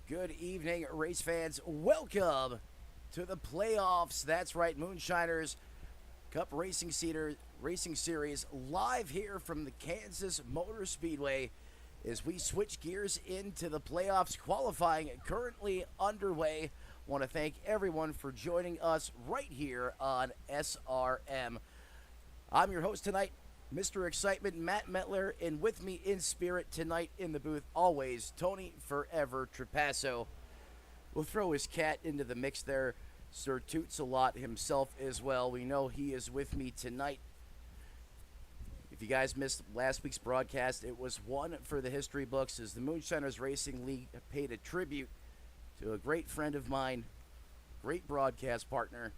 Good evening, race fans. Welcome to the playoffs. That's right, Moonshiners Cup Racing Series live here from the Kansas Motor Speedway as we switch gears into the playoffs. Qualifying currently underway. Want to thank everyone for joining us right here on SRM. I'm your host tonight, Mr. Excitement, Matt Metler, and with me in spirit tonight in the booth, always, Tony Forever Trapasso. We'll throw his cat into the mix there, Sir Toots-a-Lot himself as well. We know he is with me tonight. If you guys missed last week's broadcast, it was one for the history books as the Moonshiners Racing League paid a tribute to a great friend of mine, great broadcast partner.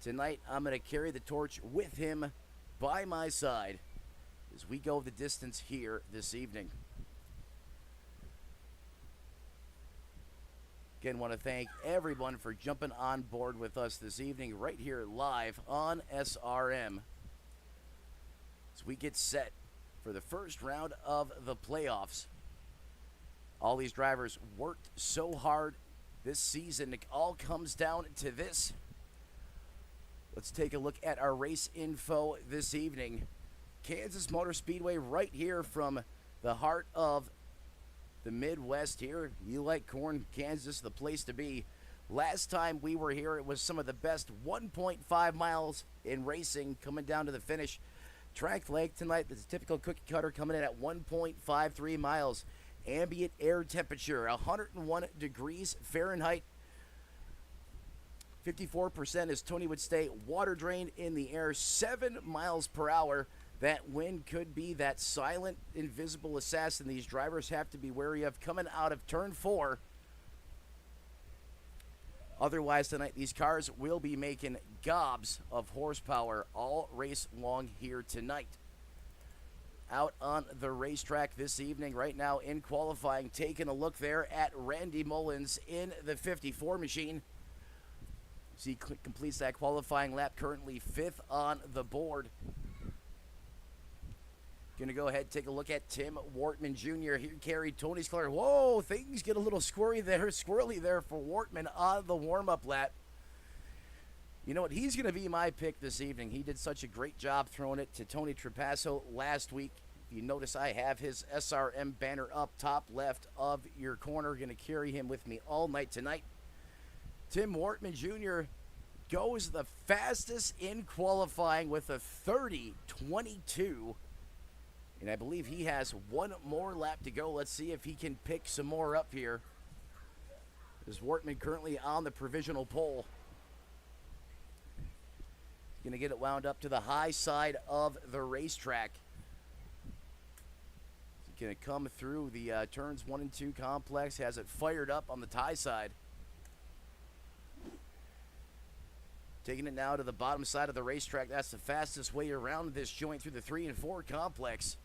Tonight, I'm going to carry the torch with him by my side as we go the distance here this evening. Again, want to thank everyone for jumping on board with us this evening right here live on SRM as we get set for the first round of the playoffs. All these drivers worked so hard this season. It all comes down to this. Let's take a look at our race info this evening. Kansas Motor Speedway right here from the heart of the Midwest here. You like corn, Kansas, the place to be. Last time we were here, it was some of the best 1.5 miles in racing coming down to the finish. Track length tonight, the typical cookie cutter coming in at 1.53 miles. Ambient air temperature, 101 degrees Fahrenheit. 54%, as Tony would say, water drain in the air, 7 miles per hour. That wind could be that silent, invisible assassin these drivers have to be wary of coming out of turn 4. Otherwise, tonight, these cars will be making gobs of horsepower all race long here tonight. Out on the racetrack this evening, right now in qualifying, taking a look there at Randy Mullins in the 54 machine. He completes that qualifying lap, currently 5th on the board. Going to go ahead and take a look at Tim Wortman Jr. He carried Tony's car. Whoa, things get a little squirrely there for Wortman on the warm-up lap. You know what? He's going to be my pick this evening. He did such a great job throwing it to Tony Trapasso last week. If you notice, I have his SRM banner up top left of your corner. Going to carry him with me all night tonight. Tim Wortman Jr. goes the fastest in qualifying with a 30.22. And I believe he has one more lap to go. Let's see if he can pick some more up here. As Wortman currently on the provisional pole. Going to get it wound up to the high side of the racetrack. He's going to come through the turns 1 and 2 complex. Has it fired up on the tie side. Taking it now to the bottom side of the racetrack. That's the fastest way around this joint through the 3 and 4 complex.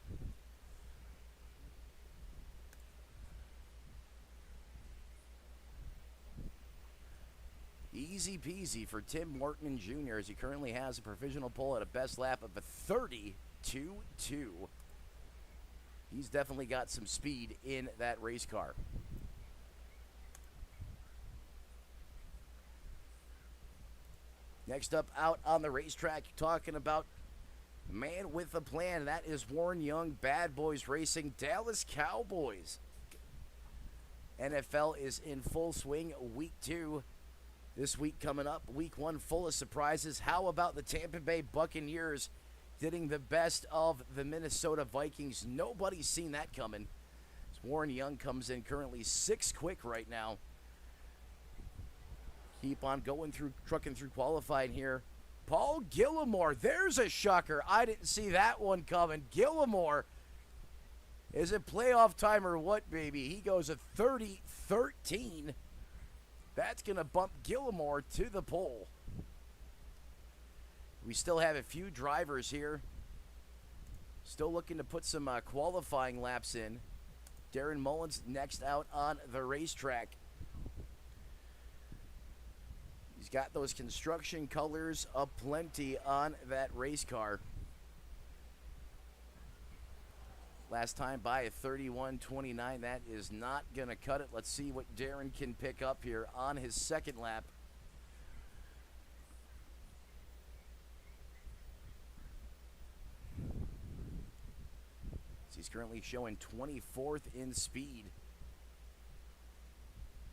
Easy peasy for Tim Wortman Jr. as he currently has a provisional pole at a best lap of a 30.22. He's definitely got some speed in that race car. Next up out on the racetrack, talking about the man with a plan. That is Warren Young, Bad Boys Racing, Dallas Cowboys. NFL is in full swing, week 2. This week coming up, week 1 full of surprises. How about the Tampa Bay Buccaneers getting the best of the Minnesota Vikings? Nobody's seen that coming. As Warren Young comes in currently 6th quick right now. Keep on going through, trucking through qualifying here. Paul Gillimore, there's a shocker. I didn't see that one coming. Gillimore, is it playoff time or what, baby? He goes a 30.13. That's going to bump Gillimore to the pole. We still have a few drivers here. Still looking to put some qualifying laps in. Darren Mullins next out on the racetrack. He's got those construction colors aplenty on that race car. Last time by a 31:29. That is not going to cut it. Let's see what Darren can pick up here on his second lap. He's currently showing 24th in speed.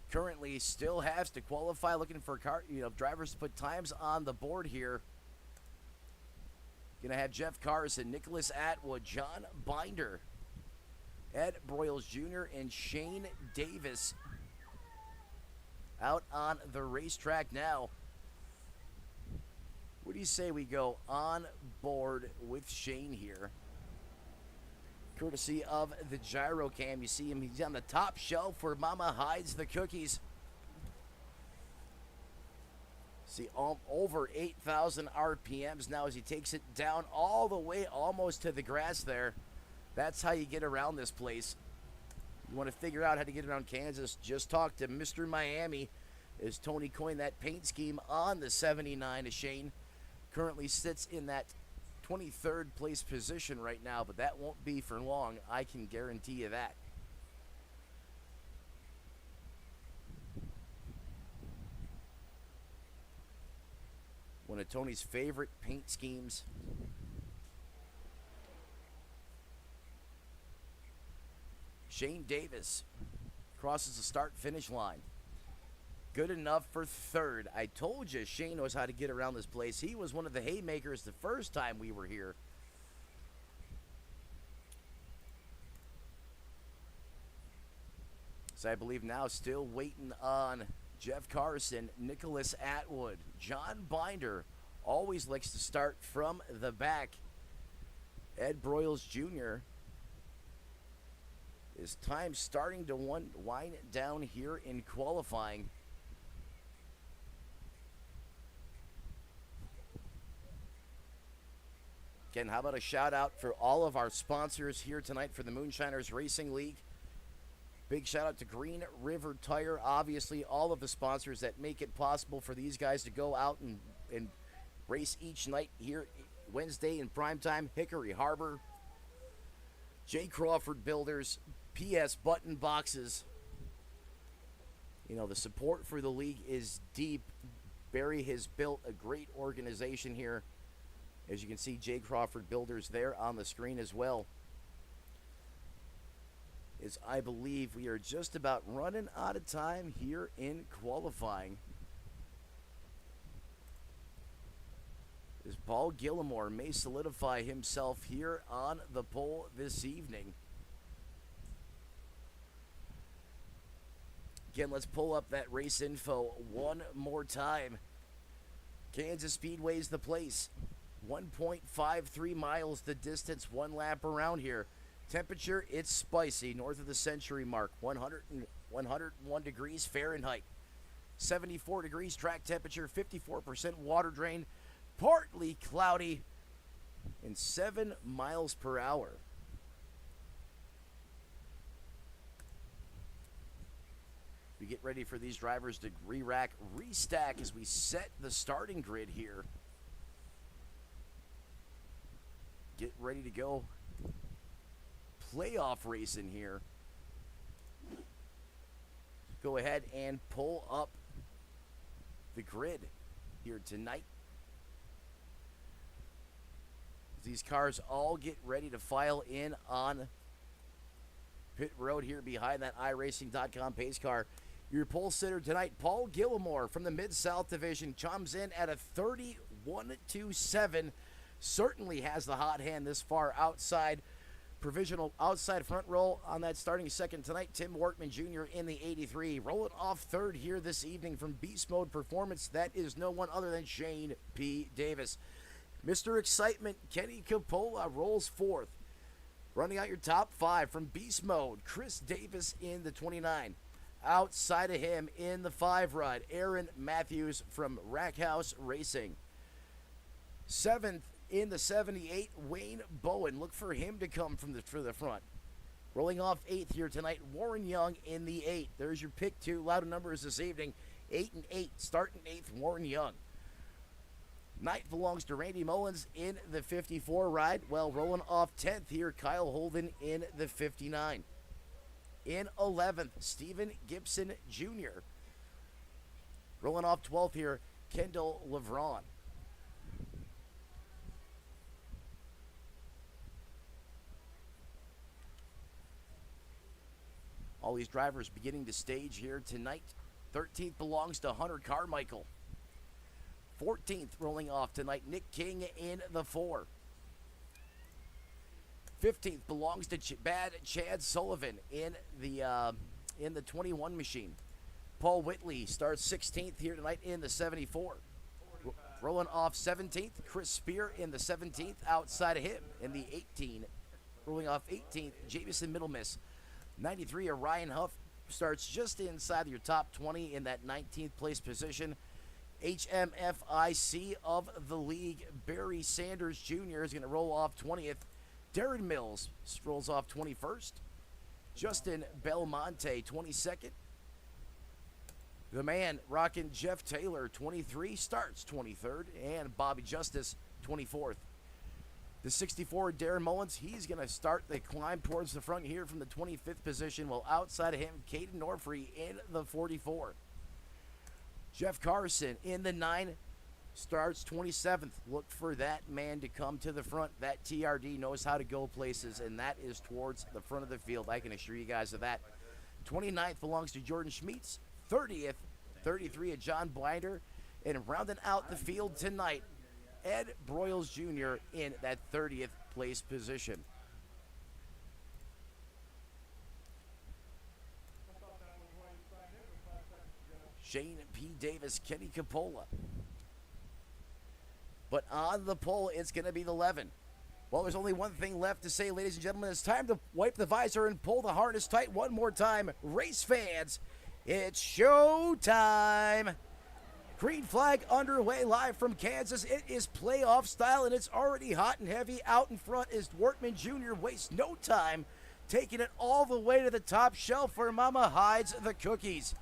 Currently still has to qualify, looking for drivers to put times on the board here. Gonna have Jeff Carson, Nicholas Atwood, John Binder, Ed Broyles Jr., and Shane Davis out on the racetrack now. What do you say we go on board with Shane here? Courtesy of the gyro cam. You see him, he's on the top shelf where Mama hides the cookies. See, over 8,000 RPMs now as he takes it down all the way almost to the grass there. That's how you get around this place. You want to figure out how to get around Kansas, just talk to Mr. Miami, as Tony coined that paint scheme on the 79 of Shane. Currently sits in that 23rd place position right now, but that won't be for long. I can guarantee you that. One of Tony's favorite paint schemes. Shane Davis crosses the start-finish line. Good enough for third. I told you Shane knows how to get around this place. He was one of the haymakers the first time we were here. So I believe now still waiting on Jeff Carson, Nicholas Atwood, John Binder. Always likes to start from the back. Ed Broyles Jr. His time starting to wind down here in qualifying. Again, how about a shout out for all of our sponsors here tonight for the Moonshiners Racing League. Big shout out to Green River Tire, obviously all of the sponsors that make it possible for these guys to go out and race each night here Wednesday in primetime. Hickory Harbor, J. Crawford Builders, PS Button Boxes. You know, the support for the league is deep. Barry has built a great organization here. As you can see, J. Crawford Builders there on the screen as well. As I believe we are just about running out of time here in qualifying. As Paul Gillimore may solidify himself here on the pole this evening. Again, let's pull up that race info one more time. Kansas Speedway is the place. 1.53 miles the distance, one lap around here. Temperature, it's spicy, north of the century mark, 101 degrees Fahrenheit. 74 degrees track temperature, 54% water drain, partly cloudy, and 7 miles per hour. We get ready for these drivers to re-rack, restack as we set the starting grid here. Get ready to go. Playoff racing here. Go ahead and pull up the grid here tonight. These cars all get ready to file in on pit road here behind that iRacing.com pace car. Your pole sitter tonight, Paul Gillimore from the Mid-South Division, comes in at a 31.27. Certainly has the hot hand this far outside. Provisional outside front roll on that starting second tonight. Tim Wortman Jr. in the 83. Rolling off third here this evening from Beast Mode Performance. That is no one other than Shane P. Davis. Mr. Excitement, Kenny Capola rolls fourth. Running out your top five from Beast Mode, Chris Davis in the 29. Outside of him in the 5 rod, Aaron Matthews from Rackhouse Racing. Seventh in the 78, Wayne Bowen. Look for him to come from the front. Rolling off 8th here tonight, Warren Young in the 8. There's your pick 2. Loud numbers this evening. 8 and 8. Starting 8th, Warren Young. Ninth belongs to Randy Mullins in the 54 ride. Well, rolling off 10th here, Kyle Holden in the 59. In 11th, Stephen Gibson Jr. Rolling off 12th here, Kendall Levron. All these drivers beginning to stage here tonight. 13th belongs to Hunter Carmichael. 14th rolling off tonight, Nick King in the 4. 15th belongs to Bad Chad Sullivan in the 21 machine. Paul Whitley starts 16th here tonight in the 74. Rolling off 17th, Chris Spear in the 17th. Outside of him in the 18. Rolling off 18th, Jamison Middlemiss. 93, Ryan Huff starts just inside your top 20 in that 19th place position. HMFIC of the league, Barry Sanders Jr. is going to roll off 20th. Darren Mills rolls off 21st. Justin Belmonte, 22nd. The man rocking Jeff Taylor, 23, starts 23rd. And Bobby Justice, 24th. The 64, Darren Mullins, he's going to start the climb towards the front here from the 25th position, while outside of him, Caden Norfree in the 44. Jeff Carson in the 9 starts 27th. Look for that man to come to the front. That TRD knows how to go places, and that is towards the front of the field. I can assure you guys of that. 29th belongs to Jordan Schmitz. 30th, 33 of John Blinder. And rounding out the field tonight, Ed Broyles Jr. in that 30th place position. Shane P. Davis, Kenny Capola. But on the pole, it's going to be the 11. Well, there's only one thing left to say, ladies and gentlemen. It's time to wipe the visor and pull the harness tight one more time. Race fans, it's show time. Green flag underway live from Kansas. It is playoff style, and it's already hot and heavy. Out in front is Wortman Jr. Wastes no time, taking it all the way to the top shelf where Mama hides the cookies.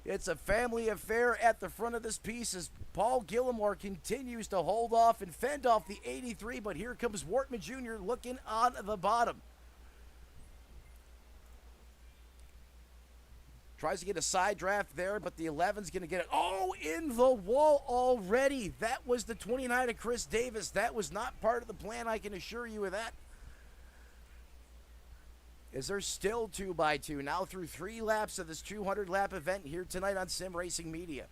It's a family affair at the front of this piece as Paul Gillimore continues to hold off and fend off the 83, but here comes Wortman Jr. looking on the bottom. Tries to get a side draft there, but the 11's going to get it. Oh, in the wall already. That was the 29 of Chris Davis. That was not part of the plan, I can assure you of that. Is there still 2x2 now through 3 laps of this 200-lap event here tonight on Sim Racing Media.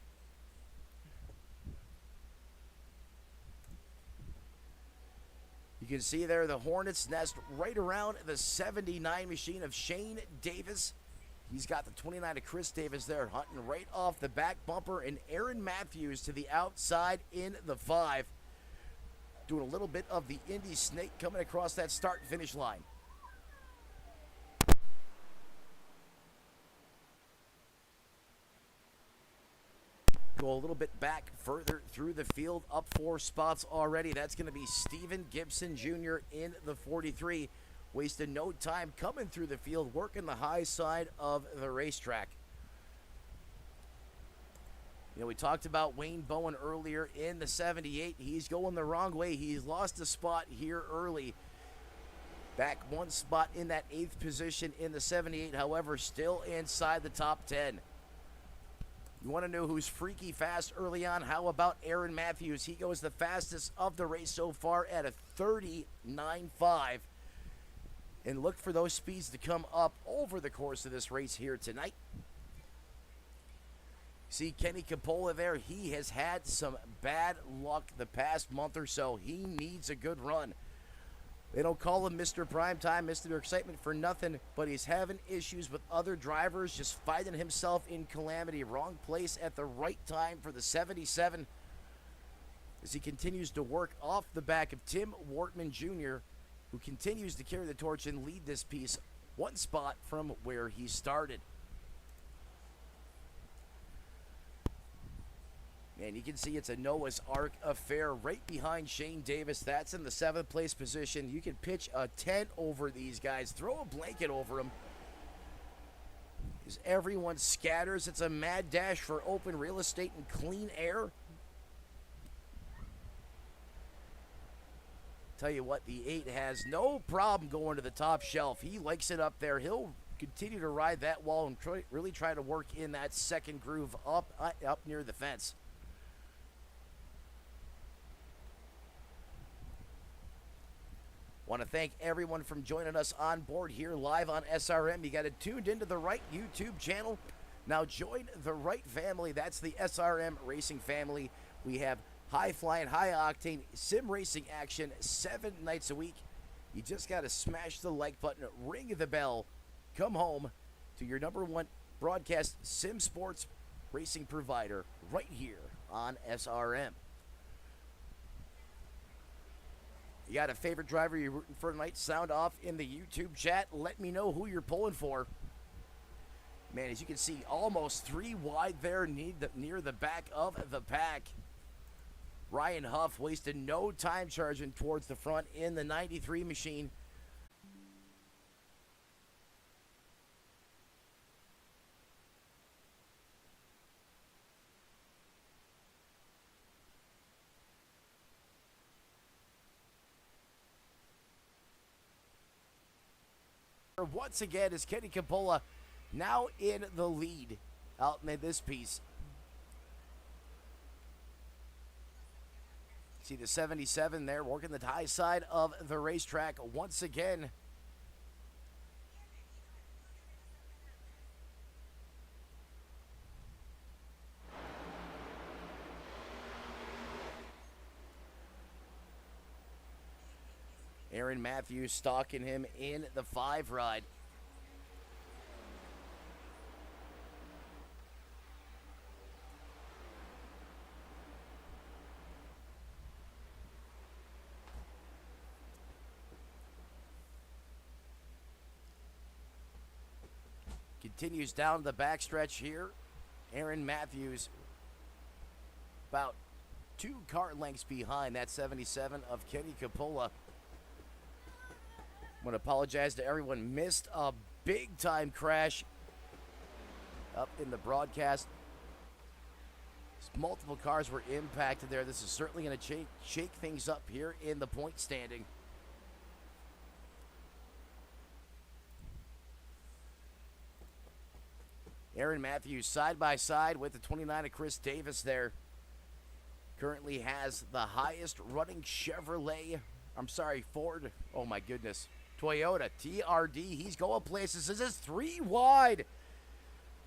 You can see there the Hornets nest right around the 79 machine of Shane Davis. He's got the 29 of Chris Davis there, hunting right off the back bumper, and Aaron Matthews to the outside in the 5. Doing a little bit of the Indy Snake coming across that start and finish line. Go a little bit back further through the field, up 4 spots already. That's going to be Stephen Gibson Jr. in the 43. Wasted no time coming through the field, working the high side of the racetrack. You know, we talked about Wayne Bowen earlier in the 78. He's going the wrong way. He's lost a spot here early. Back 1 spot in that 8th position in the 78, however, still inside the top 10. You want to know who's freaky fast early on? How about Aaron Matthews? He goes the fastest of the race so far at a 39.5. And look for those speeds to come up over the course of this race here tonight. See Kenny Capola there. He has had some bad luck the past month or so. He needs a good run. They don't call him Mr. Primetime, Mr. Excitement for nothing, but he's having issues with other drivers, just finding himself in calamity. Wrong place at the right time for the 77 as he continues to work off the back of Tim Wortman Jr., who continues to carry the torch and lead this piece 1 spot from where he started. And you can see it's a Noah's Ark affair right behind Shane Davis. That's in the 7th place position. You can pitch a tent over these guys. Throw a blanket over them. As everyone scatters, it's a mad dash for open real estate and clean air. Tell you what, the 8 has no problem going to the top shelf. He likes it up there. He'll continue to ride that wall and really try to work in that second groove up near the fence. Want to thank everyone from joining us on board here live on SRM. You got it tuned into the right YouTube channel. Now join the right family. That's the SRM Racing family. We have high-flying, high-octane sim racing action 7 nights a week. You just got to smash the like button, ring the bell, come home to your #1 broadcast sim sports racing provider right here on SRM. You got a favorite driver you're rooting for tonight? Sound off in the YouTube chat. Let me know who you're pulling for. Man, as you can see, almost 3 wide there near the back of the pack. Ryan Huff wasted no time charging towards the front in the 93 machine. Once again is Kenny Capola now in the lead out in this piece. See the 77 there working the high side of the racetrack once again. Aaron Matthews stalking him in the 5 ride. Continues down the backstretch here. Aaron Matthews about 2 car lengths behind that 77 of Kenny Capola. I want to apologize to everyone. Missed a big-time crash up in the broadcast. Multiple cars were impacted there. This is certainly going to shake things up here in the point standing. Aaron Matthews side by side with the 29 of Chris Davis there. Currently has the highest running Ford. Oh my goodness. Toyota TRD. He's going places. This is 3 wide.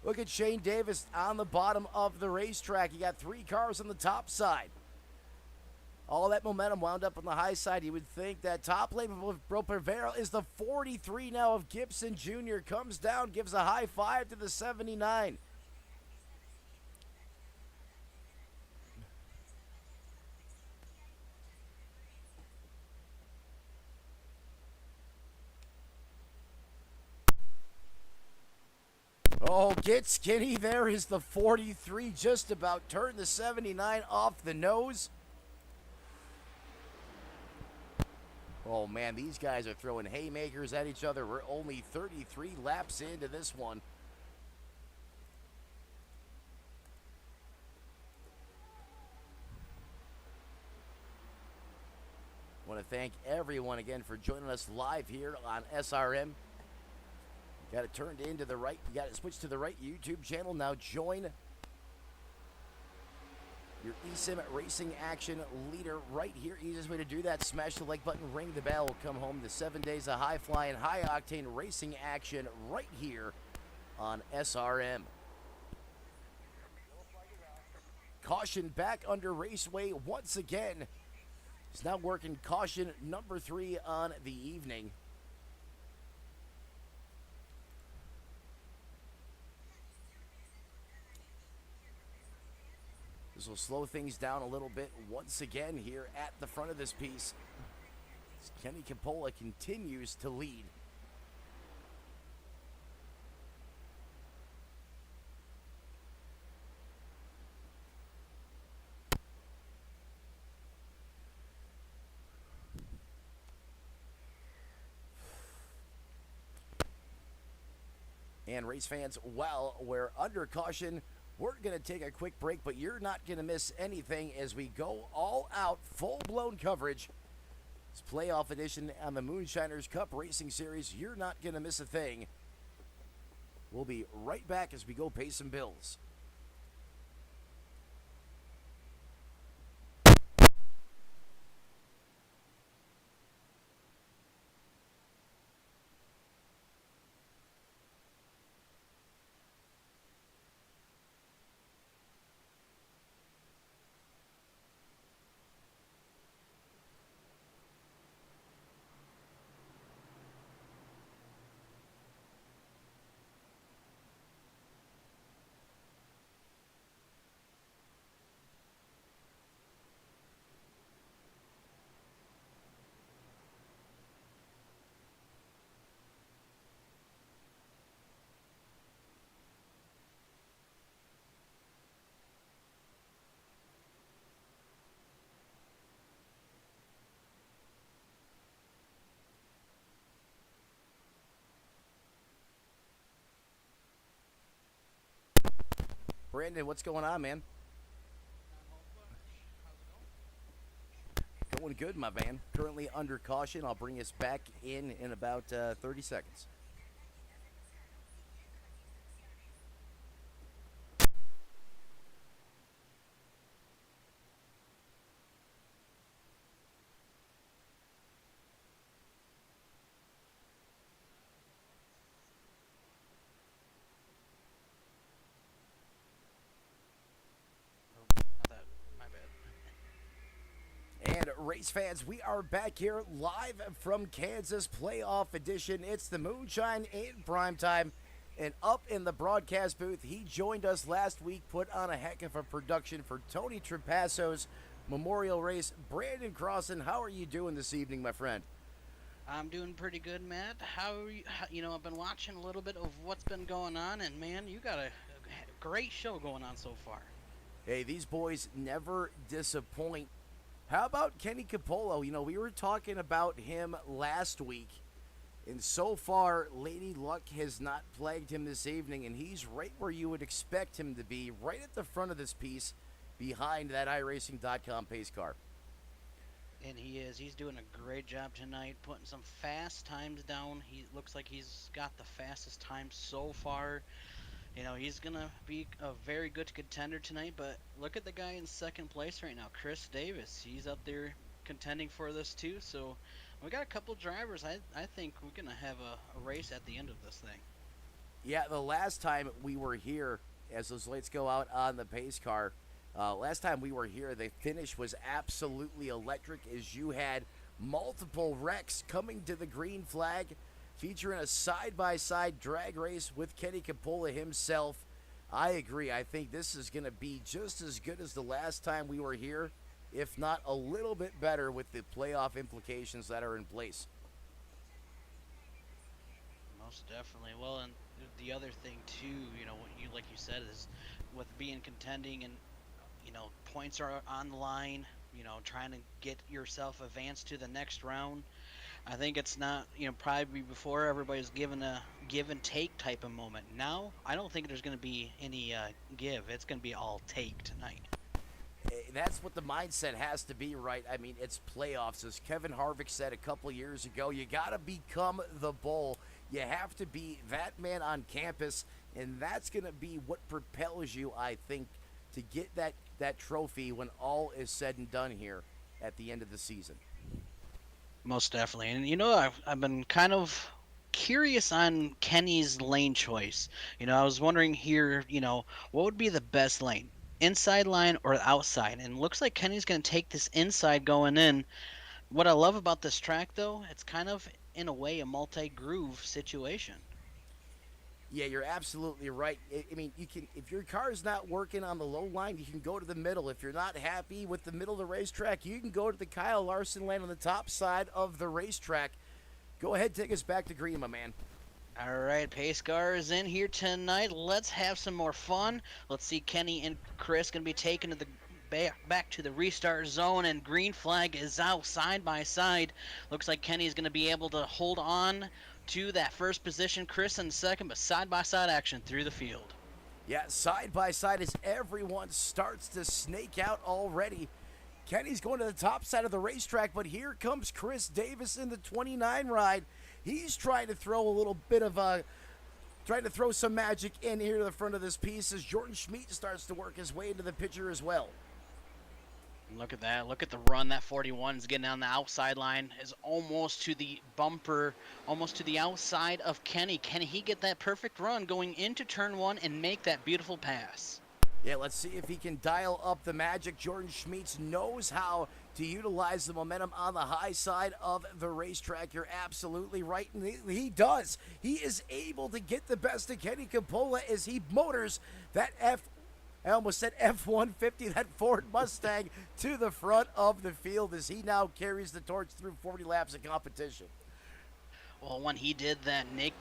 Look at Shane Davis on the bottom of the racetrack. You got 3 cars on the top side. All that momentum wound up on the high side. You would think that top lane of Bropavero is the 43 now of Gibson Jr. Comes down, gives a high 5 to the 79. Oh, get skinny. There is the 43. Just about turned the 79 off the nose. Oh, man, these guys are throwing haymakers at each other. We're only 33 laps into this one. I want to thank everyone again for joining us live here on SRM. Got it turned into the right. You got it switched to the right YouTube channel. Now join your eSIM racing action leader right here. Easiest way to do that, smash the like button, ring the bell. Come home to 7 days of high-flying, high-octane racing action right here on SRM. Caution back under Raceway once again. He's now working caution number 3 on the evening. This will slow things down a little bit once again here at the front of this piece. Kenny Capola continues to lead. And race fans, while we're under caution, we're going to take a quick break, but you're not going to miss anything as we go all out, full-blown coverage. It's playoff edition on the Moonshiners Cup Racing Series. You're not going to miss a thing. We'll be right back as we go pay some bills. Brandon, what's going on, man? Going good, my man. Currently under caution. I'll bring us back in about 30 seconds. Not that, my bad. And race fans, we are back here live from Kansas Playoff Edition. It's the Moonshine in primetime. And up in the broadcast booth, he joined us last week, put on a heck of a production for Tony Trapasso's Memorial Race. Brandon Crossan, how are you doing this evening, my friend? I'm doing pretty good, Matt. How are you? I've been watching a little bit of what's been going on, and man, you got a great show going on so far. Hey, these boys never disappoint. How about Kenny Capolo? We were talking about him last week, and so far, Lady Luck has not plagued him this evening, and he's right where you would expect him to be, right at the front of this piece, behind that iRacing.com pace car. And he is. He's doing a great job tonight, putting some fast times down. He looks like he's got the fastest time so far. He's going to be a very good contender tonight, but look at the guy in second place right now, Chris Davis. He's up there contending for this too, so we got a couple drivers. I think we're going to have a race at the end of this thing. Yeah, the last time we were here, as those lights go out on the pace car, last time we were here, the finish was absolutely electric as you had multiple wrecks coming to the green flag, featuring a side-by-side drag race with Kenny Capola himself. I agree. I think this is going to be just as good as the last time we were here, if not a little bit better with the playoff implications that are in place. Most definitely. Well, and the other thing too, what like you said, is with being contending and points are on the line. Trying to get yourself advanced to the next round. I think it's not, probably before everybody's given a give and take type of moment. Now, I don't think there's going to be any give. It's going to be all take tonight. That's what the mindset has to be, right? I mean, it's playoffs. As Kevin Harvick said a couple years ago, you got to become the bull. You have to be that man on campus, and that's going to be what propels you, I think, to get that trophy when all is said and done here at the end of the season. Most definitely. And I've been kind of curious on Kenny's lane choice. I was wondering here, what would be the best lane? Inside line or outside? And it looks like Kenny's going to take this inside going in. What I love about this track, though, it's kind of, in a way, a multi-groove situation. Yeah, you're absolutely right. I mean, you can, if your car is not working on the low line, you can go to the middle. If you're not happy with the middle of the racetrack, you can go to the Kyle Larson lane on the top side of the racetrack. Go ahead, take us back to green, my man. All right, pace car is in here tonight. Let's have some more fun. Let's see, Kenny and Chris going to be taken to the back to the restart zone, and green flag is out side by side. Looks like Kenny's going to be able to hold on to that first position. Chris in second, but side-by-side action through the field. Yeah, side by side as everyone starts to snake out already. Kenny's going to the top side of the racetrack, but here comes Chris Davis in the 29 ride. He's trying to throw a little bit of trying to throw some magic in here to the front of this piece as Jordan Schmidt starts to work his way into the picture as well. Look at that. Look at the run. That 41 is getting on the outside line. Is almost to the bumper, almost to the outside of Kenny. Can he get that perfect run going into turn 1 and make that beautiful pass? Yeah, let's see if he can dial up the magic. Jordan Schmidt knows how to utilize the momentum on the high side of the racetrack. You're absolutely right, and he does. He is able to get the best of Kenny Capola as he motors that I almost said F-150, that Ford Mustang, to the front of the field as he now carries the torch through 40 laps of competition. Well, when he did that, Nick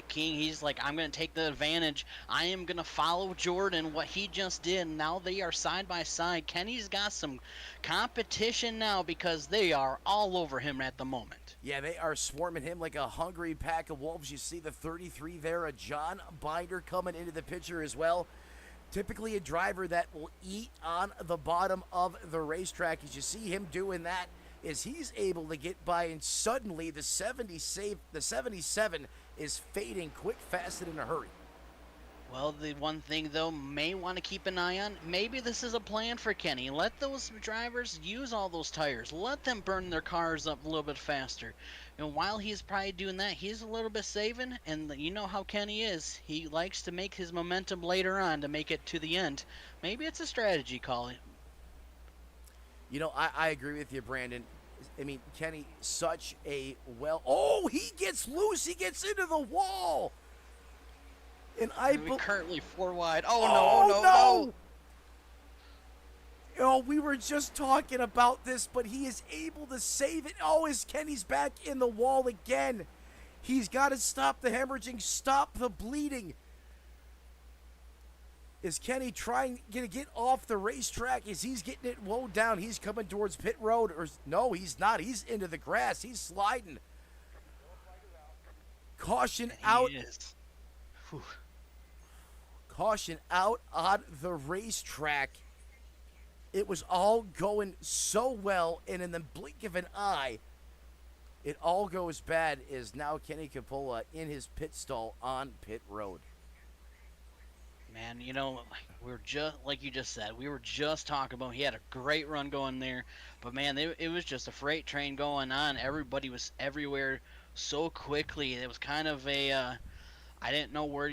King, he's like, I'm going to take the advantage. I am going to follow Jordan, what he just did. Now they are side by side. Kenny's got some competition now because they are all over him at the moment. Yeah, they are swarming him like a hungry pack of wolves. You see the 33 there, a John Binder coming into the picture as well. Typically a driver that will eat on the bottom of the racetrack. As you see him doing that, is he's able to get by, and suddenly the 77 is fading quick, fast, and in a hurry. Well, the one thing, though, may want to keep an eye on, maybe this is a plan for Kenny. Let those drivers use all those tires. Let them burn their cars up a little bit faster. And while he's probably doing that, he's a little bit saving, and you know how Kenny is. He likes to make his momentum later on to make it to the end. Maybe it's a strategy call. You know, I agree with you, Brandon. I mean, Kenny, such a Oh, he gets loose. He gets into the wall. And We're currently 4 wide. Oh, no. Oh, we were just talking about this, but he is able to save it. Oh, is Kenny's back in the wall again. He's got to stop the hemorrhaging, stop the bleeding. Is Kenny trying to get off the racetrack as he's getting it wound down? He's coming towards pit road. Or no, he's not. He's into the grass. He's sliding. Caution out. Caution out on the racetrack. It was all going so well, and in the blink of an eye, it all goes bad. Is now Kenny Capola in his pit stall on pit road. Man, you know, we were just, like you just said, we were just talking about, he had a great run going there, but man, it was just a freight train going on. Everybody was everywhere so quickly. It was kind of a, I didn't know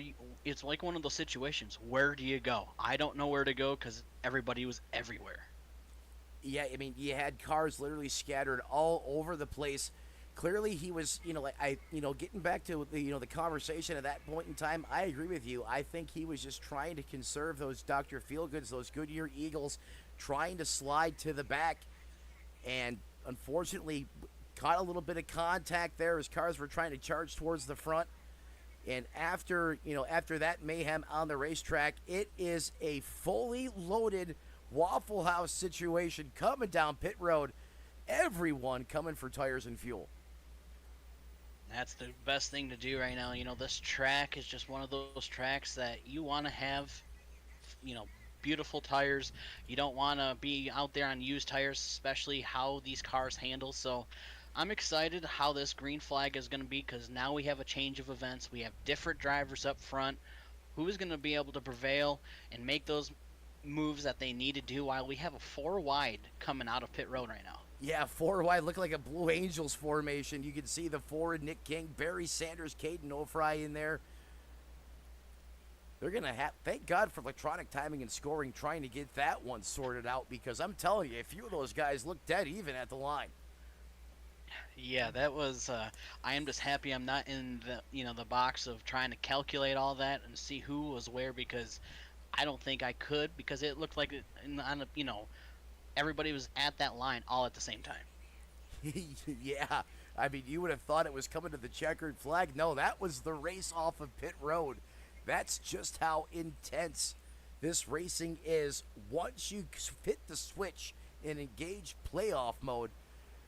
it's like one of those situations. Where do you go? I don't know where to go because everybody was everywhere. Yeah, I mean, you had cars literally scattered all over the place. Clearly, he was, getting back to the conversation at that point in time. I agree with you. I think he was just trying to conserve those Dr. Feelgoods, those Goodyear Eagles, trying to slide to the back, and unfortunately, caught a little bit of contact there as cars were trying to charge towards the front. And after that mayhem on the racetrack, it is a fully loaded Waffle House situation coming down pit road. Everyone coming for tires and fuel. That's the best thing to do right now. You know, this track is just one of those tracks that you want to have, beautiful tires. You don't want to be out there on used tires, especially how these cars handle. So I'm excited how this green flag is going to be, because now we have a change of events. We have different drivers up front. Who is going to be able to prevail and make those moves that they need to do while we have a 4 wide coming out of pit road right now? Yeah, 4 wide, look like a Blue Angels formation. You can see the forward, Nick King, Barry Sanders, Caden O'Fry in there. They're going to have, thank God for electronic timing and scoring, trying to get that one sorted out, because I'm telling you, a few of those guys look dead even at the line. Yeah, that was, I am just happy I'm not in the box of trying to calculate all that and see who was where, because I don't think I could, because it looked like everybody was at that line all at the same time. Yeah, I mean, you would have thought it was coming to the checkered flag. No, that was the race off of pit road. That's just how intense this racing is once you hit the switch and engage playoff mode.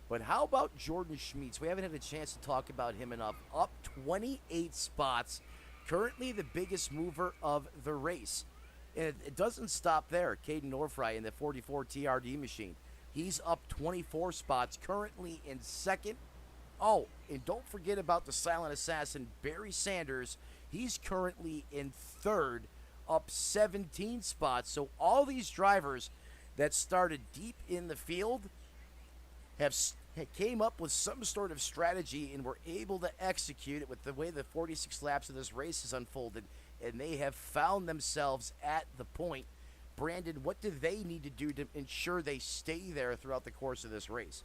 But how about Jordan Schmidt? We haven't had a chance to talk about him enough. Up 28 spots, currently the biggest mover of the race. And it doesn't stop there. Caden Norfry in the 44 TRD machine. He's up 24 spots, currently in second. Oh, and don't forget about the silent assassin, Barry Sanders. He's currently in third, up 17 spots. So all these drivers that started deep in the field have came up with some sort of strategy and were able to execute it with the way the 46 laps of this race has unfolded, and they have found themselves at the point. Brandon, what do they need to do to ensure they stay there throughout the course of this race?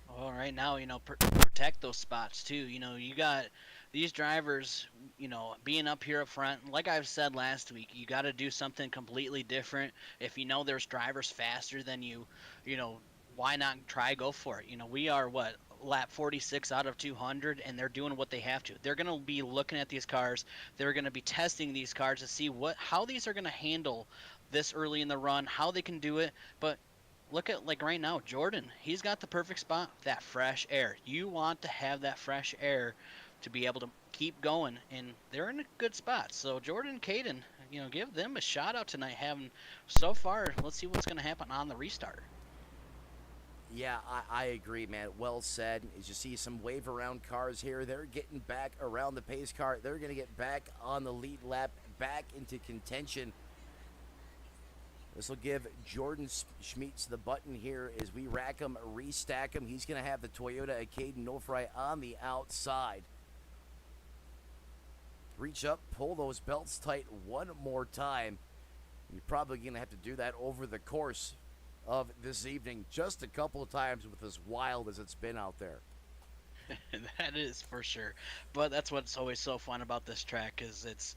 Well, right now, protect those spots too. You got these drivers, being up here up front. Like I've said last week, you got to do something completely different. If you know there's drivers faster than you, why not go for it? We are lap 46 out of 200, and they're doing what they have to. They're going to be looking at these cars. They're going to be testing these cars to see how these are going to handle this early in the run, how they can do it. But look at, like, right now, Jordan, he's got the perfect spot, that fresh air. You want to have that fresh air to be able to keep going, and they're in a good spot. So Jordan and Caden, give them a shout out tonight. Having so far, let's see what's going to happen on the restart. Yeah, I agree, man. Well said. As you see some wave around cars here, they're getting back around the pace car. They're going to get back on the lead lap, back into contention. This will give Jordan Schmeets the button here as we rack him, restack him. He's going to have the Toyota Caden Nofry on the outside. Reach up, pull those belts tight one more time. You're probably going to have to do that over the course of this evening, just a couple of times with as wild as it's been out there. That is for sure. But that's what's always so fun about this track is it's,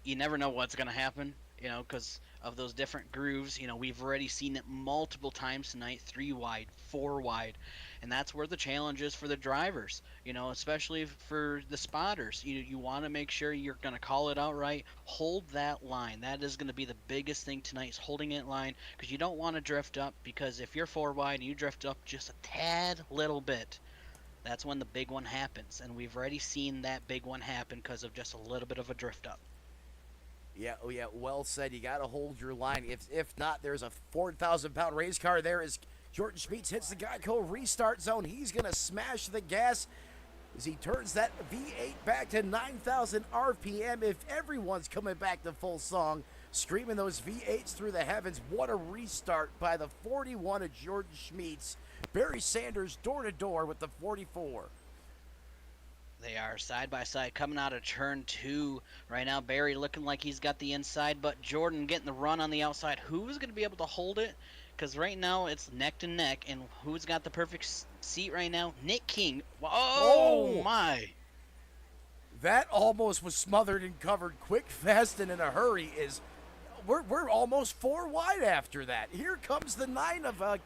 you never know what's going to happen, because of those different grooves. We've already seen it multiple times tonight, 3 wide, 4 wide. And that's where the challenge is for the drivers, especially for the spotters. You want to make sure you're going to call it out right. Hold that line. That is going to be the biggest thing tonight, is holding it line, because you don't want to drift up, because if you're 4 wide and you drift up just a tad little bit, that's when the big one happens. And we've already seen that big one happen because of just a little bit of a drift up. Yeah, oh yeah, well said. You got to hold your line. If not, there's a 4,000-pound race car there as Jordan Schmeets hits the Geico restart zone. He's going to smash the gas as he turns that V8 back to 9,000 RPM. If everyone's coming back to full song, screaming those V8s through the heavens, what a restart by the 41 of Jordan Schmeets. Barry Sanders door-to-door with the 44. They are side by side coming out of turn 2. Right now, Barry looking like he's got the inside, but Jordan getting the run on the outside. Who's going to be able to hold it? Because right now it's neck to neck, and who's got the perfect seat right now? Nick King. Oh my. That almost was smothered and covered quick, fast, and in a hurry. We're almost 4 wide after that. Here comes the 9 of,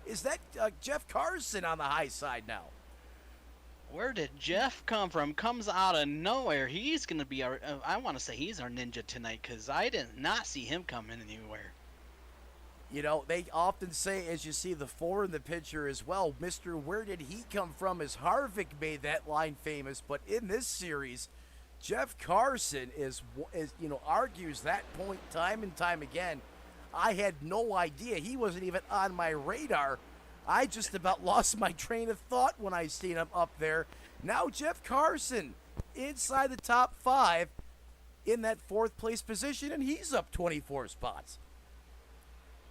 is that Jeff Carson on the high side now? Where did Jeff come from? Comes out of nowhere. He's going to be I want to say he's our ninja tonight, because I did not see him coming anywhere. They often say, as you see the 4 in the picture as well, Mr. Where did he come from, as Harvick made that line famous. But in this series, Jeff Carson is argues that point time and time again. I had no idea. He wasn't even on my radar. I just about lost my train of thought when I seen him up there. Now Jeff Carson inside the top 5 in that 4th place position, and he's up 24 spots.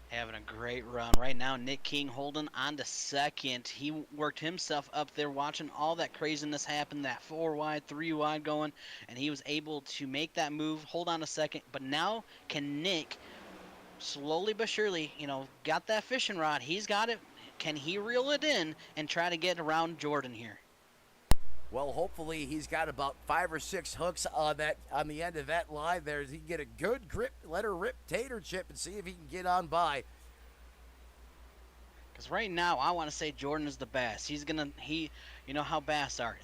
Having a great run. Right now, Nick King holding on to second. He worked himself up there watching all that craziness happen, that 4 wide, 3 wide going, and he was able to make that move, hold on a second. But now can Nick, slowly but surely, got that fishing rod. He's got it. Can he reel it in and try to get around Jordan here? Well, hopefully he's got about 5 or 6 hooks on the end of that line there. He can get a good grip, let her rip tater chip, and see if he can get on by. Because right now, I want to say Jordan is the best. You know how bass are.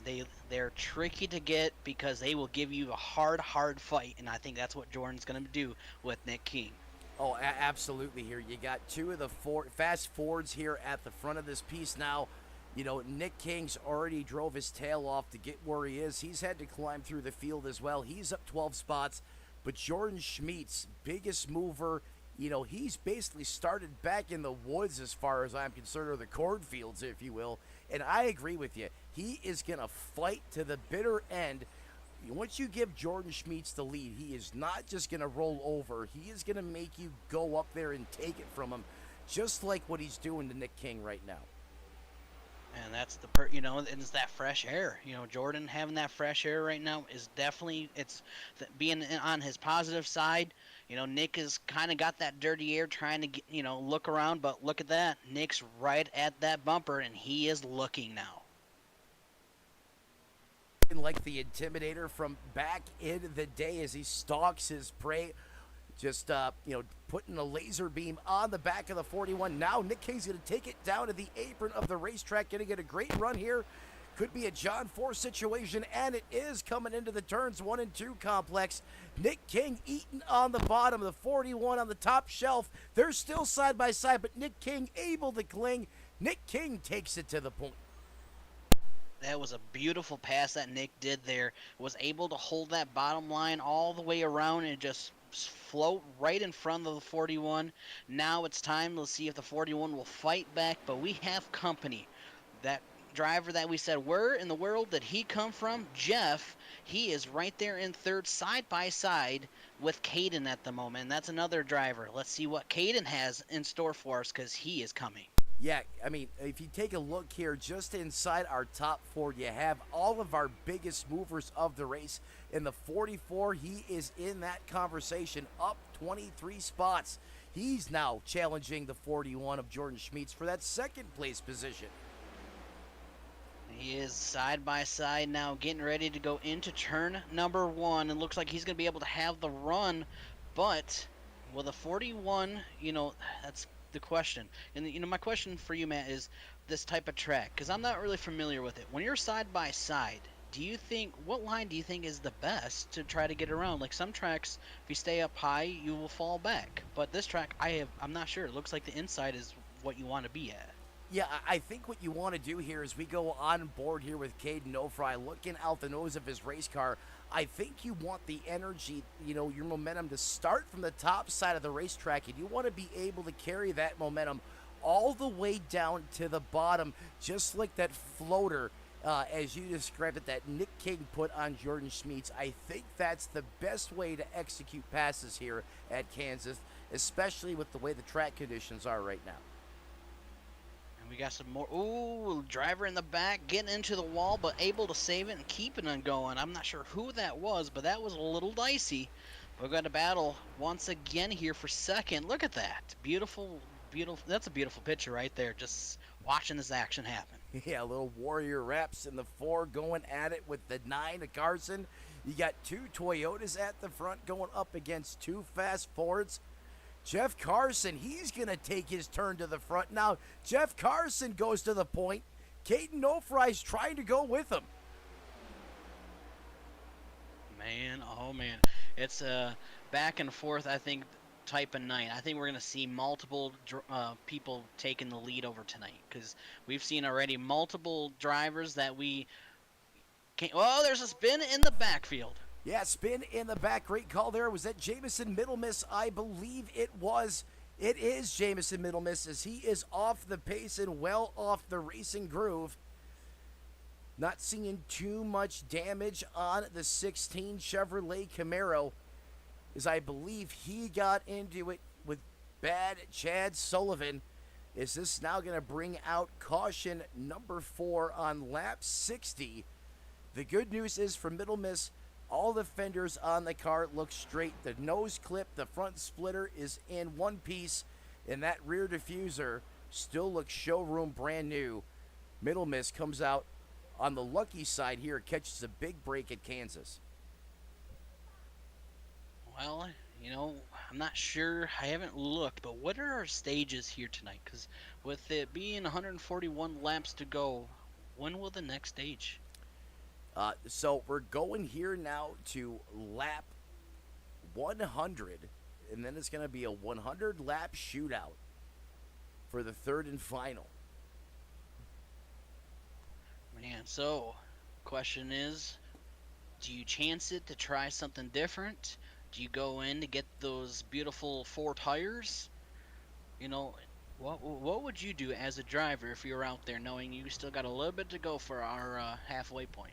They're tricky to get because they will give you a hard fight, and I think that's what Jordan's going to do with Nick King. Oh, absolutely here. You got 2 of the fast Fords here at the front of this piece now. Nick King's already drove his tail off to get where he is. He's had to climb through the field as well. He's up 12 spots. But Jordan Schmeets, biggest mover he's basically started back in the woods as far as I'm concerned, or the cornfields, if you will. And I agree with you. He is going to fight to the bitter end. Once you give Jordan Schmeets the lead, he is not just going to roll over. He is going to make you go up there and take it from him, just like what he's doing to Nick King right now. And that's it's that fresh air. Jordan having that fresh air right now is definitely, being on his positive side. Nick has kind of got that dirty air trying to get, look around, but look at that. Nick's right at that bumper, and he is looking now. Like the Intimidator from back in the day as he stalks his prey, just putting a laser beam on the back of the 41. Now Nick King's going to take it down to the apron of the racetrack, going to get a great run here. Could be a John Force situation, and it is coming into the turns 1 and 2 complex. Nick King eating on the bottom of the 41 on the top shelf. They're still side by side, but Nick King able to cling. Nick King takes it to the point. That was a beautiful pass that Nick did there. Was able to hold that bottom line all the way around and just float right in front of the 41. Now it's time to see if the 41 will fight back, but we have company. That driver that we said, where in the world did he come from? Jeff, he is right there in third, side by side with Caden at the moment. And that's another driver. Let's see what Caden has in store for us, because he is coming. Yeah, I mean, if you take a look here, just inside our top 4, you have all of our biggest movers of the race. In the 44, he is in that conversation, up 23 spots. He's now challenging the 41 of Jordan Schmeets for that second place position. He is side by side now, getting ready to go into turn number 1. And looks like he's going to be able to have the run, but will the 41, that's the question. And my question for you, Matt, is this type of track, because I'm not really familiar with it. When you're side by side, what line do you think is the best to try to get around? Like some tracks, if you stay up high, you will fall back. But this track, I'm not sure. It looks like the inside is what you want to be at. Yeah, I think what you want to do here is we go on board here with Caden Ofry, looking out the nose of his race car. I think you want the energy, your momentum to start from the top side of the racetrack, and you want to be able to carry that momentum all the way down to the bottom, just like that floater, as you described it, that Nick King put on Jordan Schmeets. I think that's the best way to execute passes here at Kansas, especially with the way the track conditions are right now. We got some more. Ooh, driver in the back getting into the wall, but able to save it and keep it on going. I'm not sure who that was, but that was a little dicey. We're going to battle once again here for second. Look at that. Beautiful, beautiful. That's a beautiful picture right there. Just watching this action happen. Yeah, little Warrior Reps in the 4 going at it with the 9 of Carson. You got 2 Toyotas at the front going up against 2 fast Fords. Jeff Carson, he's going to take his turn to the front. Now, Jeff Carson goes to the point. Caden Ofry's trying to go with him. Man, oh man. It's back and forth, I think, type of night. I think we're going to see multiple people taking the lead over tonight, because we've seen already multiple drivers that we can't. Oh, there's a spin in the backfield. Yeah, spin in the back. Great call there. Was that Jamison Middlemiss? I believe it was. It is Jamison Middlemiss, as he is off the pace and well off the racing groove. Not seeing too much damage on the 16 Chevrolet Camaro, as I believe he got into it with bad Chad Sullivan. Is this now going to bring out caution number 4 on lap 60? The good news is for Middlemiss, all the fenders on the car look straight. The nose clip, the front splitter is in one piece, and that rear diffuser still looks showroom brand new. Middlemiss comes out on the lucky side here, catches a big break at Kansas. Well, I'm not sure. I haven't looked, but what are our stages here tonight? Because with it being 141 laps to go, when will the next stage? So we're going here now to lap 100, and then it's going to be a 100-lap shootout for the third and final. Man, so question is, do you chance it to try something different? Do you go in to get those beautiful 4 tires? You know, what would you do as a driver if you were out there knowing you still got a little bit to go for our halfway point?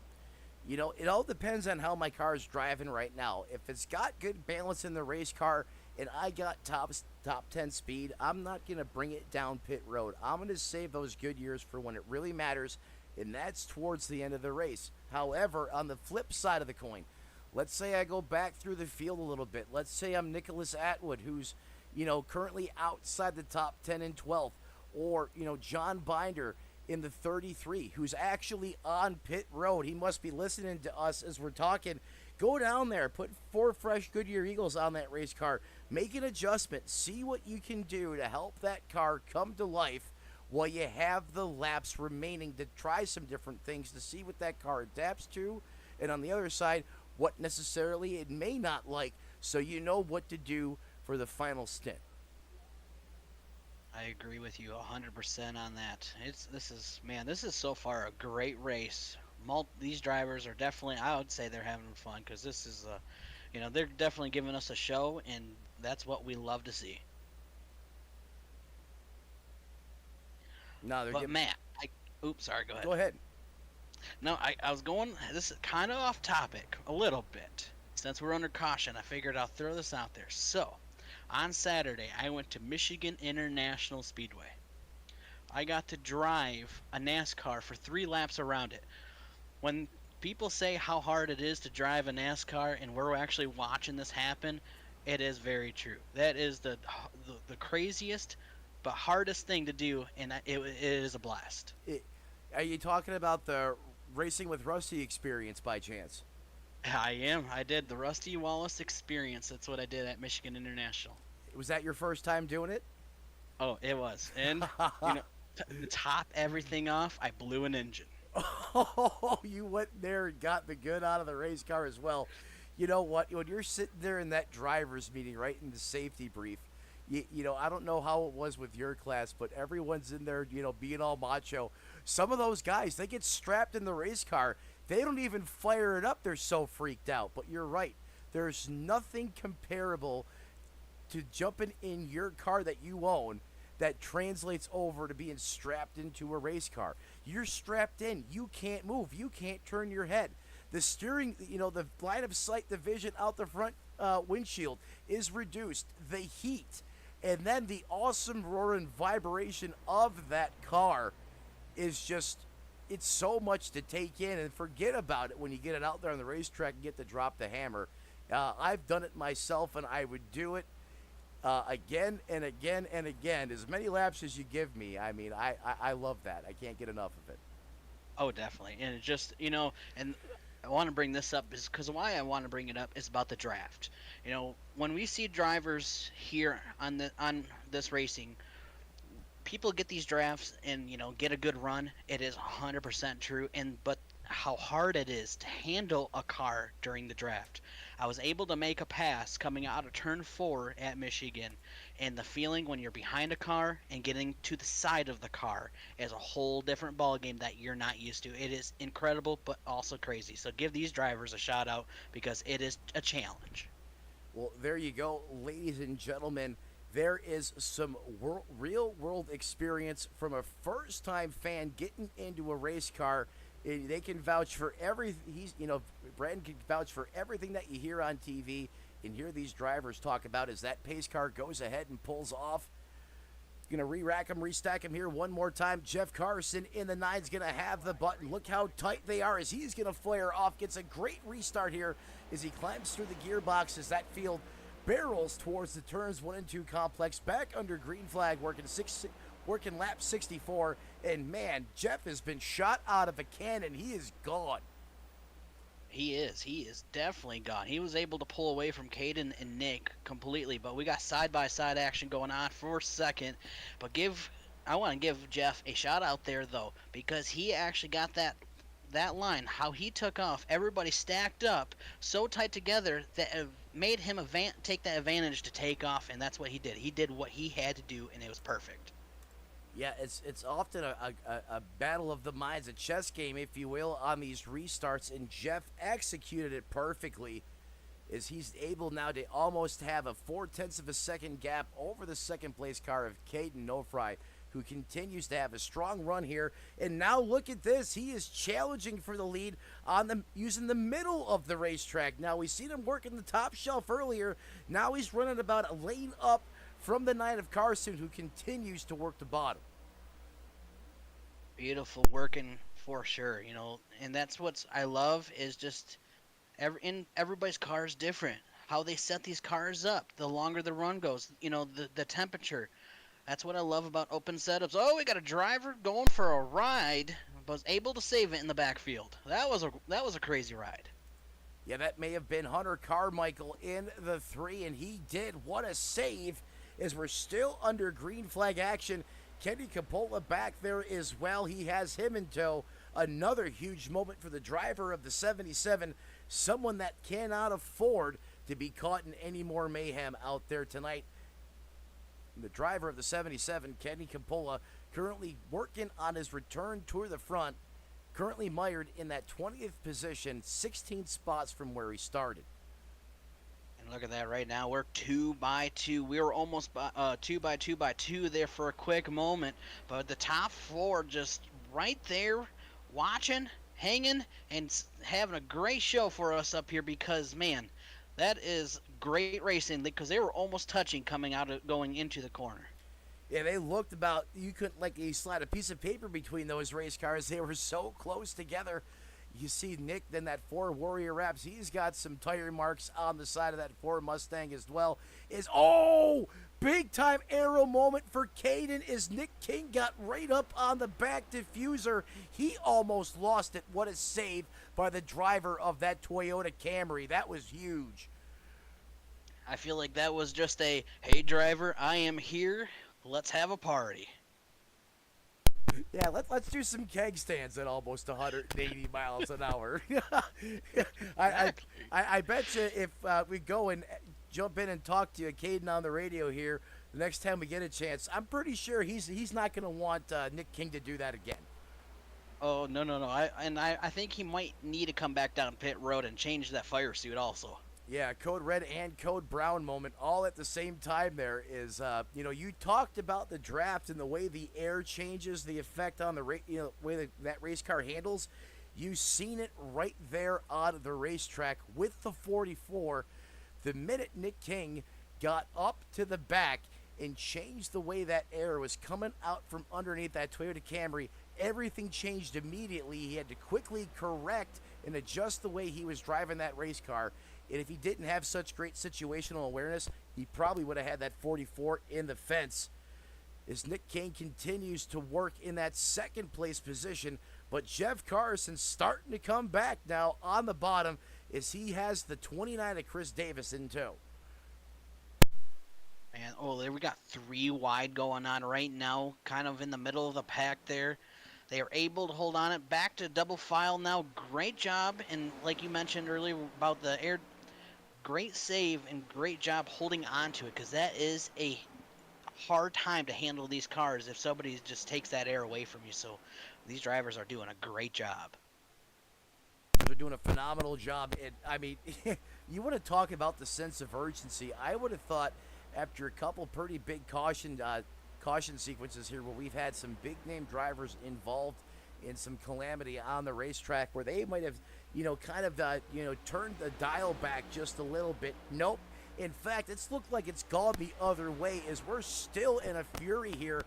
You know, it all depends on how my car is driving right now. If it's got good balance in the race car and I got top 10 speed, I'm not going to bring it down pit road. I'm going to save those good years for when it really matters, and that's towards the end of the race. However, on the flip side of the coin, let's say I go back through the field a little bit. Let's say I'm Nicholas Atwood, who's, currently outside the top 10 and 12th, or, John Binder in the 33, who's actually on pit road. He must be listening to us as we're talking. Go down there, put 4 fresh Goodyear Eagles on that race car, make an adjustment, see what you can do to help that car come to life while you have the laps remaining to try some different things to see what that car adapts to, and on the other side, what necessarily it may not like, so you know what to do for the final stint. I agree with you 100% on that. This is so far a great race. These drivers are definitely, I would say they're having fun because this is they're definitely giving us a show, and that's what we love to see. No, they're But giving. Matt, oops, sorry, go ahead. Go ahead. No, I was going, this is kind of off topic a little bit. Since we're under caution, I figured I'll throw this out there. So, on Saturday, I went to Michigan International Speedway. I got to drive a NASCAR for 3 laps around it. When people say how hard it is to drive a NASCAR and we're actually watching this happen, it is very true. That is the craziest but hardest thing to do, and it is a blast. Are you talking about the Racing with Rusty experience by chance? I am. I did the Rusty Wallace experience. That's what I did at Michigan International. Was that your first time doing it? Oh, it was. And, to top everything off, I blew an engine. Oh, you went there and got the good out of the race car as well. You know what? When you're sitting there in that driver's meeting, right in the safety brief, I don't know how it was with your class, but everyone's in there, being all macho. Some of those guys, they get strapped in the race car. They don't even fire it up. They're so freaked out. But you're right. There's nothing comparable to jumping in your car that you own that translates over to being strapped into a race car. You're strapped in. You can't move. You can't turn your head. The steering, the line of sight, the vision out the front windshield is reduced. The heat, and then the awesome roaring vibration of that car is just, it's so much to take in, and forget about it when you get it out there on the racetrack and get to drop the hammer. I've done it myself, and I would do it again and again and again. As many laps as you give me. I mean, I love that. I can't get enough of it. Oh, definitely. And it just, and I want to bring this up is because why I want to bring it up is about the draft. When we see drivers here on this racing, people get these drafts and get a good run. It is 100% true. But how hard it is to handle a car during the draft. I was able to make a pass coming out of turn 4 at Michigan, and the feeling when you're behind a car and getting to the side of the car is a whole different ball game that you're not used to. It is incredible, but also crazy. So give these drivers a shout out because it is a challenge. Well, there you go, ladies and gentlemen. There is some real world experience from a first time fan getting into a race car. They can vouch for Brandon can vouch for everything that you hear on TV and hear these drivers talk about as that pace car goes ahead and pulls off. Going to re-rack them, restack them here one more time. Jeff Carson in the 9's going to have the button. Look how tight they are as he's going to flare off. Gets a great restart here as he climbs through the gearbox as that field barrels towards the turns 1 and 2 complex. Back under green flag, working lap 64. And man, Jeff has been shot out of a cannon. He is gone. He is definitely gone. He was able to pull away from Caden and Nick completely, but we got side-by-side action going on for a second. But I want to give Jeff a shout out there though, because he actually got that line, how he took off, everybody stacked up so tight together that it made him take that advantage to take off, and that's what he did. He did what he had to do, and it was perfect. Yeah, it's often a battle of the minds, a chess game, if you will, on these restarts, and Jeff executed it perfectly. is he's able now to almost have a 4/10 of a second gap over the second place car of Caden Nofry, who continues to have a strong run here. And now look at this. He is challenging for the lead on the using the middle of the racetrack. Now, we've seen him working the top shelf earlier. Now he's running about a lane up from the 9 of Carson, who continues to work the bottom. Beautiful working for sure, you know, and that's what I love is just everybody's car is different. How they set these cars up, the longer the run goes, you know, the temperature. That's what I love about open setups. Oh, we got a driver going for a ride, but was able to save it in the backfield. That was a crazy ride. Yeah, that may have been Hunter Carmichael in the 3, and he did. What a save, as we're still under green flag action. Kenny Capola back there as well. He has him in tow. Another huge moment for the driver of the 77, someone that cannot afford to be caught in any more mayhem out there tonight. The driver of the 77, Kenny Capola, currently working on his return to the front, currently mired in that 20th position, 16 spots from where he started. And look at that right now. We're 2 by 2. We were almost 2 by 2 by 2 there for a quick moment. But the top 4 just right there watching, hanging, and having a great show for us up here because, man, that is great racing because they were almost touching going into the corner. Yeah, they looked about, you couldn't like you slide a piece of paper between those race cars. They were so close together. You see Nick, then that 4 Warrior Wraps. He's got some tire marks on the side of that 4 Mustang as well. Big time arrow moment for Caden as Nick King got right up on the back diffuser. He almost lost it. What a save by the driver of that Toyota Camry. That was huge. I feel like that was just a, hey driver, I am here. Let's have a party. Yeah, let's do some keg stands at almost 180 miles an hour. I bet you if we go and jump in and talk to Caden on the radio here the next time we get a chance, I'm pretty sure he's not going to want Nick King to do that again. Oh, no. I think he might need to come back down pit road and change that fire suit also. Yeah, Code Red and Code Brown moment all at the same time there is, you talked about the draft and the way the air changes the effect on the way that race car handles. You've seen it right there on the racetrack with the 44. The minute Nick King got up to the back and changed the way that air was coming out from underneath that Toyota Camry, everything changed immediately. He had to quickly correct and adjust the way he was driving that race car. And if he didn't have such great situational awareness, he probably would have had that 44 in the fence. As Nick King continues to work in that second place position, but Jeff Carson starting to come back now on the bottom as he has the 29 of Chris Davis in tow. Man, there we got 3 wide going on right now, kind of in the middle of the pack there. They are able to hold on it back to double file now. Great job, and like you mentioned earlier about the air, great save and great job holding on to it because that is a hard time to handle these cars if somebody just takes that air away from you. So these drivers are doing a great job. They're doing a phenomenal job. And I mean, you want to talk about the sense of urgency. I would have thought after a couple pretty big caution sequences here where we've had some big name drivers involved in some calamity on the racetrack where they might have, turned the dial back just a little bit. Nope. In fact, it's looked like it's gone the other way as we're still in a fury here,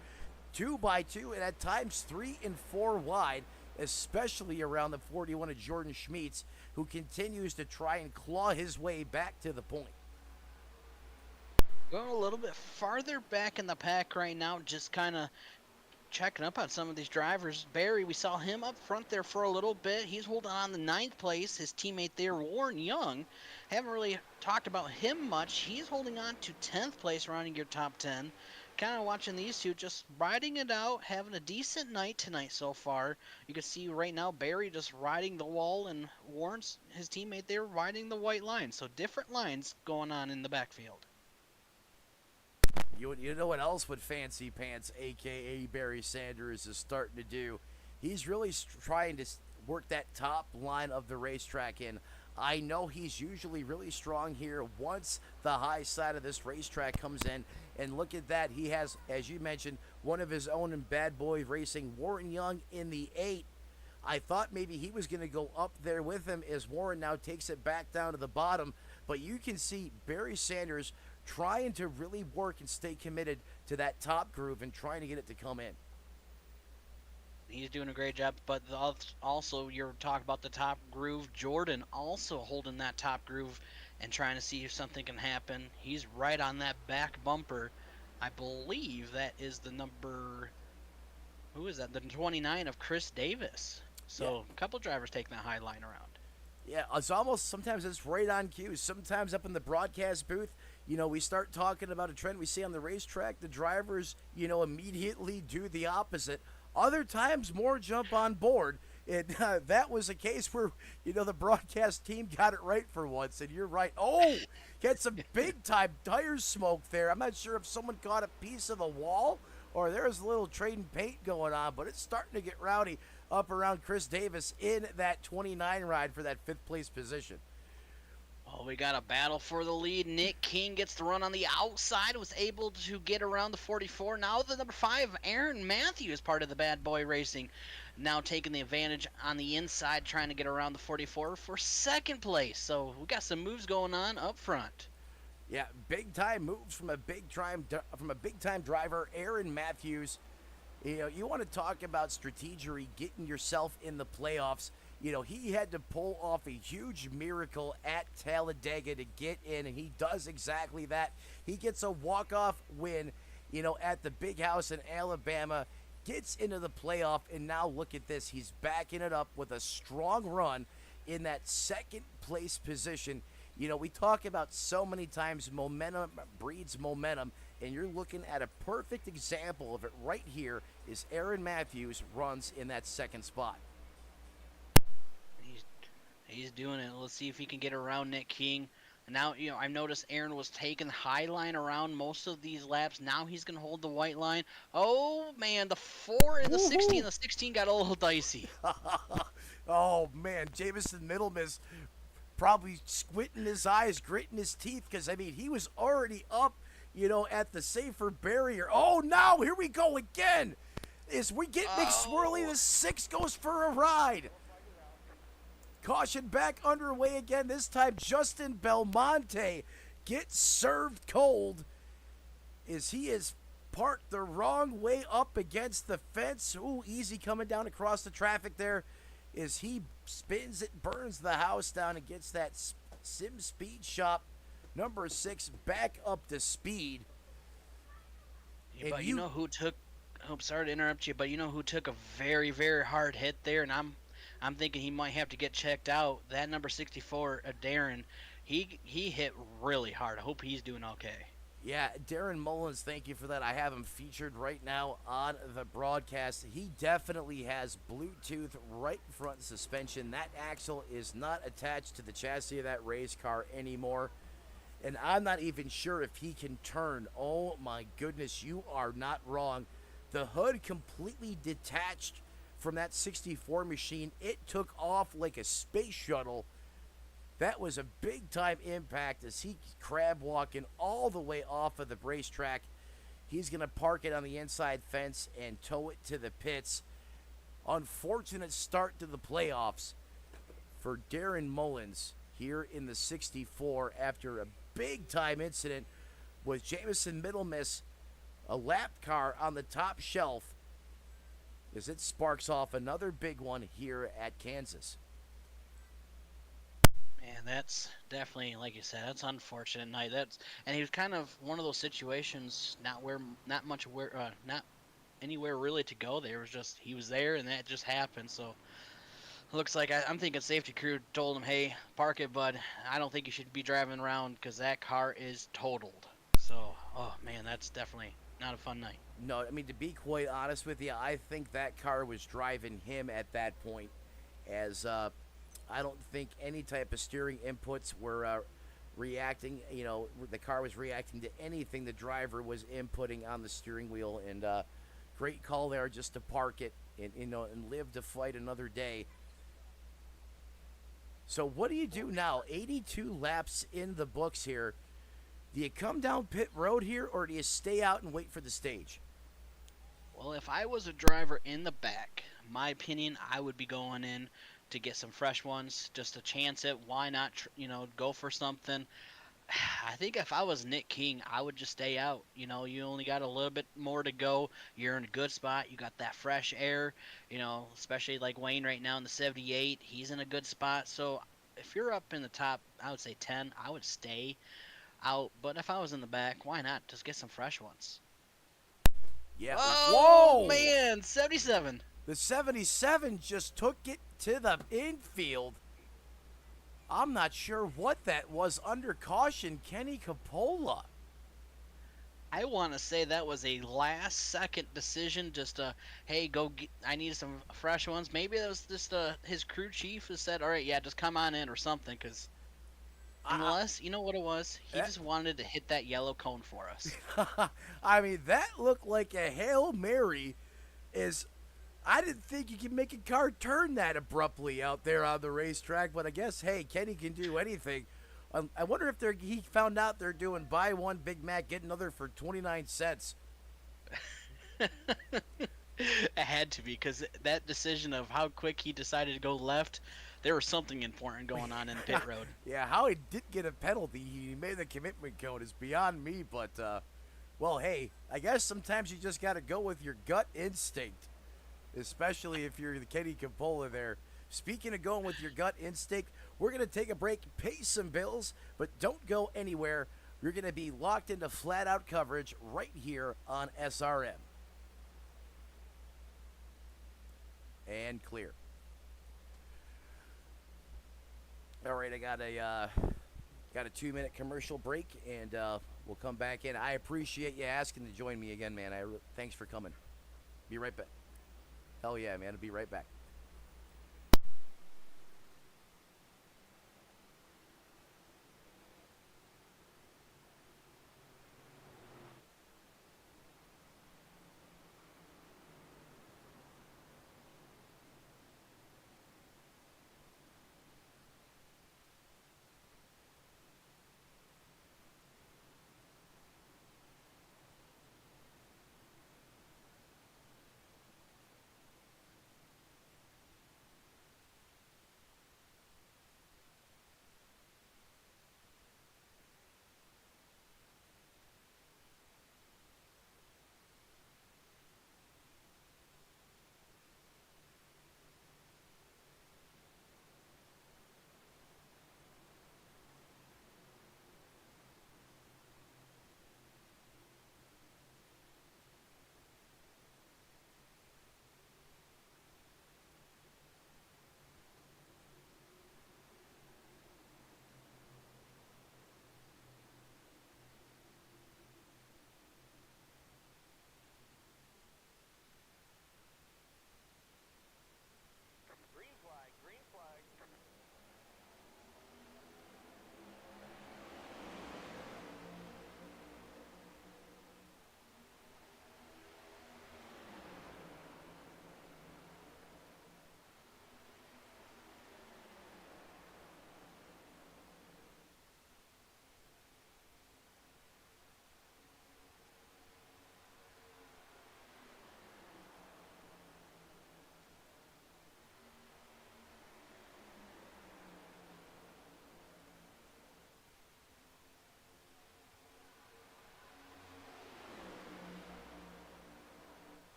2 by 2 and at times 3 and 4 wide, especially around the 41 of Jordan Schmitz, who continues to try and claw his way back to the point. Going a little bit farther back in the pack right now, just kind of checking up on some of these drivers. Barry, we saw him up front there for a little bit. He's holding on the 9th place. His teammate there, Warren Young, haven't really talked about him much. He's holding on to 10th place, running your top 10. Kind of watching these two just riding it out, having a decent night tonight so far. You can see right now Barry just riding the wall and Warren's, his teammate there, riding the white line. So different lines going on in the backfield. You know what else with Fancy Pants, a.k.a. Barry Sanders, is starting to do? He's really trying to work that top line of the racetrack in I know he's usually really strong here once the high side of this racetrack comes in. And look at that. He has, as you mentioned, one of his own in Bad Boy Racing, Warren Young, in the 8. I thought maybe he was going to go up there with him as Warren now takes it back down to the bottom. But you can see Barry Sanders trying to really work and stay committed to that top groove and trying to get it to come in. He's doing a great job, but also you're talking about the top groove. Jordan also holding that top groove and trying to see if something can happen. He's right on that back bumper. I believe that is the number, who is that? The 29 of Chris Davis. So a couple drivers taking that high line around. Yeah, it's almost, sometimes it's right on cue. Sometimes up in the broadcast booth, we start talking about a trend we see on the racetrack. The drivers, immediately do the opposite. Other times, more jump on board. And that was a case where, the broadcast team got it right for once. And you're right. Oh, get some big-time tire smoke there. I'm not sure if someone caught a piece of the wall or there's a little trading paint going on, but it's starting to get rowdy up around Chris Davis in that 29 ride for that 5th place position. Oh, we got a battle for the lead. Nick King gets the run on the outside, was able to get around the 44. Now the number 5, Aaron Matthews, part of the Bad Boy Racing, now taking the advantage on the inside, trying to get around the 44 for 2nd place. So we got some moves going on up front. Yeah, big time moves from a big time driver, Aaron Matthews. You want to talk about strategery, getting yourself in the playoffs. He had to pull off a huge miracle at Talladega to get in, and he does exactly that. He gets a walk-off win, at the Big House in Alabama, gets into the playoff, and now look at this. He's backing it up with a strong run in that 2nd place position. We talk about so many times momentum breeds momentum, and you're looking at a perfect example of it right here is Aaron Matthews runs in that 2nd spot. He's doing it. Let's see if he can get around Nick King. Now, I've noticed Aaron was taking the high line around most of these laps. Now he's going to hold the white line. Oh, man, the 4 and the 16. The 16 got a little dicey. Oh, man, Jamison Middlemas probably squinting his eyes, gritting his teeth, because, he was already up, at the safer barrier. Oh, now, here we go again. As we get McSwirly, the 6 goes for a ride. Caution back underway again. This time, Justin Belmonte gets served cold as he is parked the wrong way up against the fence. Ooh, easy coming down across the traffic there as he spins it, burns the house down, and gets that Sim Speed Shop number 6 back up to speed. Yeah, but you know who took, I'm sorry to interrupt you, but you know who took a very, very hard hit there, and I'm thinking he might have to get checked out. That number 64, Darren, he hit really hard. I hope he's doing okay. Yeah, Darren Mullins, thank you for that. I have him featured right now on the broadcast. He definitely has Bluetooth right front suspension. That axle is not attached to the chassis of that race car anymore. And I'm not even sure if he can turn. Oh my goodness, you are not wrong. The hood completely detached from that 64 machine. It took off like a space shuttle. That was a big time impact as he crab walking all the way off of the racetrack. He's going to park it on the inside fence and tow it to the pits. Unfortunate start to the playoffs for Darren Mullins here in the 64 after a big time incident with Jamison Middlemiss, a lap car on the top shelf, as it sparks off another big one here at Kansas. Man, that's definitely, like you said, that's unfortunate night. And he was kind of one of those situations, not anywhere really to go. There was just, he was there and that just happened. So looks like I'm thinking safety crew told him, hey, park it, bud. I don't think you should be driving around because that car is totaled. So, oh man, that's definitely not a fun night. No, to be quite honest with you, I think that car was driving him at that point, as I don't think any type of steering inputs were reacting. The car was reacting to anything the driver was inputting on the steering wheel, and great call there just to park it and live to fight another day. So what do you do now? 82 laps in the books here. Do you come down pit road here, or do you stay out and wait for the stage? Well, if I was a driver in the back, my opinion, I would be going in to get some fresh ones, just to chance it. Why not, go for something? I think if I was Nick King, I would just stay out. You only got a little bit more to go. You're in a good spot. You got that fresh air. Especially like Wayne right now in the 78. He's in a good spot. So if you're up in the top, I would say 10, I would stay out. But if I was in the back, why not just get some fresh ones? Yeah. Oh Whoa! man, 77. The 77 just took it to the infield. I'm not sure what that was. Under caution, Kenny Capola. I want to say that was a last second decision, just hey, go get, I need some fresh ones. Maybe that was just his crew chief who said, all right, yeah, just come on in or something, because unless, you know what it was? He just wanted to hit that yellow cone for us. I mean, that looked like a Hail Mary. I didn't think you could make a car turn that abruptly out there on the racetrack, but I guess, hey, Kenny can do anything. I wonder if he found out they're doing buy one Big Mac, get another for 29 cents. It had to be, because that decision of how quick he decided to go left, there was something important going on in the pit road. Yeah, how he didn't get a penalty, he made the commitment code, is beyond me, but, well, hey, I guess sometimes you just got to go with your gut instinct, especially if you're the Kenny Capola there. Speaking of going with your gut instinct, we're going to take a break, pay some bills, but don't go anywhere. You're going to be locked into flat-out coverage right here on SRM. And clear. All right, I got a 2-minute commercial break, and we'll come back in. I appreciate you asking to join me again, man. Thanks for coming. Be right back. Hell yeah, man. I'll be right back.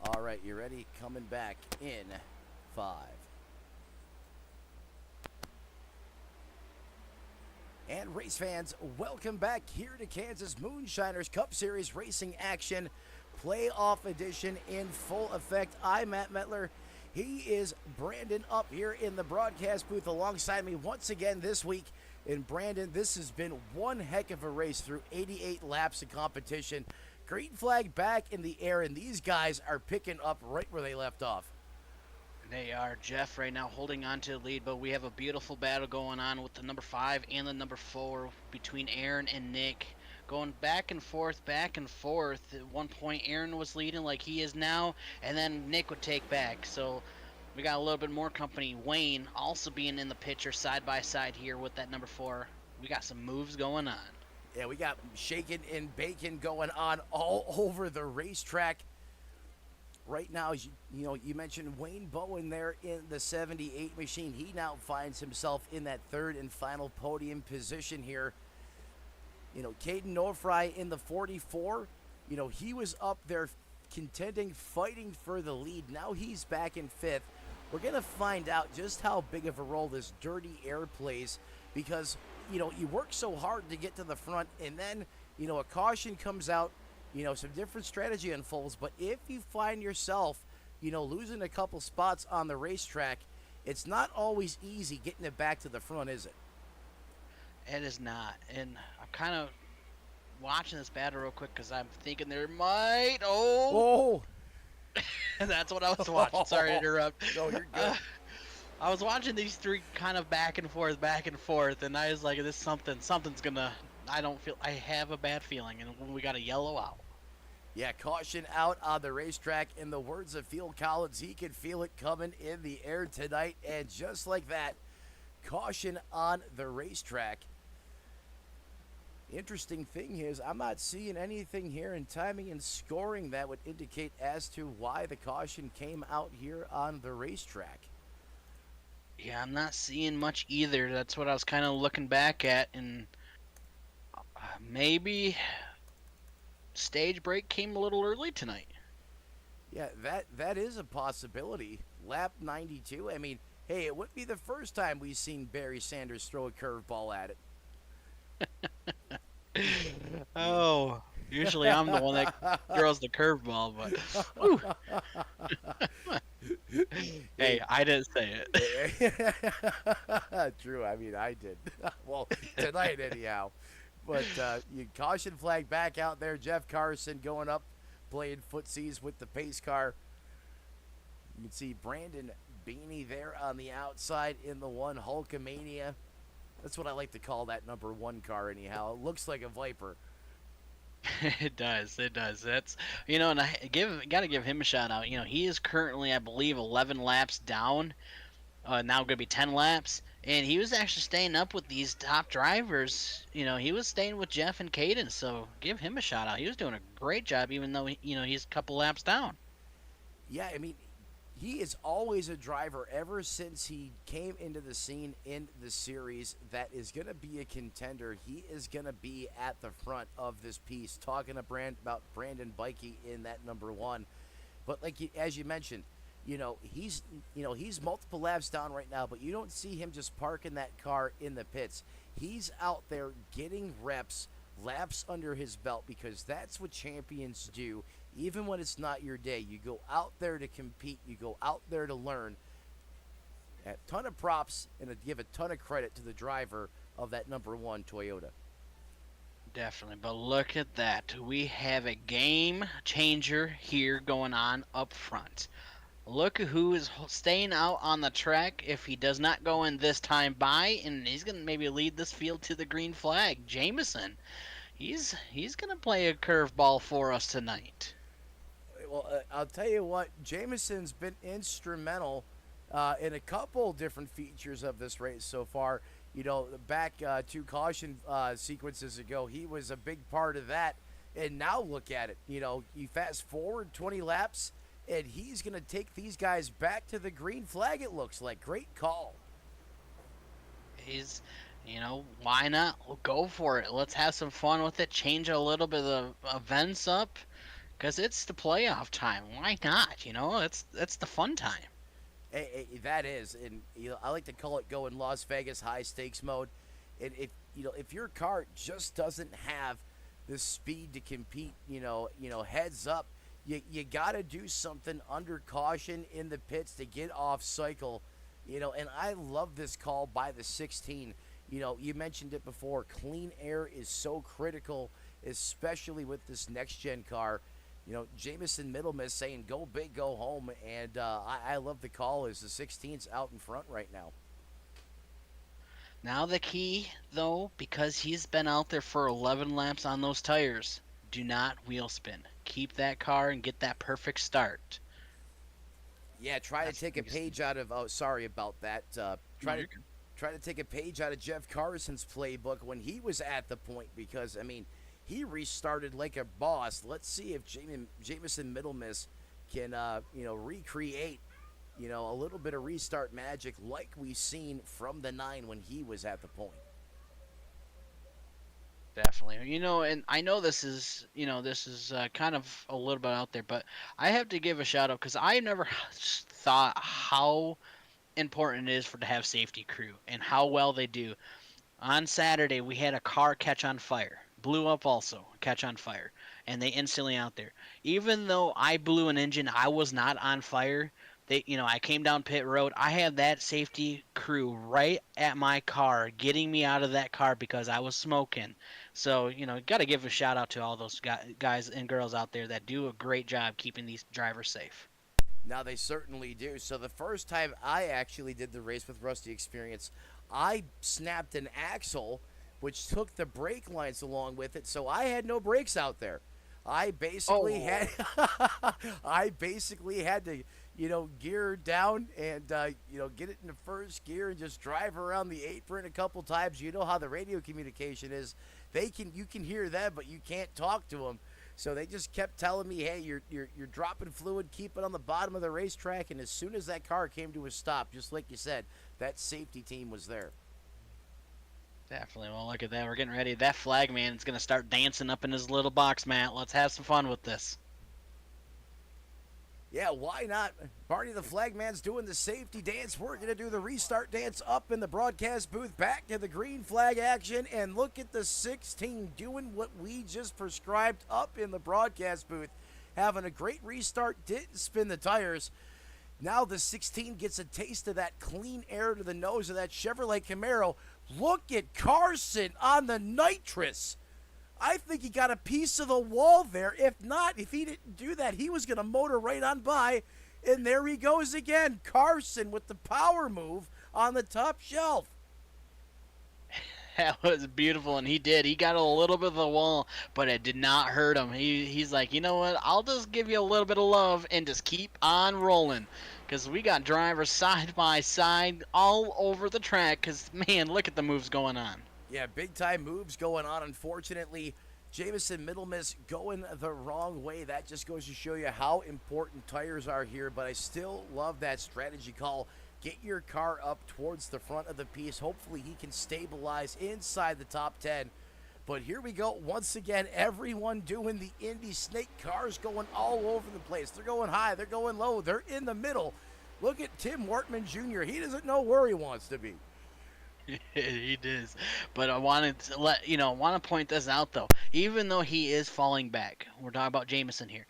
All right, you ready? Coming back in 5, And race fans, welcome back here to Kansas Moonshiners Cup Series racing action, playoff edition in full effect. I'm Matt Metler. He is Brandon up here in the broadcast booth alongside me once again this week. And Brandon, this has been one heck of a race through 88 laps of competition. Green flag back in the air, and these guys are picking up right where they left off. They are, Jeff, right now holding on to the lead, but we have a beautiful battle going on with the number 5 and the number 4 between Aaron and Nick. Going back and forth, back and forth. At one point, Aaron was leading like he is now, and then Nick would take back. So we got a little bit more company. Wayne also being in the picture side by side here with that number 4. We got some moves going on. Yeah, we got shaking and bacon going on all over the racetrack. Right now, you mentioned Wayne Bowen there in the 78 machine. He now finds himself in that third and final podium position here. Caden Nofry in the 44. He was up there contending, fighting for the lead. Now he's back in fifth. We're going to find out just how big of a role this dirty air plays because, you work so hard to get to the front and then, a caution comes out. Some different strategy unfolds, but if you find yourself, losing a couple spots on the racetrack, it's not always easy getting it back to the front, is it? It is not, and I'm kind of watching this battle real quick because I'm thinking there might, that's what I was watching. Sorry to interrupt. No, you're good. I was watching these three kind of back and forth, and I was like, something's gonna, I have a bad feeling, and we got a yellow out. Yeah, caution out on the racetrack. In the words of Phil Collins, he could feel it coming in the air tonight. And just like that, caution on the racetrack. Interesting thing is, I'm not seeing anything here in timing and scoring that would indicate as to why the caution came out here on the racetrack. Yeah, I'm not seeing much either. That's what I was kind of looking back at, and maybe stage break came a little early tonight. Yeah, that is a possibility. Lap 92. I mean, hey, it wouldn't be the first time we've seen Barry Sanders throw a curveball at it. Oh, usually I'm the one that throws the curveball, but hey, I didn't say it. True. I mean, I did. Well, tonight anyhow. But you caution flag back out there. Jeff Carson going up, playing footsies with the pace car. You can see Brandon Beanie there on the outside in the one Hulkamania. That's what I like to call that number 1 car anyhow. It looks like a Viper. It does. That's, and I gotta give him a shout out. He is currently, I believe, 11 laps down. Now going to be 10 laps. And he was actually staying up with these top drivers. He was staying with Jeff and Caden, so give him a shout out. He was doing a great job, even though, he's a couple laps down. Yeah, I mean, he is always a driver ever since he came into the scene in the series that is going to be a contender. He is going to be at the front of this piece, talking about Brandon Bikey in that number 1. But as you mentioned, he's multiple laps down right now, but you don't see him just parking that car in the pits. He's out there getting reps, laps under his belt, because that's what champions do. Even when it's not your day, you go out there to compete, you go out there to learn. A ton of props and give a ton of credit to the driver of that number 1 Toyota. Definitely, but look at that. We have a game changer here going on up front. Look who is staying out on the track if he does not go in this time by, and he's going to maybe lead this field to the green flag. Jameson, he's going to play a curveball for us tonight. Well, I'll tell you what, Jameson's been instrumental in a couple different features of this race so far. Back 2 caution sequences ago, he was a big part of that. And now look at it. You fast forward 20 laps, and he's going to take these guys back to the green flag, it looks like. Great call. He's, why not? We'll go for it. Let's have some fun with it. Change a little bit of events up, because it's the playoff time. Why not? It's the fun time. That is. And I like to call it going Las Vegas high stakes mode. And if your car just doesn't have the speed to compete, heads up, you got to do something under caution in the pits to get off cycle. And I love this call by the 16. You mentioned it before. Clean air is so critical, especially with this next gen car. Jamison Middlemiss saying go big, go home, and I love the call as the 16's out in front right now. Now the key, though, because he's been out there for 11 laps on those tires, do not wheel spin. Keep that car and get that perfect start. Yeah, try That's to take a page out of. Oh, sorry about that. Try to take a page out of Jeff Carson's playbook when he was at the point, because he restarted like a boss. Let's see if Jamison Middlemiss can recreate a little bit of restart magic like we've seen from the 9 when he was at the point. Definitely. And I know this is kind of a little bit out there, but I have to give a shout out because I never thought how important it is to have safety crew and how well they do. On Saturday, we had a car catch on fire. Blew up also, catch on fire. And they instantly out there. Even though I blew an engine, I was not on fire. I came down pit road. I had that safety crew right at my car, getting me out of that car because I was smoking. So, got to give a shout out to all those guys and girls out there that do a great job keeping these drivers safe. Now they certainly do. So the first time I actually did the race with Rusty Experience, I snapped an axle, which took the brake lines along with it. So I had no brakes out there. I basically had to gear down and get it into first gear and just drive around the apron a couple times. You know how the radio communication is. You can hear them, but you can't talk to them. So they just kept telling me, "Hey, you're dropping fluid, keep it on the bottom of the racetrack." And as soon as that car came to a stop, just like you said, that safety team was there. Definitely. Well, look at that. We're getting ready. That flag man is going to start dancing up in his little box, Matt. Let's have some fun with this. Yeah, why not? Barney the Flagman's doing the safety dance. We're going to do the restart dance up in the broadcast booth. Back to the green flag action. And look at the 16 doing what we just prescribed up in the broadcast booth. Having a great restart, didn't spin the tires. Now the 16 gets a taste of that clean air to the nose of that Chevrolet Camaro. Look at Carson on the nitrous. I think he got a piece of the wall there. If he didn't do that, he was going to motor right on by. And there he goes again. Carson with the power move on the top shelf. That was beautiful, and he did. He got a little bit of the wall, but it did not hurt him. He's like, you know what? I'll just give you a little bit of love and just keep on rolling. Because we got drivers side by side all over the track. Because, man, look at the moves going on. Yeah, big-time moves going on. Unfortunately, Jamison Middlemiss going the wrong way. That just goes to show you how important tires are here. But I still love that strategy call. Get your car up towards the front of the piece. Hopefully he can stabilize inside the top 10. But here we go. Once again, everyone doing the Indy Snake. Cars going all over the place. They're going high. They're going low. They're in the middle. Look at Tim Wortman Jr. He doesn't know where he wants to be. He does. But I wanted to want to point this out, though. Even though he is falling back, we're talking about Jamison here.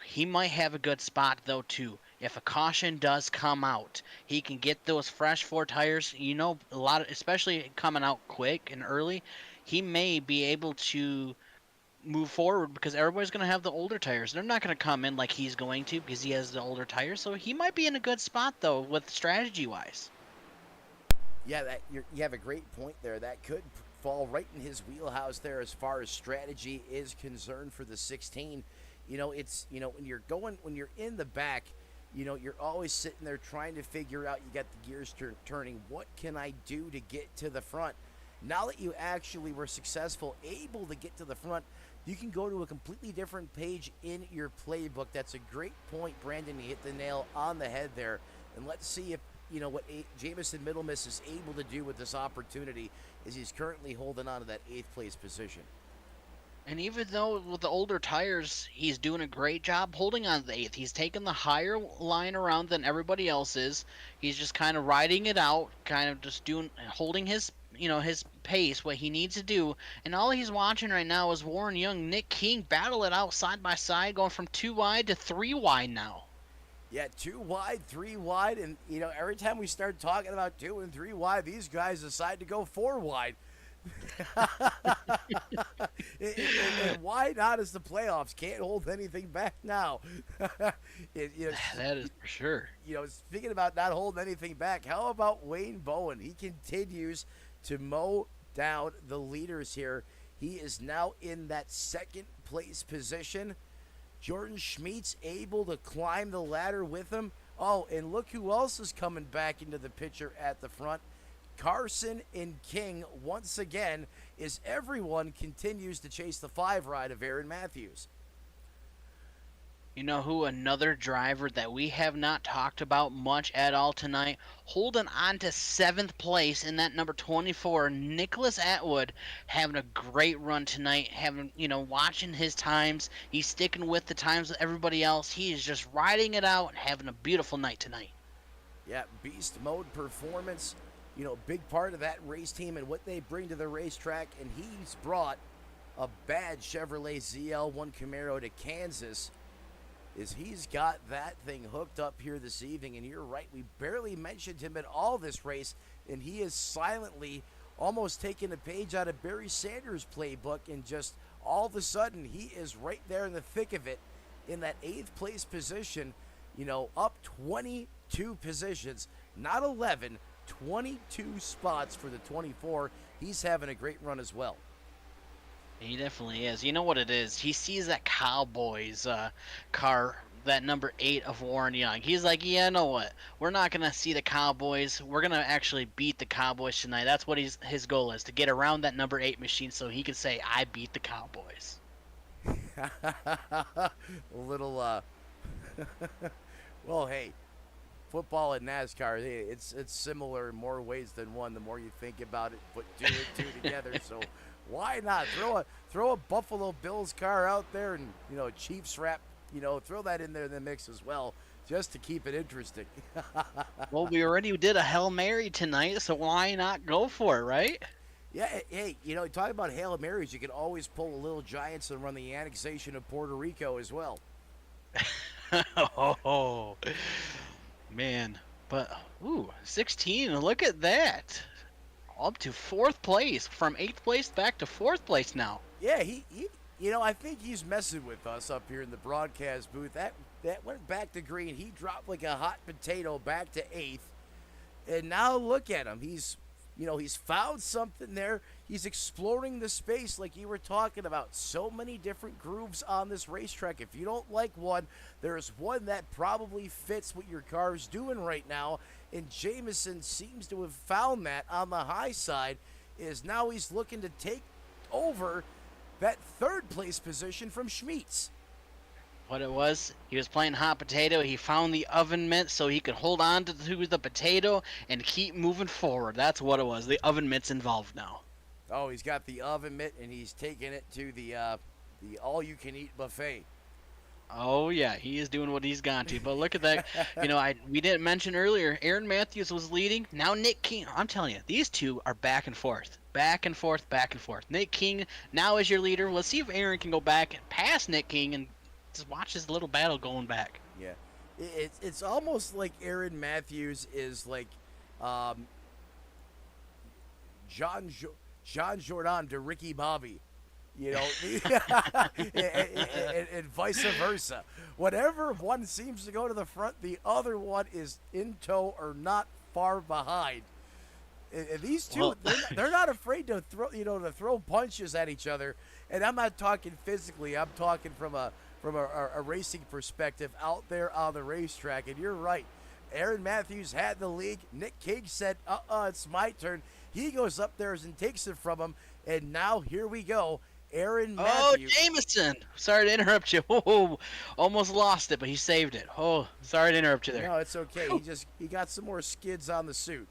He might have a good spot, though, too. If a caution does come out, he can get those fresh 4 tires. Especially coming out quick and early, he may be able to move forward because everybody's going to have the older tires. They're not going to come in like he's going to because he has the older tires. So he might be in a good spot, though, with strategy-wise. Yeah, you have a great point there. That could fall right in his wheelhouse there as far as strategy is concerned for the 16. When you're in the back, you're always sitting there trying to figure out, you got the gears turning. What can I do to get to the front? Now that you actually were successful, able to get to the front, you can go to a completely different page in your playbook. That's a great point, Brandon. You hit the nail on the head there. And let's see if what Jamison Middlemiss is able to do with this opportunity, is he's currently holding on to that 8th place position. And even though with the older tires, he's doing a great job holding on to the 8th. He's taking the higher line around than everybody else is. He's just kind of riding it out, kind of just holding his pace, what he needs to do, and all he's watching right now is Warren Young, Nick King battle it out side by side, going from 2 wide to 3 wide now. Yeah, 2 wide, 3 wide, and every time we start talking about 2 and 3 wide, these guys decide to go 4 wide. and why not as the playoffs? Can't hold anything back now. That is for sure. Speaking about not holding anything back, how about Wayne Bowen? He continues to mow down the leaders here. He is now in that second place position. Jordan Schmeet's able to climb the ladder with him. Oh, and look who else is coming back into the picture at the front. Carson and King once again, as everyone continues to chase the 5 ride of Aaron Matthews. You know who another driver that we have not talked about much at all tonight, holding on to 7th place in that number 24, Nicholas Atwood, having a great run tonight, watching his times. He's sticking with the times of everybody else. He is just riding it out and having a beautiful night tonight. Yeah, beast mode performance, big part of that race team and what they bring to the racetrack, and he's brought a bad Chevrolet ZL1 Camaro to Kansas. He's got that thing hooked up here this evening, and you're right, we barely mentioned him at all this race, and he is silently almost taking a page out of Barry Sanders' playbook, and just all of a sudden he is right there in the thick of it in that 8th place position, up 22 positions, not 11, 22 spots for the 24. He's having a great run as well. He definitely is. You know what it is? He sees that Cowboys car, that number 8 of Warren Young. He's like, yeah, know what? We're not going to see the Cowboys. We're going to actually beat the Cowboys tonight. That's what his goal is, to get around that number 8 machine so he can say, I beat the Cowboys. A little, well, hey, football and NASCAR, it's similar in more ways than one. The more you think about it, put 2 and 2 together. So why not throw a Buffalo Bills car out there, and a Chiefs wrap, throw that in there in the mix as well, just to keep it interesting. Well, we already did a Hail Mary tonight, so why not go for it, right? Yeah, hey, talking about Hail Marys, you can always pull a Little Giants and run the annexation of Puerto Rico as well. Oh, man. But, 16, look at that. Up to 4th place, from 8th place back to 4th place now. Yeah, he I think he's messing with us up here in the broadcast booth. That went back to green. He dropped like a hot potato back to 8th. And now look at him. He's found something there. He's exploring the space like you were talking about. So many different grooves on this racetrack. If you don't like one, there's one that probably fits what your car is doing right now. And Jameson seems to have found that on the high side. Now he's looking to take over that 3rd place position from Schmeet's. What it was, he was playing hot potato. He found the oven mitt so he could hold on to the potato and keep moving forward. That's what it was. The oven mitt's involved now. Oh, he's got the oven mitt, and he's taking it to the all-you-can-eat buffet. Oh, yeah, he is doing what he's got to. But look at that. We didn't mention earlier, Aaron Matthews was leading. Now Nick King, I'm telling you, these two are back and forth. Back and forth, back and forth. Nick King now is your leader. Let's see if Aaron can go back and pass Nick King and just watch this little battle going back. Yeah. It's almost like Aaron Matthews is like John Jordan to Ricky Bobby. And vice versa. Whenever one seems to go to the front, the other one is in tow or not far behind. And these two, they're not afraid to throw punches at each other. And I'm not talking physically. I'm talking from a racing perspective out there on the racetrack. And you're right. Aaron Matthews had the lead. Nick King said, it's my turn. He goes up there and takes it from him. And now here we go. Aaron Matthews. Oh, Jameson. Sorry to interrupt you. Oh, almost lost it, but he saved it. Oh, sorry to interrupt you there. No, it's okay. He got some more skids on the suit.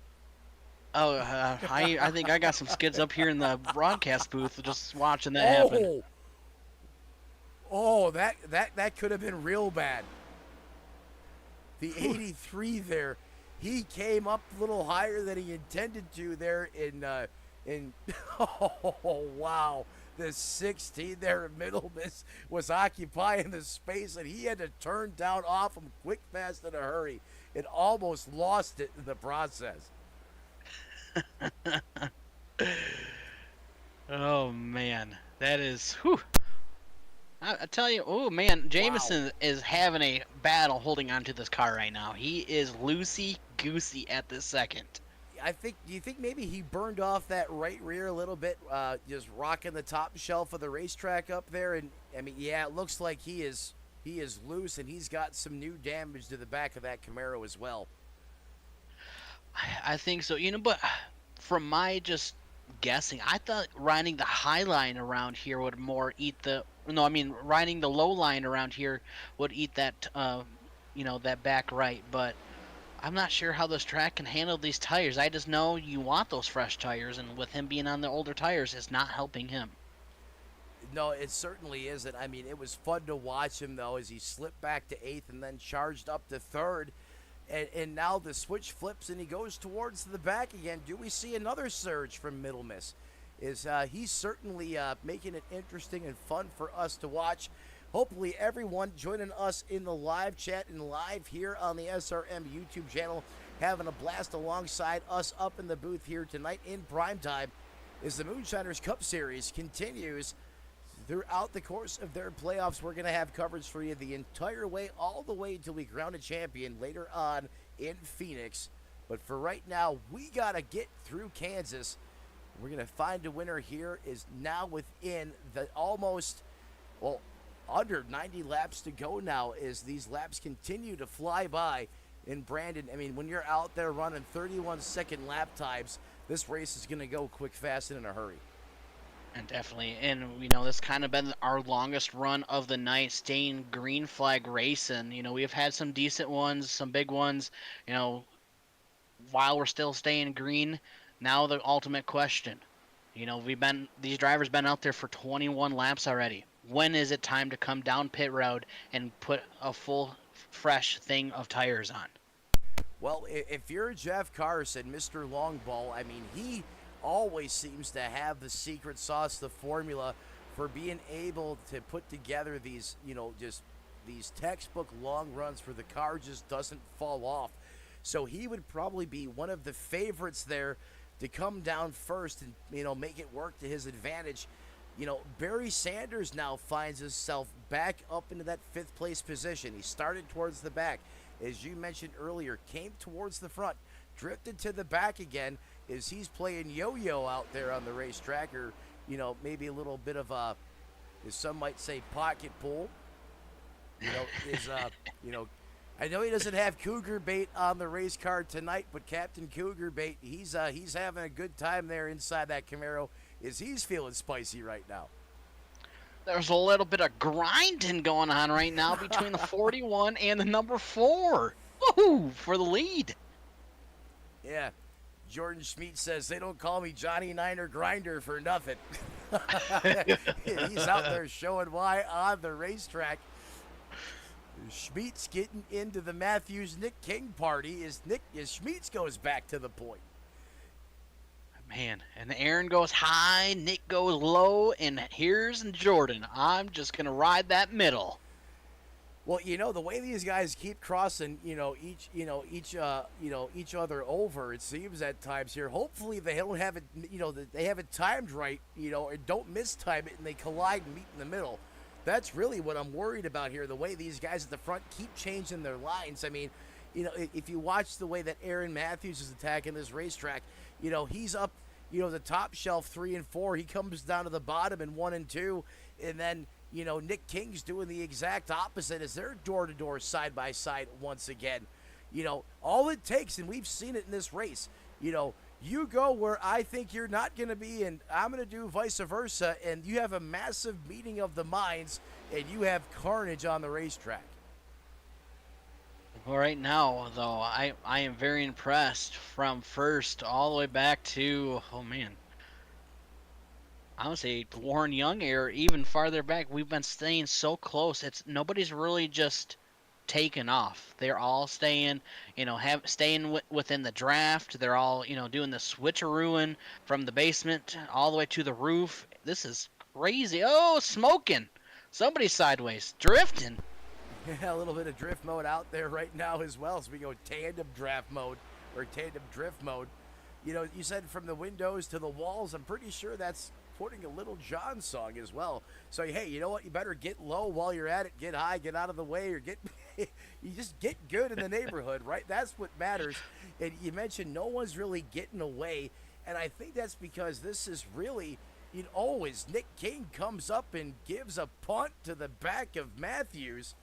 Oh, I think I got some skids up here in the broadcast booth just watching that happen. Oh, that could have been real bad. The 83 there, he came up a little higher than he intended to there in And oh wow, the 16 there in middle miss was occupying the space, and he had to turn down off him quick, fast, in a hurry. It almost lost it in the process. Oh man, that is. Whew. I tell you, oh man, Wow. Jameson is having a battle holding onto this car right now. He is loosey goosey at this second. I think. Do you think maybe he burned off that right rear a little bit, just rocking the top shelf of the racetrack up there? And I mean, yeah, it looks like he is loose, and he's got some new damage to the back of that Camaro as well. I think so. But from my just guessing, I thought riding the high line around here would more eat the. No, I mean riding the low line around here would eat that. That back right, but I'm not sure how this track can handle these tires. I just know you want those fresh tires, and with him being on the older tires, it's not helping him. No, it certainly isn't. I mean, it was fun to watch him though as he slipped back to eighth and then charged up to third. And now the switch flips and he goes towards the back again. Do we see another surge from Middle Miss? He's certainly making it interesting and fun for us to watch. Hopefully, everyone joining us in the live chat and live here on the SRM YouTube channel, having a blast alongside us up in the booth here tonight in prime time as the Moonshiners Cup Series continues throughout the course of their playoffs. We're going to have coverage for you the entire way, all the way until we crown a champion later on in Phoenix. But for right now, we got to get through Kansas. We're going to find a winner here is now within the almost, well, under 90 laps to go now as these laps continue to fly by. And Brandon, I mean, when you're out there running 31-second lap times, this race is going to go quick, fast, and in a hurry. And definitely, and this kind of been our longest run of the night, staying green flag racing. We've had some decent ones, some big ones. You know, while we're still staying green, now the ultimate question. These drivers been out there for 21 laps already. When is it time to come down pit road and put a full, fresh thing of tires on? Well, if you're Jeff Carson, Mr. Longball, I mean, he always seems to have the secret sauce, the formula for being able to put together these, just these textbook long runs where the car just doesn't fall off. So he would probably be one of the favorites there to come down first and, make it work to his advantage. Barry Sanders now finds himself back up into that fifth place position. He started towards the back. As you mentioned earlier, came towards the front, drifted to the back again as he's playing yo-yo out there on the racetrack, or, maybe a little bit of a, as some might say, pocket pull. You know, I know he doesn't have Cougar Bait on the race car tonight, but Captain Cougar Bait, he's having a good time there inside that Camaro as he's feeling spicy right now. There's a little bit of grinding going on right now between the 41 and the number 4. Woohoo! For the lead. Yeah. Jordan Schmidt says they don't call me Johnny Niner Grinder for nothing. He's out there showing why on the racetrack. Schmitz getting into the Matthews Nick King party as Schmitz goes back to the point. Man, and Aaron goes high, Nick goes low, and here's Jordan. I'm just gonna ride that middle. Well, the way these guys keep crossing, each other over, it seems at times here. Hopefully they don't have it, they have it timed right, and don't mistime it, and they collide and meet in the middle. That's really what I'm worried about here. The way these guys at the front keep changing their lines. I mean, if you watch the way that Aaron Matthews is attacking this racetrack, he's up, the top shelf 3 and 4. He comes down to the bottom in 1 and 2, and then Nick King's doing the exact opposite as they're door to door, side by side once again. All it takes, and we've seen it in this race. You go where I think you're not going to be, and I'm going to do vice versa, and you have a massive meeting of the minds, and you have carnage on the racetrack. Well, right now, though, I am very impressed from first all the way back to, oh man, I would say Warren Young or even farther back. We've been staying so close. Nobody's really just taken off. They're all staying, within the draft. They're all, doing the switcherooing from the basement all the way to the roof. This is crazy. Oh, smoking. Somebody's sideways, drifting. Yeah, a little bit of drift mode out there right now as well. So we go tandem draft mode or tandem drift mode. You said from the windows to the walls. I'm pretty sure that's quoting a Little John song as well. So hey, you know what? You better get low while you're at it. Get high, get out of the way, or you just get good in the neighborhood, right? That's what matters. And you mentioned no one's really getting away, and I think that's because this is really. Always Nick King comes up and gives a punt to the back of Matthews.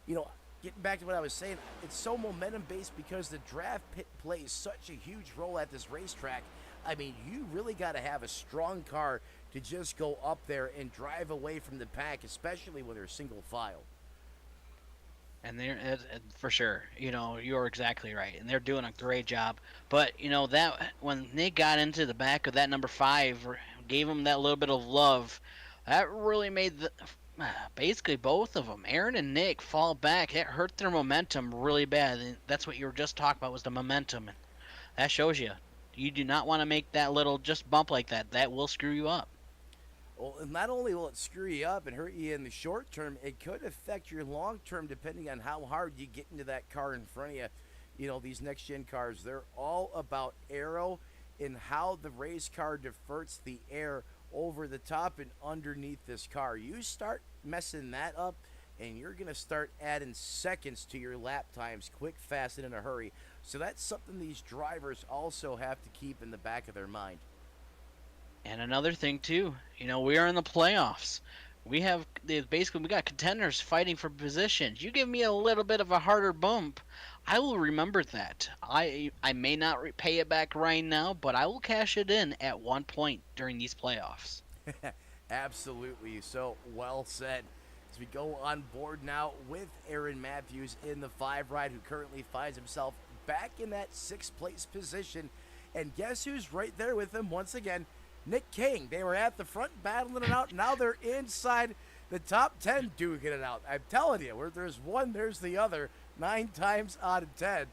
Getting back to what I was saying, it's so momentum based because the draft pit plays such a huge role at this racetrack. I mean, you really got to have a strong car to just go up there and drive away from the pack, especially when they're single file. And they're for sure, you're exactly right, and they're doing a great job. But that when Nick got into the back of that number 5, gave him that little bit of love, that really made basically both of them, Aaron and Nick, fall back. It hurt their momentum really bad. And that's what you were just talking about, was the momentum. And that shows you do not want to make that little just bump like that. That will screw you up. Well, not only will it screw you up and hurt you in the short term, it could affect your long term depending on how hard you get into that car in front of you. These next gen cars, they're all about aero and how the race car diverts the air over the top and underneath this car. You start messing that up, and you're going to start adding seconds to your lap times quick, fast, and in a hurry. So that's something these drivers also have to keep in the back of their mind. And another thing too, we are in the playoffs. We got contenders fighting for positions. You give me a little bit of a harder bump, I will remember that. I may not pay it back right now, but I will cash it in at one point during these playoffs. Absolutely. So well said. As we go on board now with Aaron Matthews in the 5 ride, who currently finds himself back in that 6th place position. And guess who's right there with him once again? Nick King. They were at the front battling it out. Now they're inside the top 10 duking it out. I'm telling you, where there's one, there's the other. 9 times out of 10.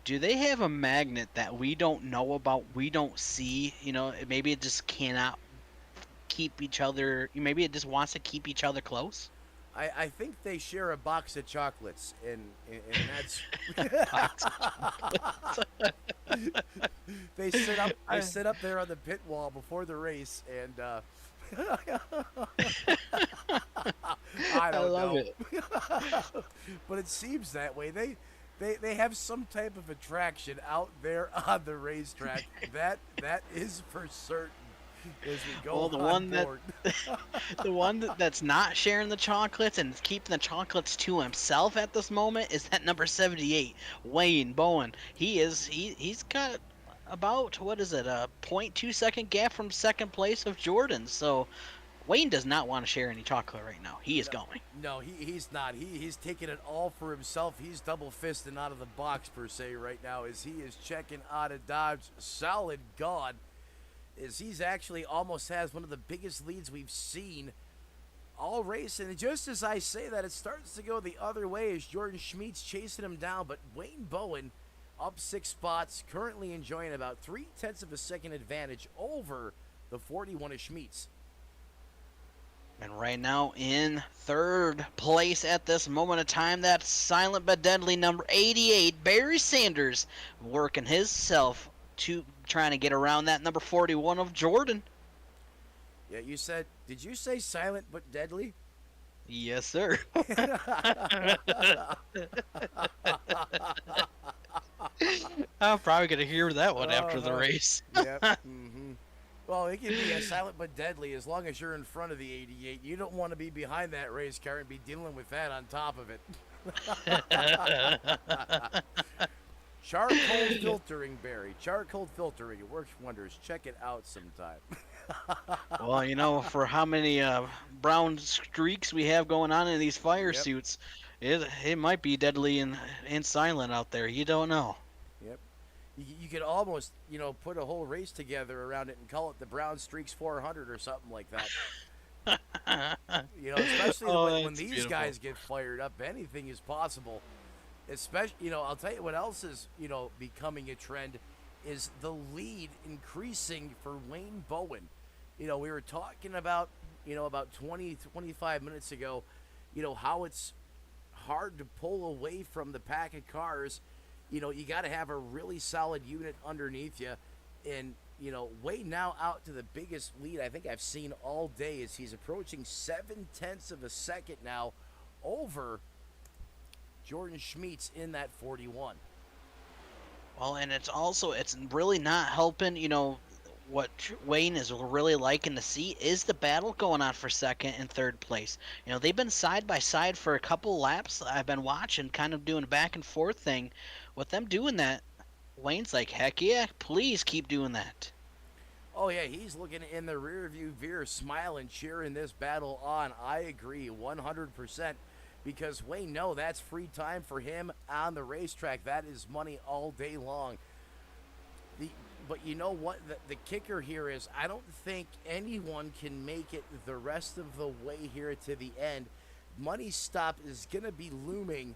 Do they have a magnet that we don't know about, we don't see? Maybe it just cannot keep each other. Maybe it just wants to keep each other close. I think they share a box of chocolates, and that's. I sit up there on the pit wall before the race, and I don't know. It. But it seems that way. They have some type of attraction out there on the racetrack. That is for certain. As we go the on board. The one that's not sharing the chocolates and keeping the chocolates to himself at this moment is that number 78, Wayne Bowen. He's got about, a 0.2 second gap from second place of Jordan. So Wayne does not want to share any chocolate right now. He is going. No, he's not. He's taking it all for himself. He's double fisting out of the box per se right now as he is checking out of Dodge. Solid God. Is he's actually almost has one of the biggest leads we've seen all race. And just as I say that, it starts to go the other way as Jordan Schmeed's chasing him down. But Wayne Bowen up 6 spots, currently enjoying about 0.3 of a second advantage over the 41 of Schmeed's. And right now in 3rd place at this moment of time, that's silent but deadly number 88, Barry Sanders, working himself to trying to get around that number 41 of Jordan. Yeah, did you say silent but deadly? Yes, sir. I'm probably going to hear that one after the race. Yep. Mm-hmm. Well, it can be a silent but deadly as long as you're in front of the 88. You don't want to be behind that race car and be dealing with that on top of it. Charcoal filtering, Barry. Charcoal filtering. It works wonders. Check it out sometime. Well, for how many brown streaks we have going on in these fire suits, it might be deadly and silent out there. You don't know. Yep. You could almost, put a whole race together around it and call it the Brown Streaks 400 or something like that. Especially Oh, when that's these beautiful. guys get fired up, anything is possible. Especially, I'll tell you what else is, becoming a trend is the lead increasing for Wayne Bowen. We were talking about, about 20, 25 minutes ago, how it's hard to pull away from the pack of cars. You got to have a really solid unit underneath you. And, Wayne now out to the biggest lead I think I've seen all day as he's approaching 7/10 of a second now over Jordan Schmeets in that 41. Well, and it's really not helping. What Wayne is really liking to see is the battle going on for second and third place. They've been side by side for a couple laps. I've been watching, kind of doing a back and forth thing. With them doing that, Wayne's like, heck yeah, please keep doing that. Oh yeah, he's looking in the rearview mirror, smiling, cheering this battle on. I agree 100% because Wayne, no, that's free time for him on the racetrack. That is money all day long. The but you know what? The kicker here is I don't think anyone can make it the rest of the way here to the end. Money stop is going to be looming.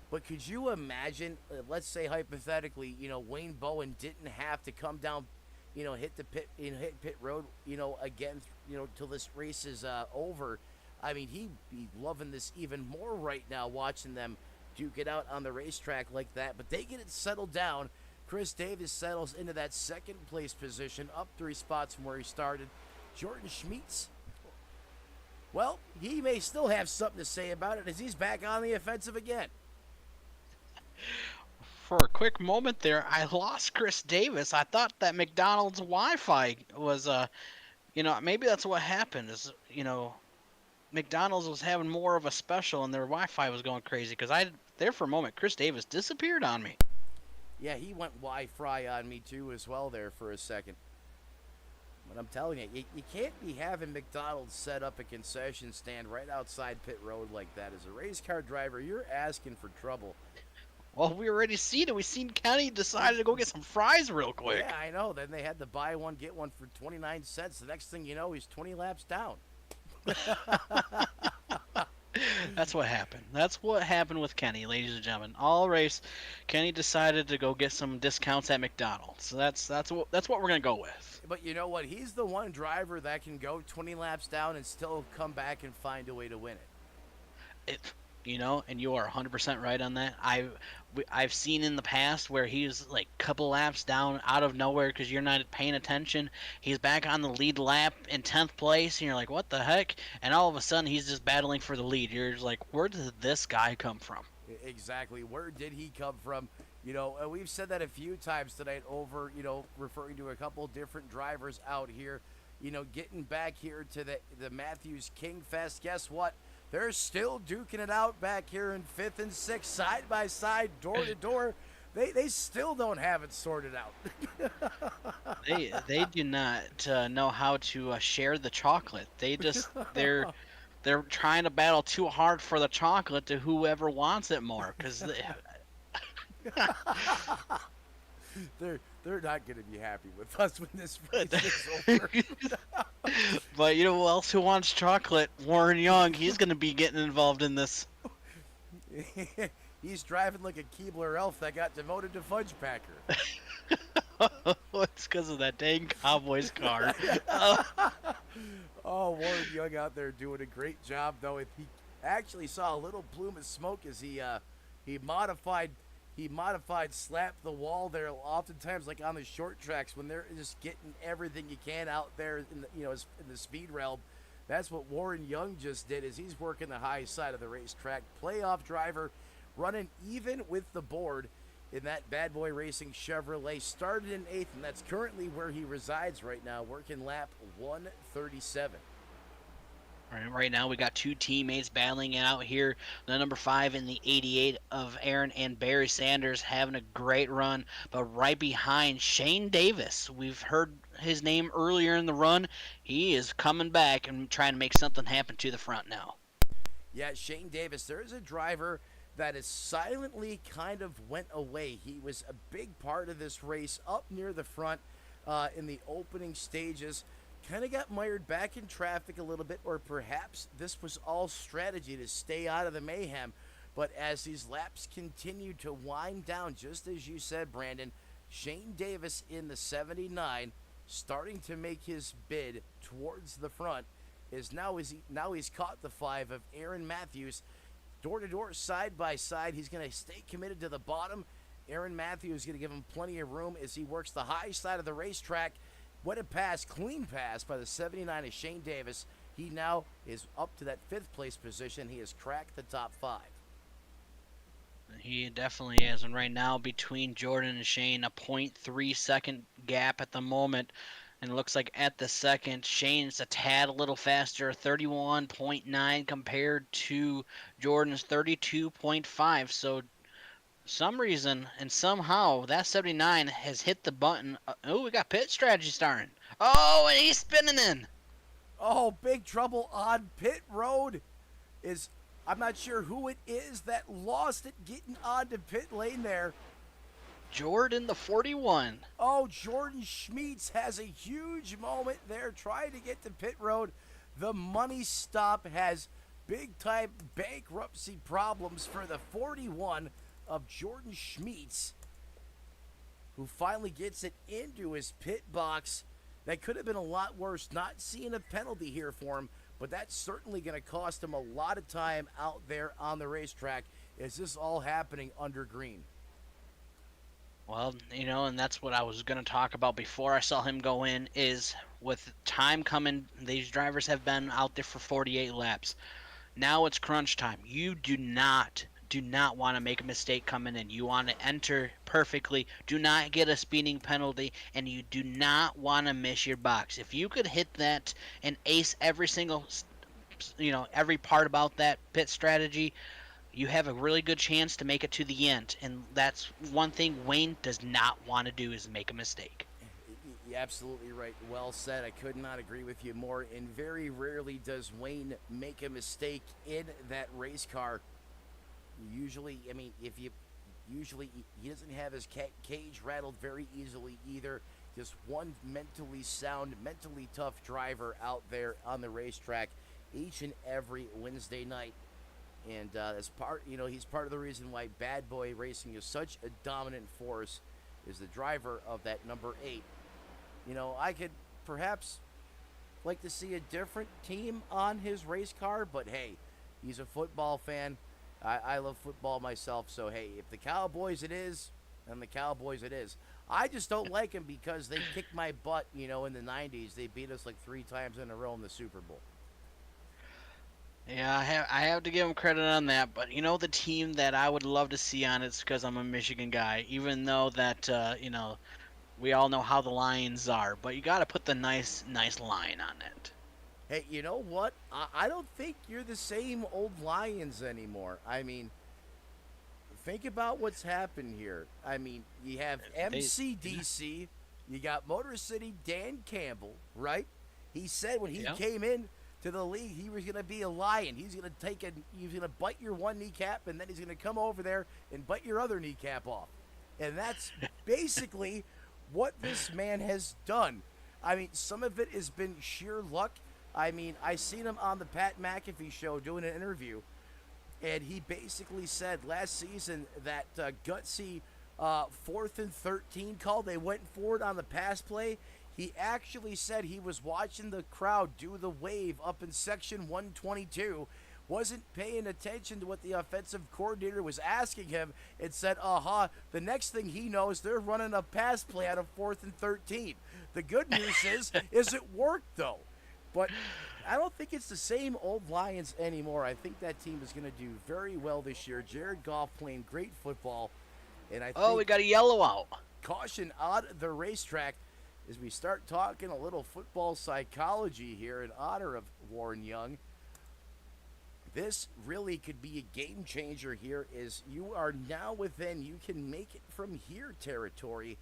But could you imagine, let's say hypothetically, Wayne Bowen didn't have to come down, hit the pit, hit pit road, again, till this race is over. I mean, he'd be loving this even more right now, watching them duke it out on the racetrack like that. But they get it settled down. Chris Davis settles into that second place position, up 3 spots from where he started. Jordan Schmeets, well, he may still have something to say about it as he's back on the offensive again. For a quick moment there, I lost Chris Davis. I thought that McDonald's Wi-Fi was, maybe that's what happened. McDonald's was having more of a special and their Wi-Fi was going crazy because there for a moment, Chris Davis disappeared on me. Yeah, he went Wi-Fi on me too as well there for a second. But I'm telling you can't be having McDonald's set up a concession stand right outside pit road like that. As a race car driver, you're asking for trouble. Well, we already seen it. We seen Kenny decided to go get some fries real quick. Yeah, I know. Then they had to buy one, get one for 29 cents. The next thing you know, he's 20 laps down. That's what happened. That's what happened with Kenny, ladies and gentlemen. All race, Kenny decided to go get some discounts at McDonald's. So that's what we're gonna go with. But you know what? He's the one driver that can go 20 laps down and still come back and find a way to win it. And you are 100% right on that. I've seen in the past where he's like a couple laps down out of nowhere because you're not paying attention. He's back on the lead lap in 10th place, and you're like, what the heck? And all of a sudden, he's just battling for the lead. You're just like, where did this guy come from? Exactly. Where did he come from? We've said that a few times tonight over, referring to a couple different drivers out here, getting back here to the Matthews King Fest. Guess what? They're still duking it out back here in 5th and 6th, side by side, door to door. They still don't have it sorted out. They do not know how to share the chocolate. They're trying to battle too hard for the chocolate to whoever wants it more because they're not going to be happy with us when this race is over. But who else who wants chocolate? Warren Young. He's going to be getting involved in this. He's driving like a Keebler elf that got demoted to Fudge Packer. It's because of that dang Cowboys car. Oh, Warren Young out there doing a great job, though. He actually saw a little plume of smoke as he modified slap the wall there. Oftentimes, like on the short tracks, when they're just getting everything you can out there in the speed realm. That's what Warren Young just did. Is he's working the high side of the racetrack. Playoff driver, running even with the board in that Bad Boy Racing Chevrolet. Started in 8th, and that's currently where he resides right now, working lap 137. Right now, we got two teammates battling it out here. The number 5 and the 88 of Aaron and Barry Sanders having a great run, but right behind Shane Davis. We've heard his name earlier in the run. He is coming back and trying to make something happen to the front now. Yeah, Shane Davis. There is a driver that is silently kind of went away. He was a big part of this race up near the front in the opening stages. kind of got mired back in traffic a little bit, or perhaps this was all strategy to stay out of the mayhem. But as these laps continue to wind down, just as you said, Brandon, Shane Davis in the 79, starting to make his bid towards the front, now he's caught the 5 of Aaron Matthews. Door to door, side by side, he's going to stay committed to the bottom. Aaron Matthews is going to give him plenty of room as he works the high side of the racetrack. What a pass, clean pass by the 79 of Shane Davis. He now is up to that 5th place position. He has cracked the top 5. He definitely is, and right now between Jordan and Shane, a 0.3 second gap at the moment. And it looks like at the second, Shane's a tad a little faster, 31.9 compared to Jordan's 32.5. So some reason and somehow that 79 has hit the button. Oh, we got pit strategy starting. Oh, and he's spinning in. Oh, big trouble on pit road. I'm not sure who it is that lost it getting onto pit lane there. Jordan the 41. Oh, Jordan Schmeets has a huge moment there trying to get to pit road. The money stop has big-time bankruptcy problems for the 41 of Jordan Schmeets, who finally gets it into his pit box. That could have been a lot worse, not seeing a penalty here for him, but that's certainly going to cost him a lot of time out there on the racetrack. Is this all happening under green? Well, and that's what I was going to talk about before I saw him go in, is with time coming, these drivers have been out there for 48 laps. Now it's crunch time. You do not want to make a mistake coming in. You want to enter perfectly, do not get a speeding penalty, and you do not want to miss your box. If you could hit that and ace every single, every part about that pit strategy, you have a really good chance to make it to the end. And that's one thing Wayne does not want to do, is make a mistake. You're absolutely right. Well said. I could not agree with you more. And very rarely does Wayne make a mistake in that race car. Usually, he doesn't have his cage rattled very easily either. Just one mentally sound, mentally tough driver out there on the racetrack each and every Wednesday night. And as part, he's part of the reason why Bad Boy Racing is such a dominant force, is the driver of that number 8. I could perhaps like to see a different team on his race car, but hey, he's a football fan. I love football myself, so hey, if the Cowboys it is, then the Cowboys it is. I just don't like them because they kicked my butt, in the 90s. They beat us like 3 times in a row in the Super Bowl. Yeah, I have to give him credit on that, but the team that I would love to see on it's because I'm a Michigan guy, even though that, we all know how the Lions are, but you got to put the nice line on it. Hey, you know what? I don't think you're the same old Lions anymore. Think about what's happened here. You have MCDC, you got Motor City Dan Campbell, right? He said when he came in to the league, he was going to be a lion. He's going to bite your one kneecap, and then he's going to come over there and bite your other kneecap off. And that's basically what this man has done. Some of it has been sheer luck. I seen him on the Pat McAfee show doing an interview, and he basically said last season that gutsy 4th and 13 call, they went forward on the pass play. He actually said he was watching the crowd do the wave up in section 122, wasn't paying attention to what the offensive coordinator was asking him, and said, the next thing he knows, they're running a pass play out of 4th and 13. The good news is it worked, though. But I don't think it's the same old Lions anymore. I think that team is going to do very well this year. Jared Goff playing great football. And I think we got a yellow out. Caution on the racetrack as we start talking a little football psychology here in honor of Warren Young. This really could be a game changer here, as you are now within, you can make it from here territory.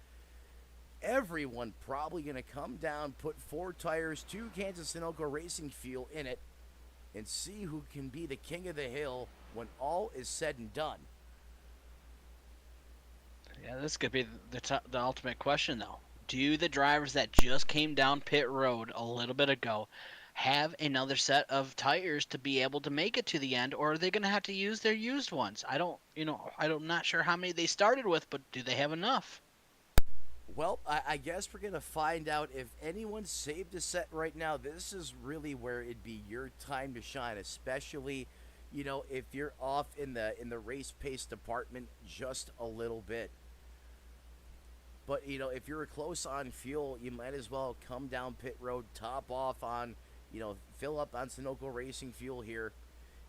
Everyone probably going to come down, put 4 tires, 2 Kansas Sunoco Racing fuel in it, and see who can be the king of the hill when all is said and done. Yeah, this could be the ultimate question, though. Do the drivers that just came down pit road a little bit ago have another set of tires to be able to make it to the end, or are they going to have to use their used ones? I'm not sure how many they started with, but do they have enough? Well, I guess we're gonna find out if anyone's saved a set right now. This is really where it'd be your time to shine, especially, if you're off in the race pace department just a little bit. But if you're close on fuel, you might as well come down pit road, top off on, fill up on Sunoco Racing fuel here.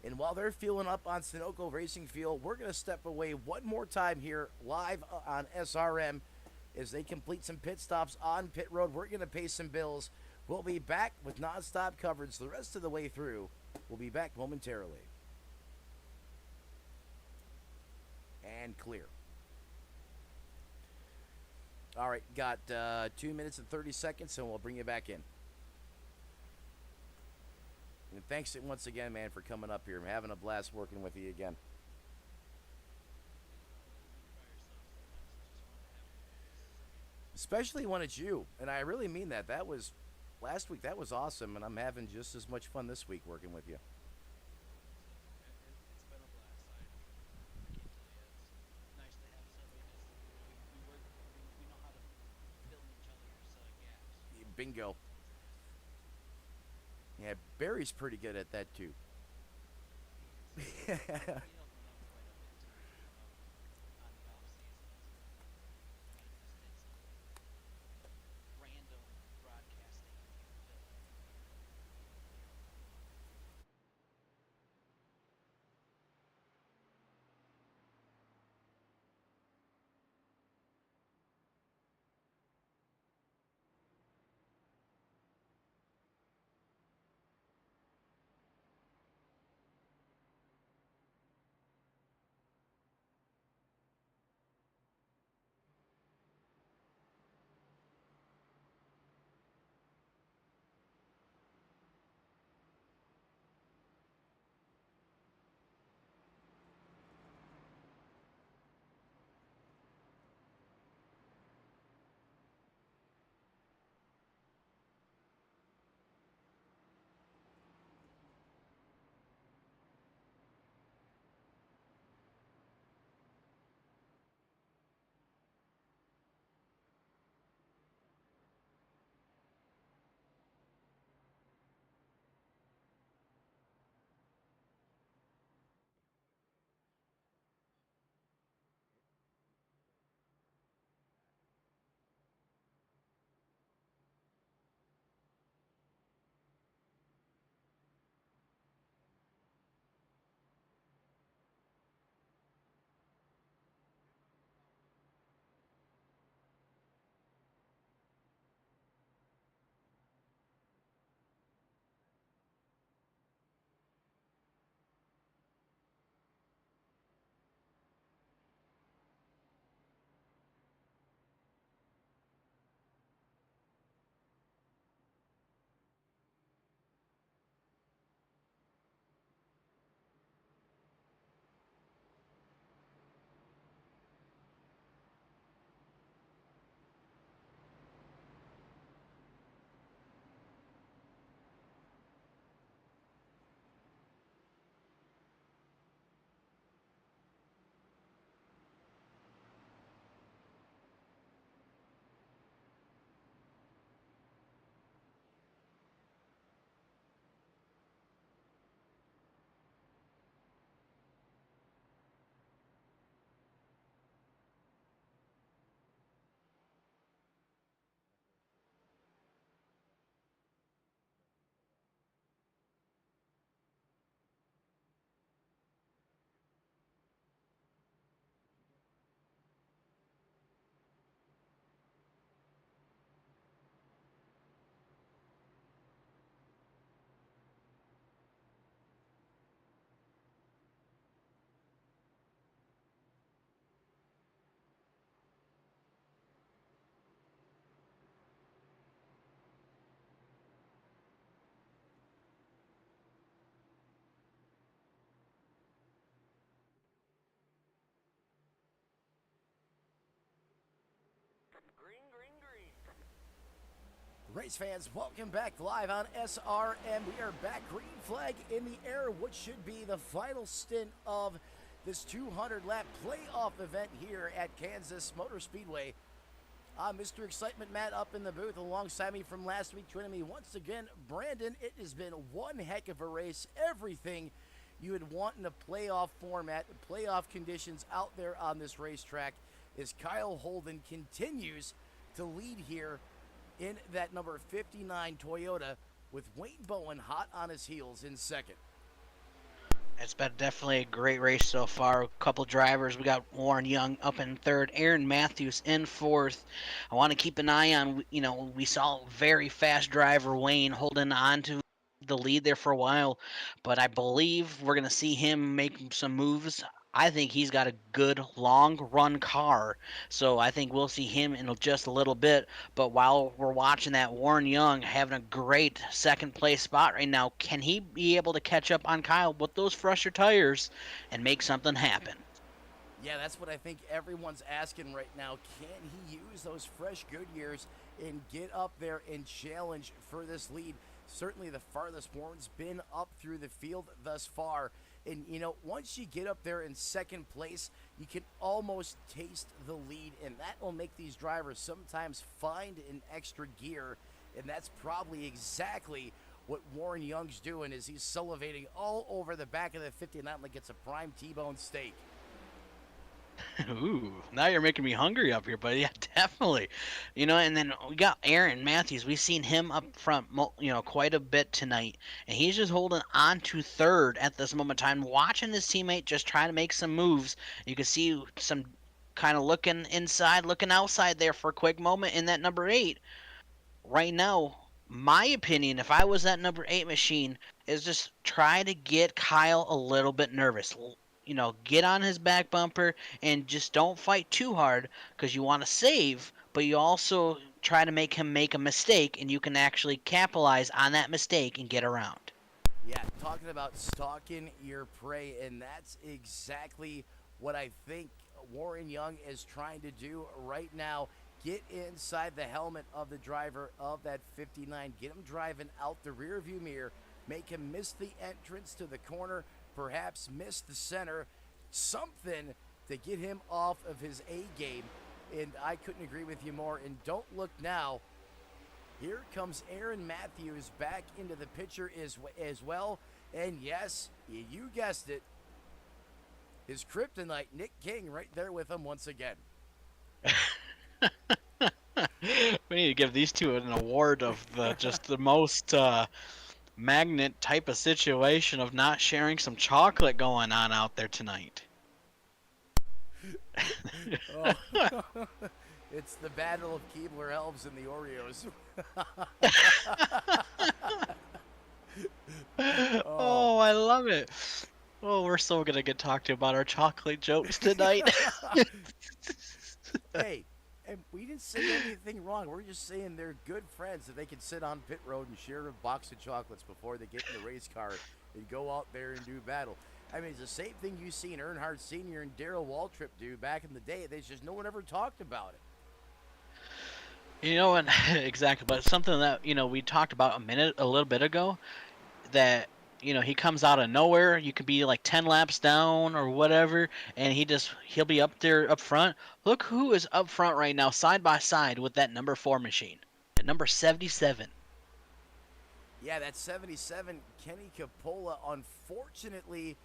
And while they're fueling up on Sunoco Racing fuel, we're gonna step away one more time here live on SRM as they complete some pit stops on pit road. We're going to pay some bills. We'll be back with nonstop coverage the rest of the way through. We'll be back momentarily. And clear. All right, got 2 minutes and 30 seconds, and we'll bring you back in. And thanks once again, man, for coming up here. I'm having a blast working with you again. Especially when it's you, and I really mean that. That was last week. That was awesome, and I'm having just as much fun this week working with you. It's been a blast. I can't tell you. It's nice to have somebody we work. We know how to fill in each other's gaps. Bingo. Yeah, Barry's pretty good at that too. He helped me out quite a bit tonight on the off season. Kind of just did some random broadcasting here and there. Race fans, welcome back live on SRM. We are back, green flag in the air, what should be the final stint of this 200-lap playoff event here at Kansas Motor Speedway. I'm Mr. Excitement Matt up in the booth alongside me from last week, joining me once again, Brandon. It has been one heck of a race. Everything you would want in a playoff format, playoff conditions out there on this racetrack, as Kyle Holden continues to lead here in that number 59 Toyota, with Wayne Bowen hot on his heels in second. It's been definitely a great race so far. A couple drivers. We got Warren Young up in third, Aaron Matthews in fourth. I want to keep an eye on, we saw very fast driver Wayne holding on to the lead there for a while, but I believe we're going to see him make some moves. I think he's got a good long run car, so I think we'll see him in just a little bit. But while we're watching that, Warren Young having a great second place spot right now. Can he be able to catch up on Kyle with those fresher tires and make something happen? Yeah, that's what I think everyone's asking right now. Can he use those fresh Goodyears and get up there and challenge for this lead? Certainly the farthest Warren's been up through the field thus far. And, once you get up there in second place, you can almost taste the lead, and that will make these drivers sometimes find an extra gear, and that's probably exactly what Warren Young's doing, is he's salivating all over the back of the 59 like it's a prime T-bone steak. Ooh, now you're making me hungry up here, buddy. Yeah, definitely. And then we got Aaron Matthews. We've seen him up front, quite a bit tonight, and he's just holding on to third at this moment in time, watching his teammate just try to make some moves. You can see some kind of looking inside, looking outside there for a quick moment in that number 8. Right now, my opinion, if I was that number 8 machine, is just try to get Kyle a little bit nervous. Get on his back bumper and just don't fight too hard, because you want to save, but you also try to make him make a mistake, and you can actually capitalize on that mistake and get around. Yeah, talking about stalking your prey, and that's exactly what I think Warren Young is trying to do right now. Get inside the helmet of the driver of that 59. Get him driving out the rearview mirror. Make him miss the entrance to the corner. Perhaps miss the center, something to get him off of his A game. And I couldn't agree with you more. And don't look now. Here comes Aaron Matthews back into the picture as well. And yes, you guessed it, his kryptonite, Nick King, right there with him once again. We need to give these two an award of the most magnet type of situation of not sharing some chocolate going on out there tonight. Oh. It's the battle of Keebler Elves and the Oreos. Oh, I love it. Oh, we're so gonna get talked to about our chocolate jokes tonight. Hey, and we didn't say anything wrong. We're just saying they're good friends, that they can sit on pit road and share a box of chocolates before they get in the race car and go out there and do battle. I mean, it's the same thing you seen Earnhardt Sr. and Darrell Waltrip do back in the day. There's just no one ever talked about it. And exactly, but something that we talked about a little bit ago, that he comes out of nowhere. You could be like 10 laps down or whatever, and he'll be up there up front. Look who is up front right now, side by side with that number 4 machine, at number 77. Yeah, that's 77, Kenny Capola. Unfortunately,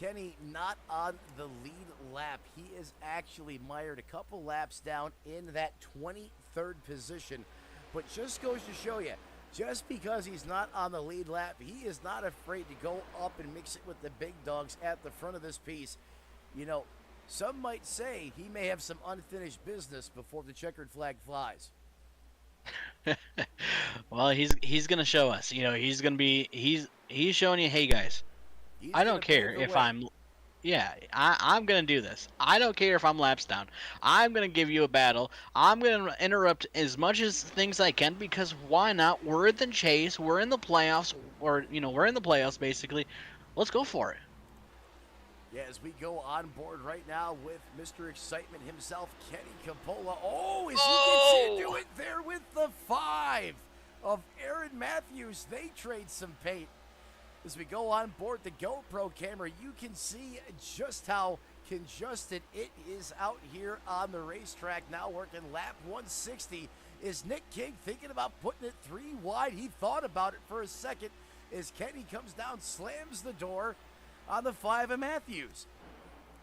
Kenny not on the lead lap. He is actually mired a couple laps down in that 23rd position. But just goes to show you, just because he's not on the lead lap, he is not afraid to go up and mix it with the big dogs at the front of this piece. Some might say he may have some unfinished business before the checkered flag flies. Well, he's gonna show us. He's gonna be he's showing you, hey guys, I don't care if I'm gonna do this. I don't care if I'm laps down. I'm gonna give you a battle. I'm gonna interrupt as much as things I can, because why not? We're in the chase. We're in the playoffs. We're in the playoffs basically. Let's go for it. Yeah, as we go on board right now with Mr. Excitement himself, Kenny Capola. Oh, as he gets into it there with the 5. of Aaron Matthews. They trade some paint. As we go on board the GoPro camera, you can see just how congested it is out here on the racetrack. Now working lap 160. Is Nick King thinking about putting it 3 wide? He thought about it for a second as Kenny comes down, slams the door on the 5 of Matthews.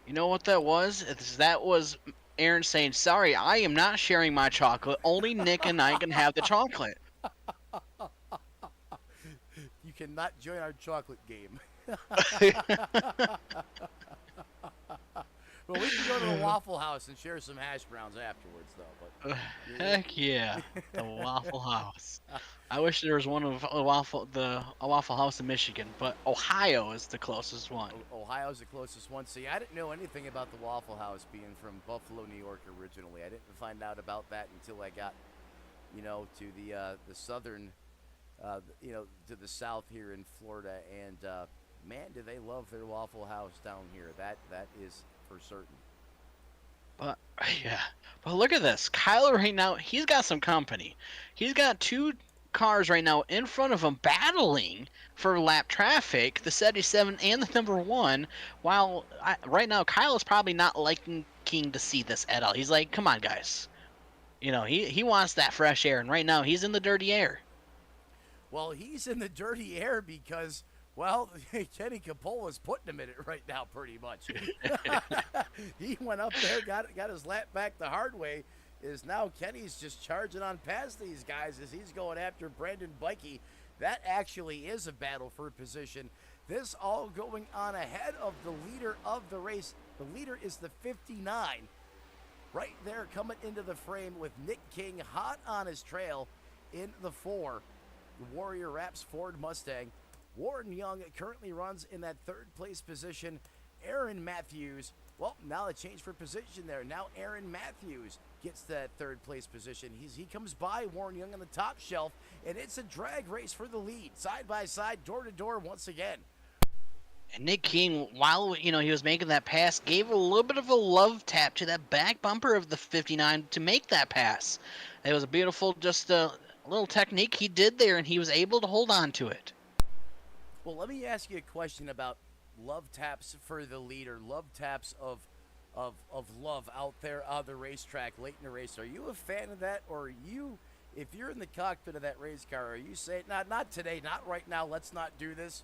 You know what that was? That was Aaron saying, sorry, I am not sharing my chocolate. Only Nick and I can have the chocolate. You cannot join our chocolate game. Well, we can go to the Waffle House and share some hash browns afterwards, though. But heck yeah, the Waffle House. I wish there was one of a Waffle House in Michigan, but Ohio is the closest one. Ohio's the closest one. See, I didn't know anything about the Waffle House being from Buffalo, New York originally. I didn't find out about that until I got, to the southern, to the south here in Florida. And man, do they love their Waffle House down here. That is for certain. But yeah, but look at this. Kyler right now, he's got some company. He's got 2 cars right now in front of him battling for lap traffic, the 77 and the number 1, while right now Kyle is probably not liking to see this at all. He's like, come on, guys. He wants that fresh air, and right now he's in the dirty air. Well, he's in the dirty air because, well, Kenny Capola's putting him in it right now pretty much. He went up there, got his lap back the hard way. Is now Kenny's just charging on past these guys as he's going after Brandon Bikey. That actually is a battle for position. This all going on ahead of the leader of the race. The leader is the 59. Right there coming into the frame with Nick King hot on his trail in the 4. The Warrior Wraps Ford Mustang. Warren Young currently runs in that 3rd place position. Aaron Matthews, well, now a change for position there. Now Aaron Matthews gets that 3rd place position. He comes by Warren Young on the top shelf, and it's a drag race for the lead. Side by side, door to door once again. And Nick King, while he was making that pass, gave a little bit of a love tap to that back bumper of the 59 to make that pass. It was a beautiful, just a little technique he did there, and he was able to hold on to it. Well, let me ask you a question about love taps for the leader, love taps of love out there on the racetrack late in the race. Are you a fan of that, or are you, if you're in the cockpit of that race car, are you saying, not today, not right now, let's not do this?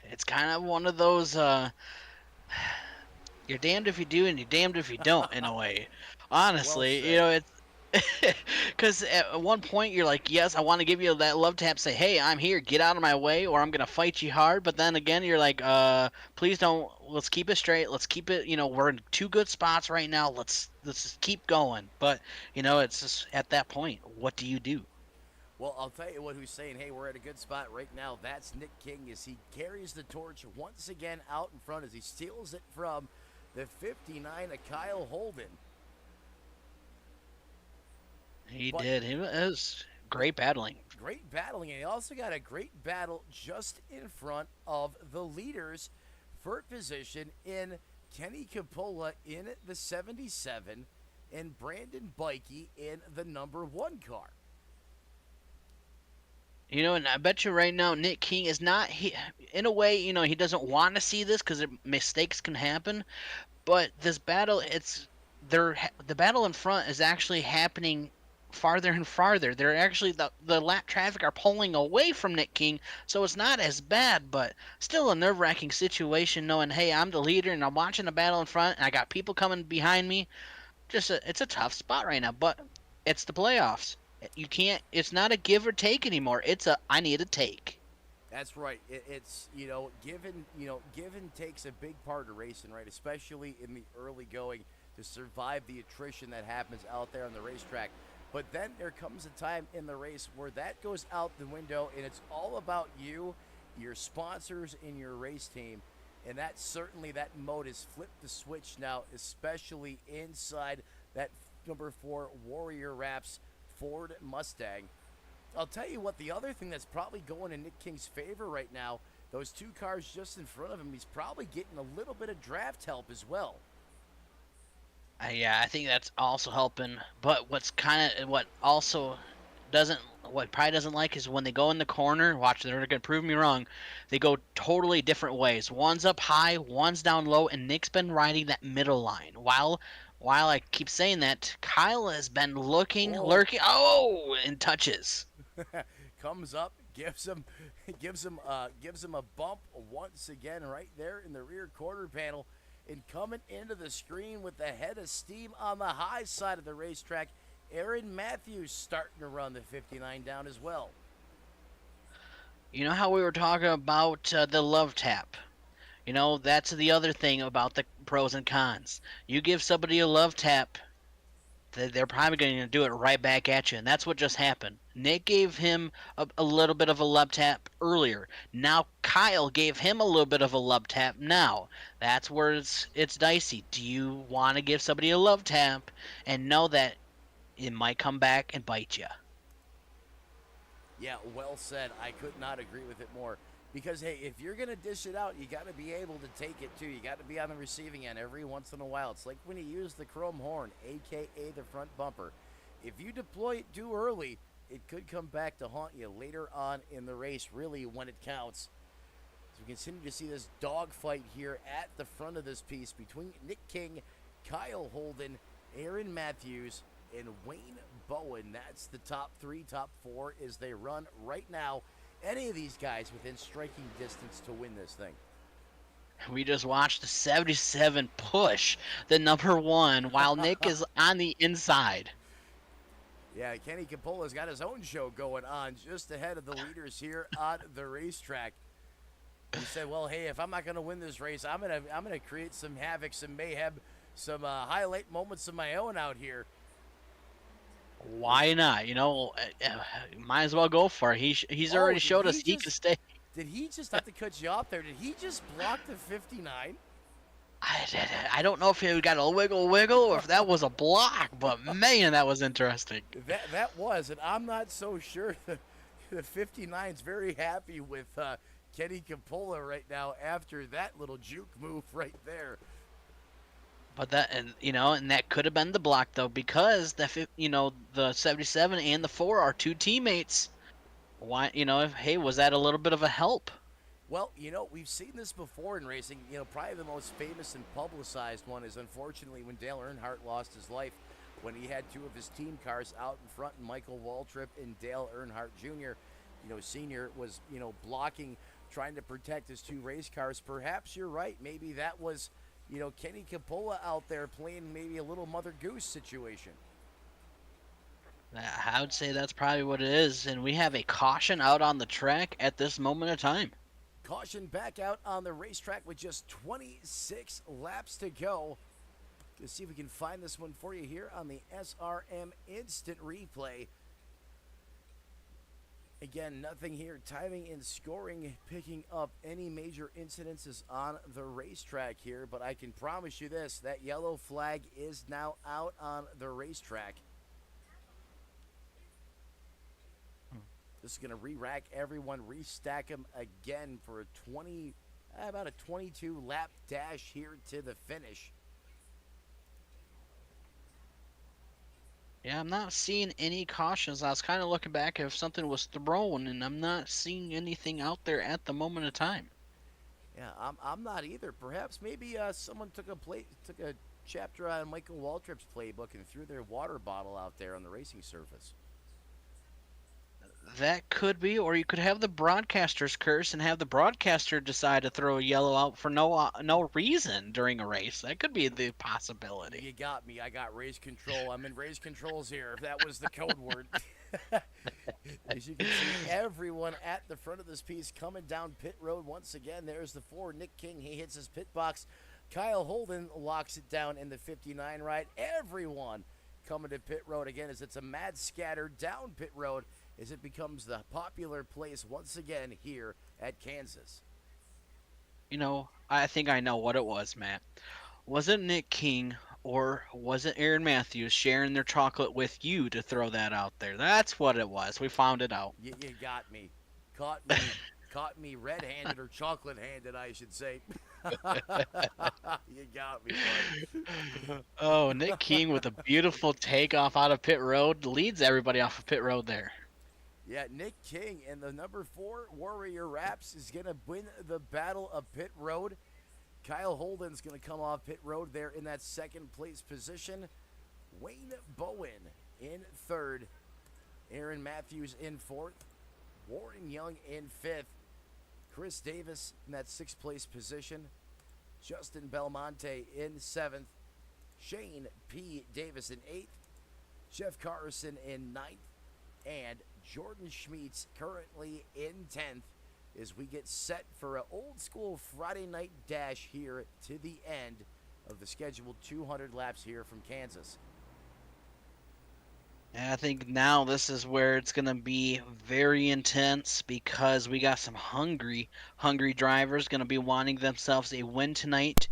It's kind of one of those, you're damned if you do and you're damned if you don't, in a way. Honestly, well, it's because at one point you're like, yes, I want to give you that love tap, say, hey, I'm here, get out of my way, or I'm gonna fight you hard. But then again, you're like, please don't. Let's keep it straight. Let's keep it. We're in 2 good spots right now. Let's just keep going. But it's just at that point, what do you do? Well, I'll tell you what, who's saying, hey, we're at a good spot right now. That's Nick King as he carries the torch once again out in front as he steals it from the 59 of Kyle Holden. He did. It was great battling. Great battling, and he also got a great battle just in front of the leaders for position in Kenny Capola in the 77 and Brandon Bikey in the number 1 car. And I bet you right now, Nick King is not, in a way, he doesn't want to see this because mistakes can happen. But this battle, the battle in front is actually happening farther and farther. They're actually, the lap traffic are pulling away from Nick King, so it's not as bad, but still a nerve-wracking situation knowing, hey, I'm the leader and I'm watching the battle in front and I got people coming behind me. It's a tough spot right now, but it's the playoffs. You can't. It's not a give or take anymore. It's I need a take. That's right. It's give and takes a big part of racing, right? Especially in the early going to survive the attrition that happens out there on the racetrack. But then there comes a time in the race where that goes out the window, and it's all about you, your sponsors, and your race team. And that mode has flipped the switch now, especially inside that number 4 Warrior Wraps Ford Mustang. I'll tell you what, the other thing that's probably going in Nick King's favor right now, those 2 cars just in front of him, he's probably getting a little bit of draft help as well. Yeah, I think that's also helping. But what also doesn't what probably doesn't like is when they go in the corner. Watch, they're gonna prove me wrong. They go totally different ways. One's up high, one's down low, and Nick's been riding that middle line. While I keep saying that, Kyle has been looking, Oh, lurking. Oh, and touches. comes up, gives him a bump once again right there in the rear quarter panel, and coming into the screen with the head of steam on the high side of the racetrack. Aaron Matthews starting to run the 59 down as well. You know how we were talking about the love tap? That's the other thing about the pros and cons. You give somebody a love tap, they're probably going to do it right back at you, and that's what just happened. Nick gave him a little bit of a love tap earlier. Now Kyle gave him a little bit of a love tap now. That's where it's dicey. Do you want to give somebody a love tap and know that it might come back and bite you? Yeah, well said. I could not agree with it more. Because, hey, if you're going to dish it out, you got to be able to take it, too. You got to be on the receiving end every once in a while. It's like when you use the chrome horn, a.k.a. the front bumper. If you deploy it too early, it could come back to haunt you later on in the race, really, when it counts. So we continue to see this dogfight here at the front of this piece between Nick King, Kyle Holden, Aaron Matthews, and Wayne Bowen. That's the top three, top four as they run right now. Any of these guys within striking distance to win this thing. We just watched the 77 push the number one while Nick is on the inside. Yeah, Kenny Capola's got his own show going on just ahead of the leaders here on the racetrack. He said, "Well, hey, if I'm not going to win this race, I'm gonna create some havoc, some mayhem, some highlight moments of my own out here." Why not? Might as well go for it. He's already showed us he can stay. Did he just have to cut you off there? Did he just block the 59? I don't know if he got a wiggle or if that was a block, but man, that was interesting. That was, and I'm not so sure the 59's very happy with Kenny Capola right now after that little juke move right there. But that could have been the block though, because the 77 and the 4 are two teammates. Why, hey, was that a little bit of a help? Well, we've seen this before in racing. Probably the most famous and publicized one is unfortunately when Dale Earnhardt lost his life when he had two of his team cars out in front, and Michael Waltrip and Dale Earnhardt Jr., Senior was, blocking, trying to protect his two race cars. Perhaps you're right. Maybe that was, Kenny Capola out there playing maybe a little Mother Goose situation. I would say that's probably what it is, and we have a caution out on the track at this moment of time. Caution back out on the racetrack with just 26 laps to go. Let's see if we can find this one for you here on the SRM Instant Replay. Again, nothing here. Timing and scoring picking up any major incidences on the racetrack here, but I can promise you this, that yellow flag is now out on the racetrack. This is going to re-rack everyone, restack them again for about a 22 lap dash here to the finish. Yeah, I'm not seeing any cautions. I was kind of looking back if something was thrown, and I'm not seeing anything out there at the moment of time. Yeah, I'm not either. Perhaps maybe someone took a chapter out of Michael Waltrip's playbook and threw their water bottle out there on the racing surface. That could be, or you could have the broadcaster's curse and have the broadcaster decide to throw a yellow out for no reason during a race. That could be the possibility. You got me. I got race control. I'm in race controls here. That was the code word. As you can see, everyone at the front of this piece coming down pit road once again. There's the 4, Nick King. He hits his pit box. Kyle Holden locks it down in the 59 right. Everyone coming to pit road again as it's a mad scatter down pit road as it becomes the popular place once again here at Kansas. I think I know what it was, Matt. Was it Nick King or was it Aaron Matthews sharing their chocolate with you to throw that out there? That's what it was. We found it out. You got me. Caught me red-handed or chocolate-handed, I should say. You got me, bud. Oh, Nick King with a beautiful takeoff out of pit road leads everybody off of pit road there. Yeah, Nick King and the number 4 Warrior Raps is going to win the battle of pit road. Kyle Holden's going to come off pit road there in that second place position. Wayne Bowen in third. Aaron Matthews in fourth. Warren Young in fifth. Chris Davis in that sixth place position. Justin Belmonte in seventh. Shane P. Davis in eighth. Jeff Carson in ninth. And Jordan Schmeets currently in 10th as we get set for an old school Friday night dash here to the end of the scheduled 200 laps here from Kansas. And I think now this is where it's going to be very intense because we got some hungry drivers going to be wanting themselves a win tonight.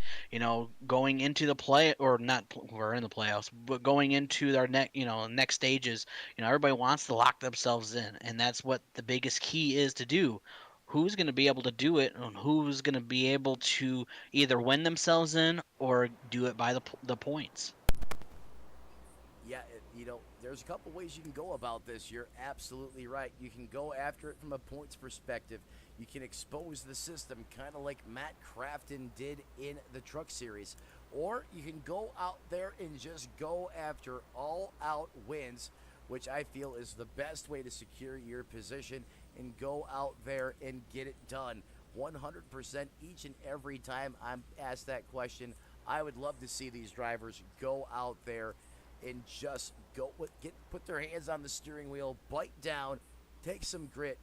Going into the play or not, we're in the playoffs, but going into our next stages. Everybody wants to lock themselves in, and that's what the biggest key is to do. Who's going to be able to do it, and who's going to be able to either win themselves in or do it by the points. Yeah, there's a couple ways you can go about this. You're absolutely right. You can go after it from a points perspective. You can expose the system, kind of like Matt Crafton did in the Truck Series. Or you can go out there and just go after all-out wins, which I feel is the best way to secure your position and go out there and get it done. 100% each and every time I'm asked that question, I would love to see these drivers go out there and just put their hands on the steering wheel, bite down, take some grit,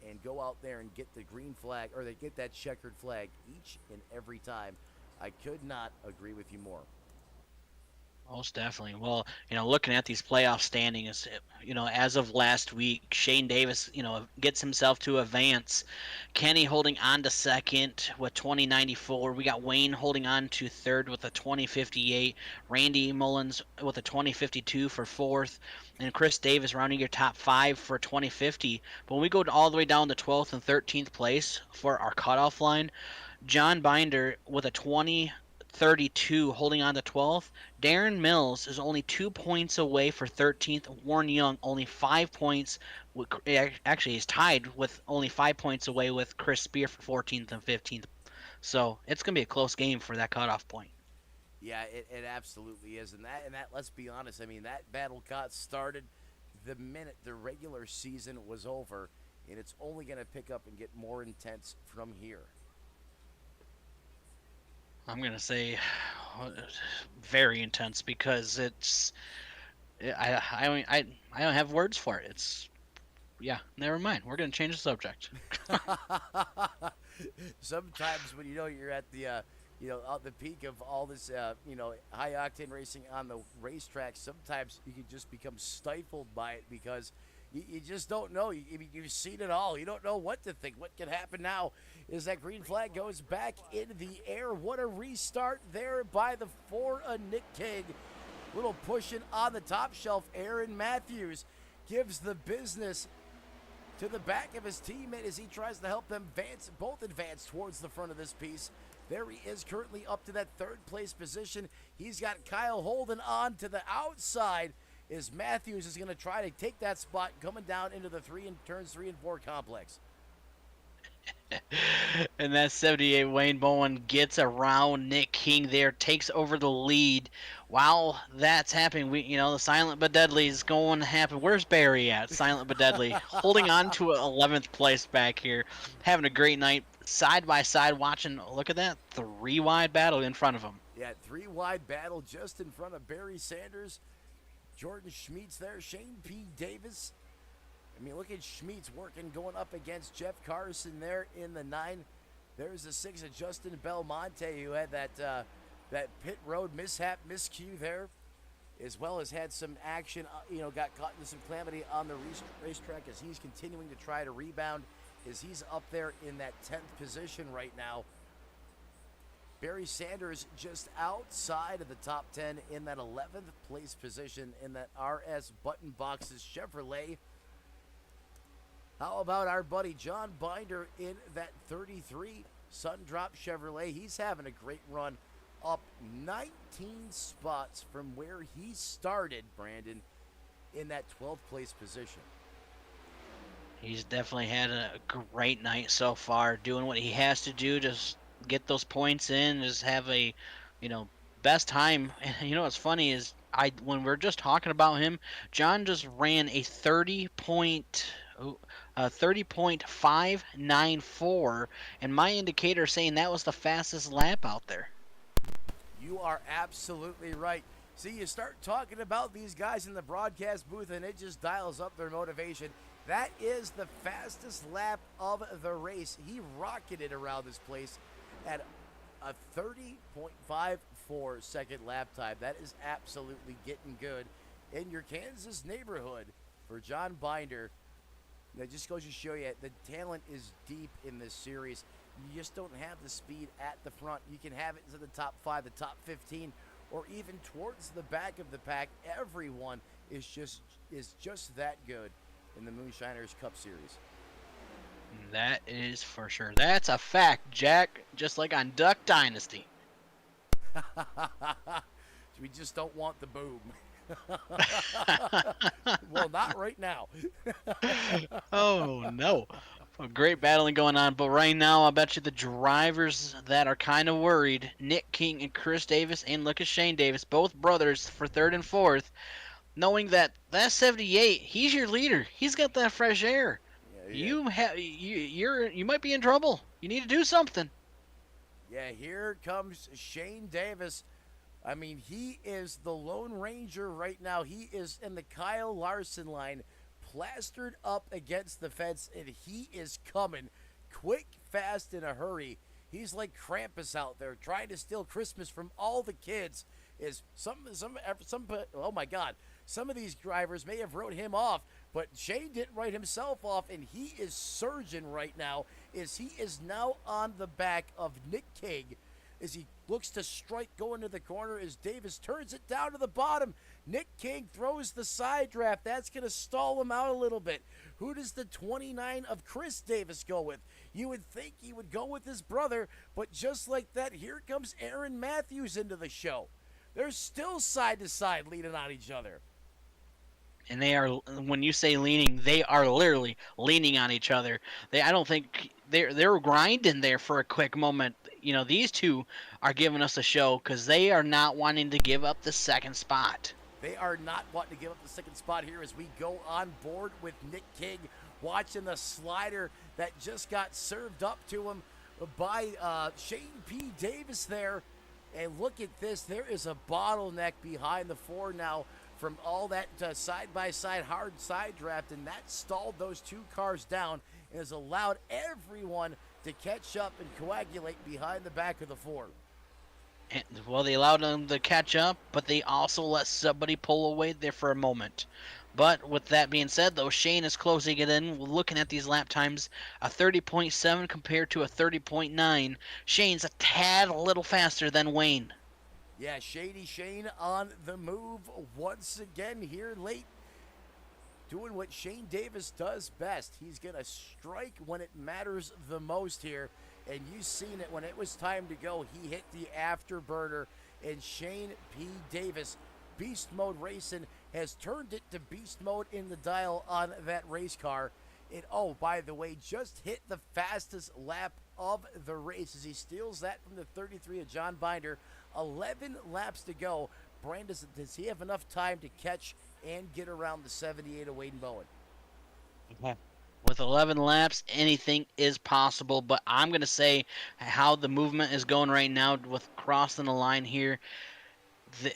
and go out there and get the green flag, or they get that checkered flag each and every time. I could not agree with you more. Most definitely. Well, looking at these playoff standings, as of last week, Shane Davis, gets himself to advance. Kenny holding on to second with 2094. We got Wayne holding on to third with a 2058. Randy Mullins with a 2052 for fourth. And Chris Davis rounding your top five for 2050. But when we go all the way down to 12th and 13th place for our cutoff line, John Binder with a 2032 holding on to 12th. Darren Mills is only 2 points away for 13th. Warren Young only 5 points. Actually, he's tied with only 5 points away with Chris Spear for 14th and 15th. So it's going to be a close game for that cutoff point. Yeah, it absolutely is. And that, let's be honest, I mean, that battle got started the minute the regular season was over, and it's only going to pick up and get more intense from here. I'm going to say very intense because I don't have words for it. Yeah, never mind. We're going to change the subject. Sometimes when you're at the at the peak of all this high octane racing on the racetrack, sometimes you can just become stifled by it because you just don't know. You've seen it all. You don't know what to think. What can happen now is that green flag goes back in the air. What a restart there by the 4 Nick King. Little pushing on the top shelf. Aaron Matthews gives the business to the back of his teammate as he tries to help them both advance towards the front of this piece. There he is currently up to that third place position. He's got Kyle Holden on to the outside as Matthews is going to try to take that spot coming down into the turns 3 and 4 complex. And that 78 Wayne Bowen gets around Nick King there, takes over the lead. While that's happening, the silent but deadly is going to happen. Where's Barry at? Silent but deadly, holding on to 11th place back here, having a great night, side by side, watching. Look at that 3-wide battle in front of him. Yeah, 3-wide battle just in front of Barry Sanders, Jordan Schmeets there, Shane P. Davis. I mean, look at Schmeets working, going up against Jeff Carson there in the 9. There's the 6 of Justin Belmonte, who had that pit road miscue there, as well as had some action, got caught into some calamity on the racetrack as he's continuing to try to rebound, as he's up there in that 10th position right now. Barry Sanders just outside of the top 10 in that 11th place position in that RS Button Boxes Chevrolet. How about our buddy John Binder in that 33? Sundrop Chevrolet. He's having a great run, up 19 spots from where he started, Brandon, in that 12th place position. He's definitely had a great night so far, doing what he has to do to get those points in, just have a, you know, best time. And you know what's funny is when we're just talking about him, John just ran a 30.594, and my indicator saying that was the fastest lap out there. You are absolutely right. See, you start talking about these guys in the broadcast booth, and it just dials up their motivation. That is the fastest lap of the race. He rocketed around this place at a 30.54 second lap time. That is absolutely getting good in your Kansas neighborhood for John Binder. That just goes to show you the talent is deep in this series. You just don't have the speed at the front. You can have it to the top 5, the top 15, or even towards the back of the pack. Everyone is just that good in the Moonshiners Cup Series. That is for sure. That's a fact, Jack. Just like on Duck Dynasty. We just don't want the boom. Well, not right now. Oh, no. A great battling going on, but right now I bet you the drivers that are kind of worried, Nick King and Chris Davis, and look at Shane Davis, both brothers for 3rd and 4th, knowing that 78, he's your leader. He's got that fresh air. Yeah. You might be in trouble. You need to do something. Yeah, here comes Shane Davis. I mean, he is the Lone Ranger right now. He is in the Kyle Larson line, plastered up against the fence, and he is coming quick, fast, in a hurry. He's like Krampus out there trying to steal Christmas from all the kids. Is oh my God, some of these drivers may have wrote him off, but Shane didn't write himself off, and he is surging right now. He is now on the back of Nick King as he looks to strike going to the corner as Davis turns it down to the bottom. Nick King throws the side draft. That's going to stall him out a little bit. Who does the 29 of Chris Davis go with? You would think he would go with his brother, but just like that, here comes Aaron Matthews into the show. They're still side to side leaning on each other. And they are, when you say leaning, they are literally leaning on each other. I don't think they're grinding there for a quick moment. You know, these two are giving us a show because they are not wanting to give up the second spot. They are not wanting to give up the second spot here as we go on board with Nick King, watching the slider that just got served up to him by Shane P. Davis there. And look at this. There is a bottleneck behind the 4 now from all that side-by-side hard side draft, and that stalled those 2 cars down and has allowed everyone to catch up and coagulate behind the back of the 4. And, well, they allowed them to catch up, but they also let somebody pull away there for a moment. But with that being said, though, Shane is closing it in. Looking at these lap times, a 30.7 compared to a 30.9. Shane's a tad a little faster than Wayne. Yeah, Shady Shane on the move once again here late, doing what Shane Davis does best. He's going to strike when it matters the most here, and you've seen it when it was time to go. He hit the afterburner, and Shane P. Davis, Beast Mode Racing, has turned it to Beast Mode in the dial on that race car. And oh, by the way, just hit the fastest lap of the race as he steals that from the 33 of John Binder. 11 laps to go. Brandon, does he have enough time to catch and get around the 78 of Wade Bowen? With 11 laps, anything is possible, but I'm going to say how the movement is going right now with crossing the line here.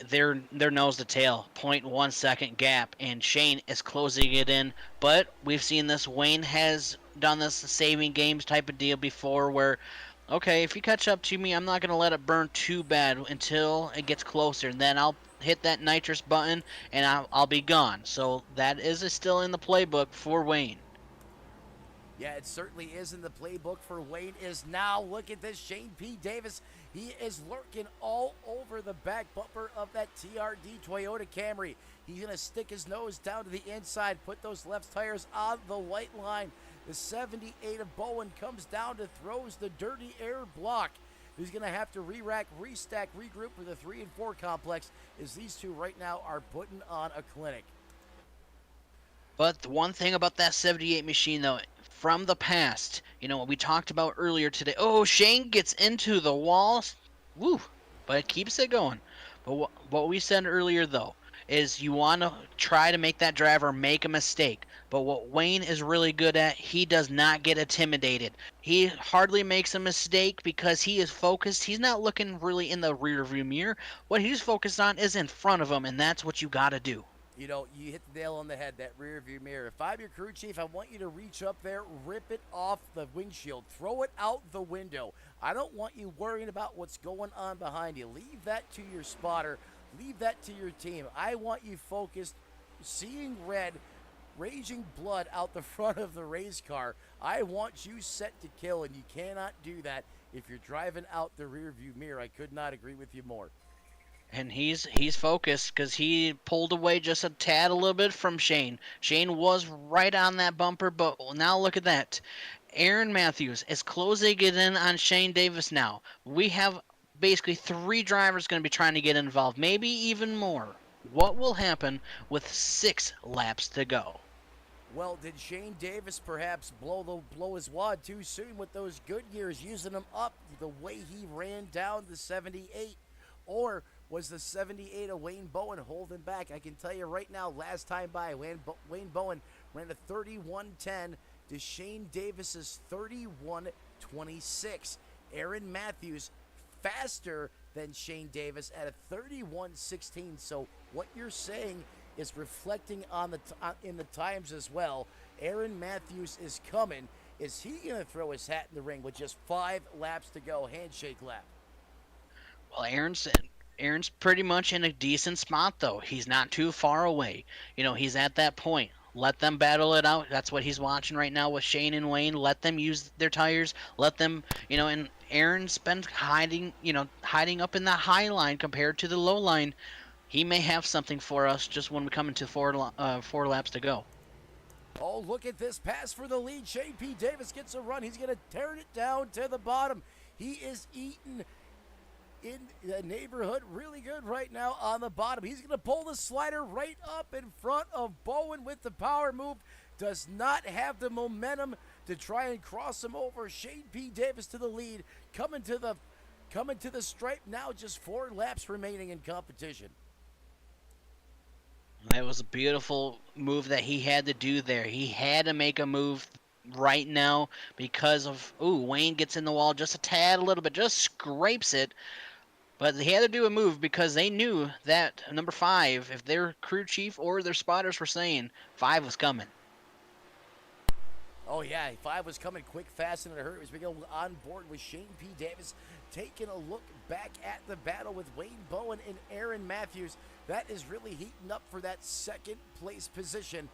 They're nose to tail, 0.1 second gap, and Shane is closing it in. But we've seen this. Wayne has done this saving games type of deal before where, okay, if you catch up to me, I'm not going to let it burn too bad until it gets closer. And then I'll hit that nitrous button, and I'll be gone. So that is still in the playbook for Wayne. Yeah, it certainly is in the playbook for Wayne. Is now, look at this, Shane P. Davis. He is lurking all over the back bumper of that TRD Toyota Camry. He's going to stick his nose down to the inside, put those left tires on the white line. The 78 of Bowen comes down to throws the dirty air block. He's going to have to re-rack, restack, regroup for the 3 and 4 complex as these two right now are putting on a clinic. But the one thing about that 78 machine, though, from the past, what we talked about earlier today. Oh, Shane gets into the walls. Woo! But it keeps it going. But what we said earlier, though, is you want to try to make that driver make a mistake. But what Wayne is really good at, he does not get intimidated. He hardly makes a mistake because he is focused. He's not looking really in the rearview mirror. What he's focused on is in front of him, and that's what you got to do. You hit the nail on the head, that rear view mirror. If I'm your crew chief, I want you to reach up there, rip it off the windshield, throw it out the window. I don't want you worrying about what's going on behind you. Leave that to your spotter. Leave that to your team. I want you focused, seeing red, raging blood out the front of the race car. I want you set to kill, and you cannot do that if you're driving out the rear view mirror. I could not agree with you more. And he's focused because he pulled away just a tad, a little bit from Shane. Shane was right on that bumper, but now look at that. Aaron Matthews is closing it in on Shane Davis now. We have basically 3 drivers going to be trying to get involved, maybe even more. What will happen with 6 laps to go? Well, did Shane Davis perhaps blow his wad too soon with those good gears, using them up the way he ran down the 78? Or was the 78 of Wayne Bowen holding back? I can tell you right now, last time by, Wayne Bowen ran a 31:10 to Shane Davis's 31:26. Aaron Matthews faster than Shane Davis at a 31:16. So what you're saying is reflecting on in the times as well. Aaron Matthews is coming. Is he going to throw his hat in the ring with just 5 laps to go? Handshake lap. Well, Aaron's pretty much in a decent spot, though. He's not too far away. He's at that point. Let them battle it out. That's what he's watching right now with Shane and Wayne. Let them use their tires. Let them, and Aaron's been hiding up in that high line compared to the low line. He may have something for us just when we come into 4 laps to go. Oh, look at this pass for the lead. Shane P. Davis gets a run. He's going to tear it down to the bottom. He is eating in the neighborhood really good right now on the bottom. He's going to pull the slider right up in front of Bowen with the power move. Does not have the momentum to try and cross him over. Shane P. Davis to the lead, coming to the stripe now. Just 4 laps remaining in competition. That was a beautiful move that he had to do there. He had to make a move right now because of Wayne gets in the wall just a tad, a little bit, just scrapes it. But they had to do a move because they knew that number 5, if their crew chief or their spotters were saying 5 was coming. Oh, yeah, 5 was coming quick, fast, and in a hurry as we go on board with Shane P. Davis taking a look back at the battle with Wayne Bowen and Aaron Matthews. That is really heating up for that second place position.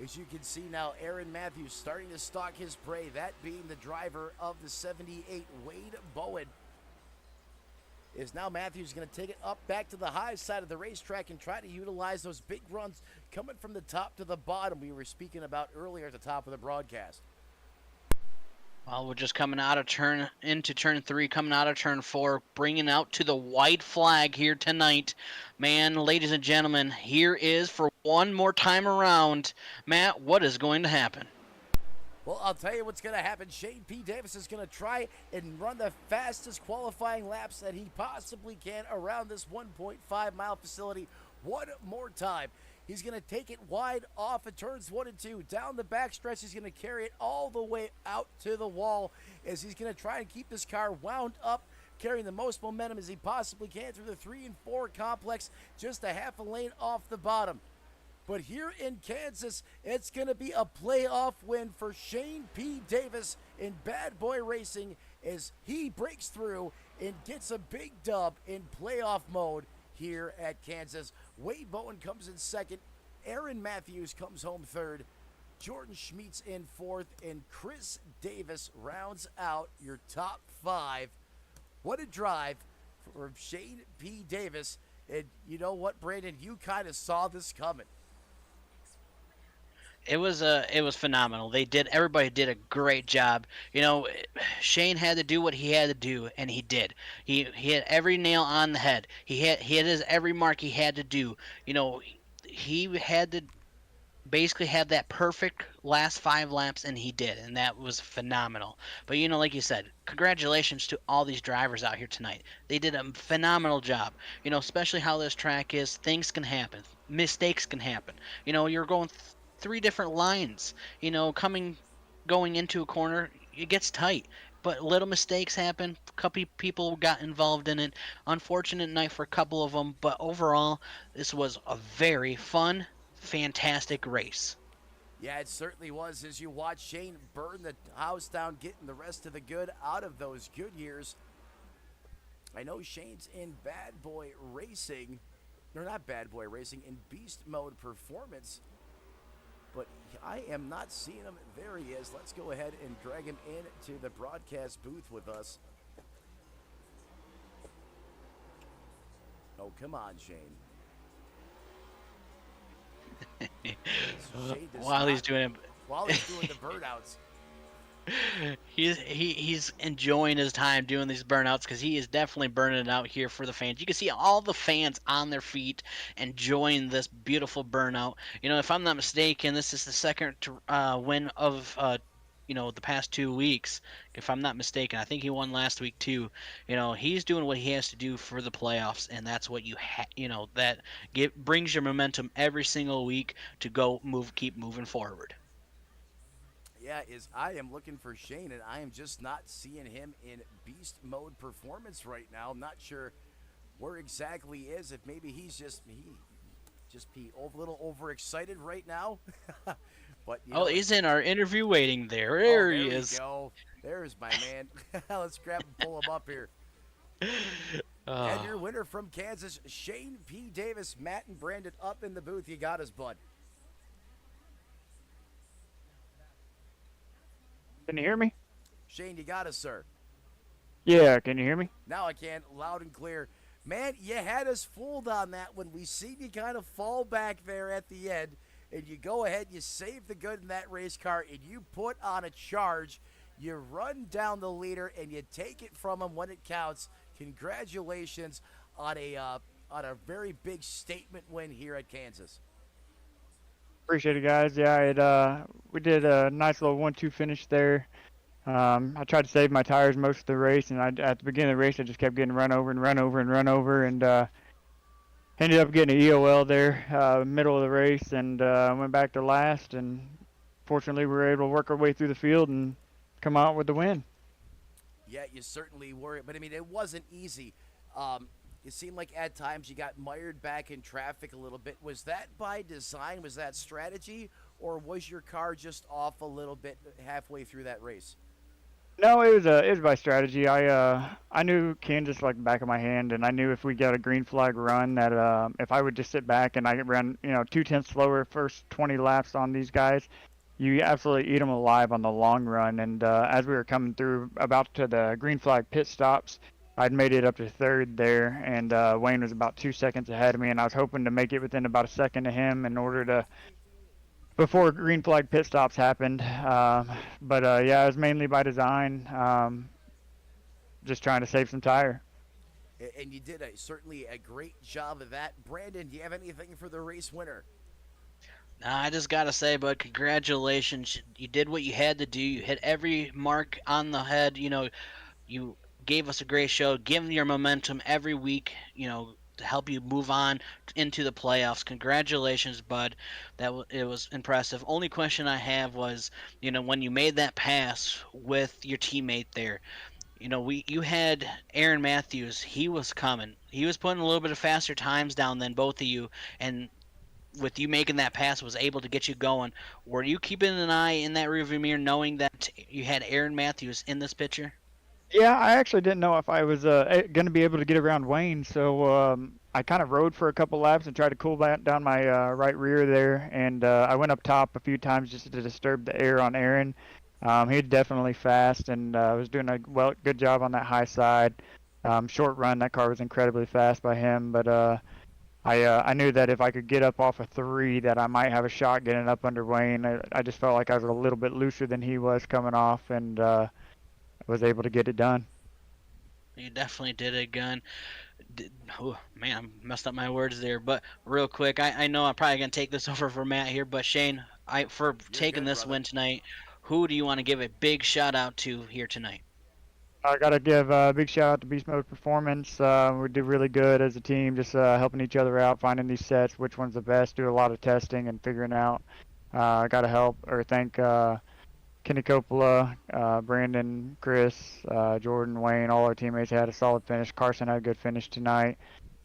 As you can see now, Aaron Matthews starting to stalk his prey, that being the driver of the 78, Wayne Bowen. Is now Matthews going to take it up back to the high side of the racetrack and try to utilize those big runs coming from the top to the bottom we were speaking about earlier at the top of the broadcast. Well, we're just coming out of into turn 3, coming out of turn 4, bringing out to the white flag here tonight. Man, ladies and gentlemen, here is for one more time around. Matt, what is going to happen? Well, I'll tell you what's going to happen. Shane P. Davis is going to try and run the fastest qualifying laps that he possibly can around this 1.5-mile facility one more time. He's going to take it wide off of turns 1 and 2. Down the backstretch, he's going to carry it all the way out to the wall as he's going to try and keep this car wound up, carrying the most momentum as he possibly can through the 3 and 4 complex, just a half a lane off the bottom. But here in Kansas, it's going to be a playoff win for Shane P. Davis in Bad Boy Racing as he breaks through and gets a big dub in playoff mode here at Kansas. Wayne Bowen comes in second. Aaron Matthews comes home third. Jordan Schmeetz in fourth. And Chris Davis rounds out your top 5. What a drive for Shane P. Davis. And you know what, Brandon? You kind of saw this coming. It was phenomenal. Everybody did a great job. Shane had to do what he had to do, and he did. He hit every nail on the head. He hit his every mark he had to do. He had to basically had that perfect last 5 laps, and he did, and that was phenomenal. But like you said, congratulations to all these drivers out here tonight. They did a phenomenal job. Especially how this track is. Things can happen. Mistakes can happen. You're going 3 different lines. Going into a corner, it gets tight. But little mistakes happen. A couple people got involved in it. Unfortunate night for a couple of them, but overall, this was a very fun, fantastic race. Yeah, it certainly was. As you watch Shane burn the house down, getting the rest of the good out of those good years. I know Shane's in Bad Boy Racing. They're not Bad Boy Racing, in Beast Mode Performance. But I am not seeing him. There he is. Let's go ahead and drag him into the broadcast booth with us. Oh, come on, Shane. Shane While he's doing it, while he's doing the burnouts. he's enjoying his time doing these burnouts because he is definitely burning it out here for the fans. You can see all the fans on their feet enjoying this beautiful burnout. If I'm not mistaken, this is the second win of the past 2 weeks. If I'm not mistaken, I think he won last week too. He's doing what he has to do for the playoffs, and that's what brings your momentum every single week to keep moving forward. Yeah, I am looking for Shane, and I am just not seeing him in beast mode performance right now. I'm not sure where exactly he is. If maybe he's just be a little overexcited right now. But he's in our interview waiting there. There he we is. go. There's my man. Let's grab and pull him up here. And your winner from Kansas, Shane P. Davis. Matt and Brandon up in the booth. You got us, bud. Can you hear me? Shane, you got us, sir. Yeah, can you hear me? Now I can, loud and clear. Man, you had us fooled on that when we seen you kind of fall back there at the end, and you go ahead, you save the good in that race car, and you put on a charge. You run down the leader, and you take it from him when it counts. Congratulations on a very big statement win here at Kansas. Appreciate it, guys. Yeah, we did a nice little 1-2 finish there. I tried to save my tires most of the race, and at the beginning of the race, I just kept getting run over, and ended up getting an EOL there, middle of the race, and went back to last. And fortunately, we were able to work our way through the field and come out with the win. Yeah, you certainly were, but I mean, it wasn't easy. It seemed like at times you got mired back in traffic a little bit. Was that by design? Was that strategy? Or was your car just off a little bit halfway through that race? No, it was by strategy. I knew Kansas like the back of my hand, and I knew if we got a green flag run that if I would just sit back and I ran 2/10 slower first 20 laps on these guys, you absolutely eat them alive on the long run. And as we were coming through about to the green flag pit stops, I'd made it up to third there, and Wayne was about 2 seconds ahead of me, and I was hoping to make it within about a second of him in order to before green flag pit stops happened. But yeah, it was mainly by design, just trying to save some tire. And you did certainly a great job of that. Brandon, do you have anything for the race winner? I just gotta say, bud, congratulations. You did what you had to do. You hit every mark on the head. You gave us a great show, giving your momentum every week, to help you move on into the playoffs. Congratulations, bud. It was impressive. Only question I have was, when you made that pass with your teammate there, you had Aaron Matthews. He was coming. He was putting a little bit of faster times down than both of you, and with you making that pass was able to get you going. Were you keeping an eye in that rearview mirror knowing that you had Aaron Matthews in this picture? Yeah, I actually didn't know if I was going to be able to get around Wayne, so I kind of rode for a couple laps and tried to cool down my right rear there, and I went up top a few times just to disturb the air on Aaron. He's definitely fast, and was doing a good job on that high side. Short run, that car was incredibly fast by him, but I knew that if I could get up off a 3, that I might have a shot getting up under Wayne. I just felt like I was a little bit looser than he was coming off, and was able to get it done. You definitely did it, Gun. Oh, man, I messed up my words there. But real quick, I know I'm probably gonna take this over for Matt here, but Shane, for You're taking good, this brother. win tonight, who do you want to give a big shout out to here tonight? I got to give a big shout out to Beast Mode Performance. We did really good as a team, just helping each other out, finding these sets, which one's the best, do a lot of testing and figuring out. I got to help or thank Kenny Coppola, Brandon, Chris, Jordan, Wayne, all our teammates had a solid finish. Carson had a good finish tonight.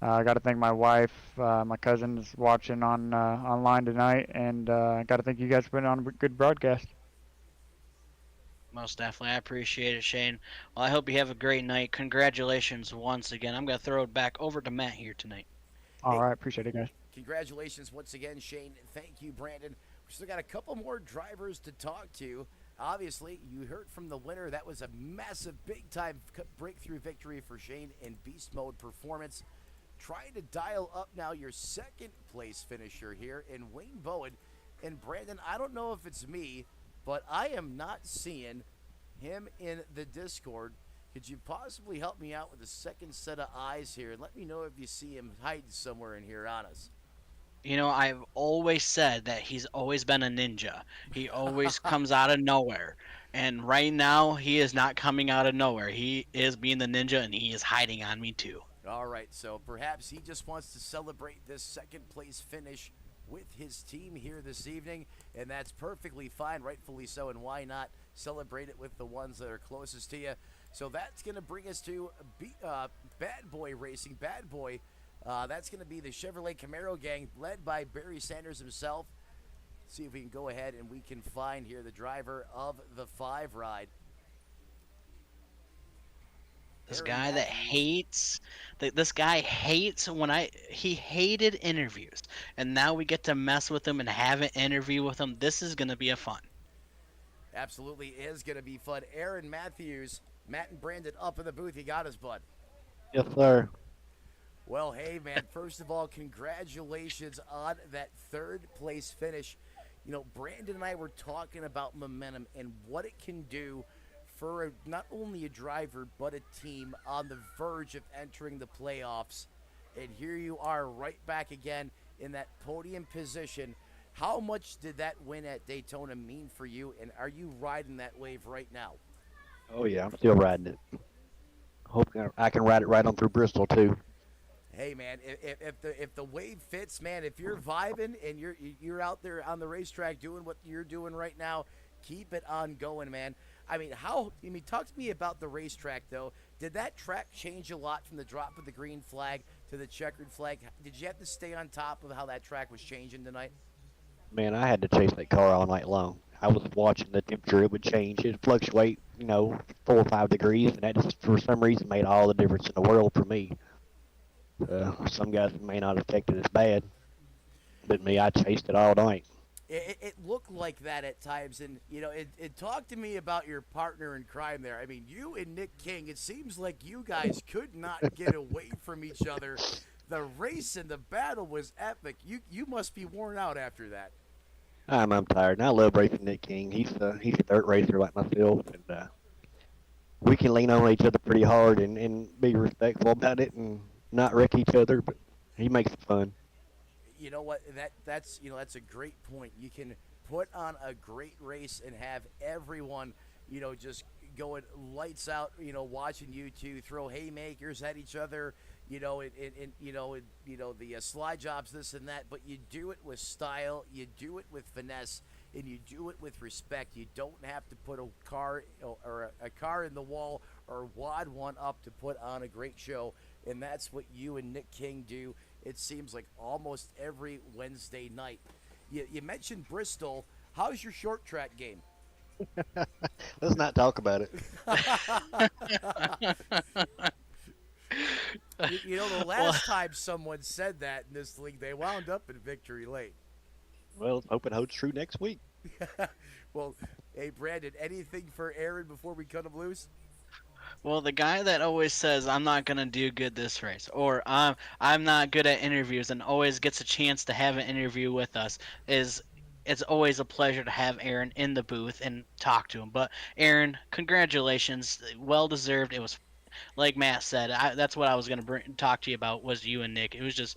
I got to thank my wife, my cousin's watching on online tonight, and got to thank you guys for putting on a good broadcast. Most definitely, I appreciate it, Shane. Well, I hope you have a great night. Congratulations once again. I'm gonna throw it back over to Matt here tonight. All Hey, right, appreciate it, guys. congratulations once again, Shane. Thank you, Brandon. We still got a couple more drivers to talk to. Obviously, you heard from the winner. That was a massive, big time breakthrough victory for Shane in Beast Mode Performance. Trying to dial up now your second place finisher here in Wayne Bowen. And Brandon, I don't know if it's me, but I am not seeing him in the Discord. Could you possibly help me out with a second set of eyes here and let me know if you see him hiding somewhere in here on us? You know, I've always said that he's always been a ninja. He always comes out of nowhere. And right now, he is not coming out of nowhere. He is being the ninja, and he is hiding on me too. All right, so perhaps he just wants to celebrate this second place finish with his team here this evening, and that's perfectly fine, rightfully so, and why not celebrate it with the ones that are closest to you? So that's going to bring us to Bad Boy Racing. Bad Boy, that's going to be the Chevrolet Camaro gang led by Barry Sanders himself. See if we can go ahead and we can find here the driver of the 5 ride. This Aaron guy that Matthews. hates, this guy hates he hated interviews, and now we get to mess with him and have an interview with him. This is gonna be a fun. Absolutely is going to be fun. Aaron Matthews, Matt and Brandon up in the booth. You got us, bud. Yes, sir. Well, hey, man, first of all, congratulations on that third place finish. You know, Brandon and I were talking about momentum and what it can do for not only a driver, but a team on the verge of entering the playoffs. And here you are right back again in that podium position. How much did that win at Daytona mean for you, and are you riding that wave right now? Oh yeah, I'm still riding it. Hope I can ride it right on through Bristol too. Hey man, if the wave fits, man, if you're vibing and you're out there on the racetrack doing what you're doing right now, keep it on going, man. Talk to me about the racetrack though. Did that track change a lot from the drop of the green flag to the checkered flag? Did you have to stay on top of how that track was changing tonight? Man, I had to chase that car all night long. I was watching the temperature; it would change, it'd fluctuate, 4 or 5 degrees, and that just for some reason made all the difference in the world for me. Some guys may not have taken it as bad, but me, I chased it all night. It looked like that at times, and it talked to me about your partner in crime there. I mean, you and Nick King, it seems like you guys could not get away from each other. The race and the battle was epic. You must be worn out after that. I'm tired, and I love racing Nick King. He's a dirt racer like myself, and we can lean on each other pretty hard and be respectful about it and not wreck each other. But he makes it fun. You know what? That's a great point. You can put on a great race and have everyone, just going lights out. Watching you two throw haymakers at each other. The slide jobs, this and that. But you do it with style. You do it with finesse. And you do it with respect. You don't have to put a car or a car in the wall or wad one up to put on a great show. And that's what you and Nick King do. It seems like almost every Wednesday night. You mentioned Bristol. How's your short track game? Let's not talk about it. The last time someone said that in this league, they wound up in victory lane. Well, hope it holds true next week. Well, hey, Brandon, anything for Aaron before we cut him loose? Well, the guy that always says I'm not gonna do good this race, or I'm not good at interviews, and always gets a chance to have an interview with us is. It's always a pleasure to have Aaron in the booth and talk to him. But Aaron, congratulations, well deserved. It was like Matt said. That's what I was gonna talk to you about was you and Nick. It was just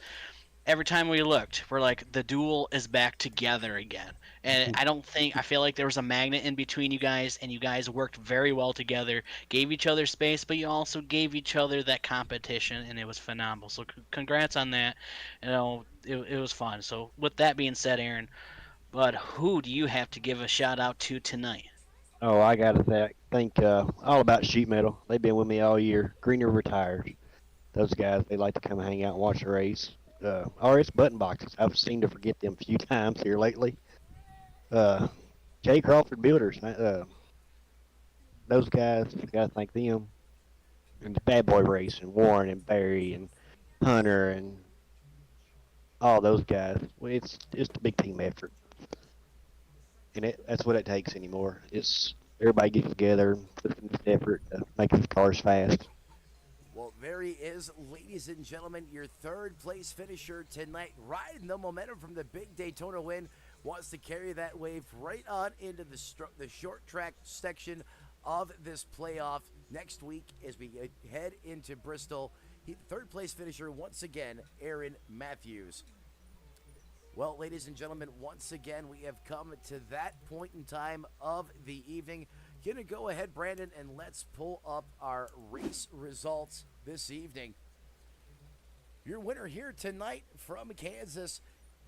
every time we looked, we're like, the duel is back together again. And I feel like there was a magnet in between you guys, and you guys worked very well together, gave each other space, but you also gave each other that competition, and it was phenomenal. So congrats on that. It was fun. So with that being said, Aaron, but who do you have to give a shout out to tonight? Oh, I gotta think all about sheet metal. They've been with me all year. Greener retires. Those guys, they like to come hang out and watch the race. RS button boxes. I've seemed to forget them a few times here lately. Uh, Jay Crawford Builders. Those guys, gotta thank them. And the Bad Boy Race and Warren and Barry and Hunter and all those guys. Well, it's a big team effort, and that's what it takes anymore. It's everybody gets together, puts in this effort to make the cars fast. Well, there he is, ladies and gentlemen, your third place finisher tonight, riding the momentum from the big Daytona win. Wants to carry that wave right on into the short track section of this playoff next week as we head into Bristol. Third place finisher once again, Aaron Matthews. Well, ladies and gentlemen, once again, we have come to that point in time of the evening. Gonna go ahead, Brandon, and let's pull up our race results this evening. Your winner here tonight from Kansas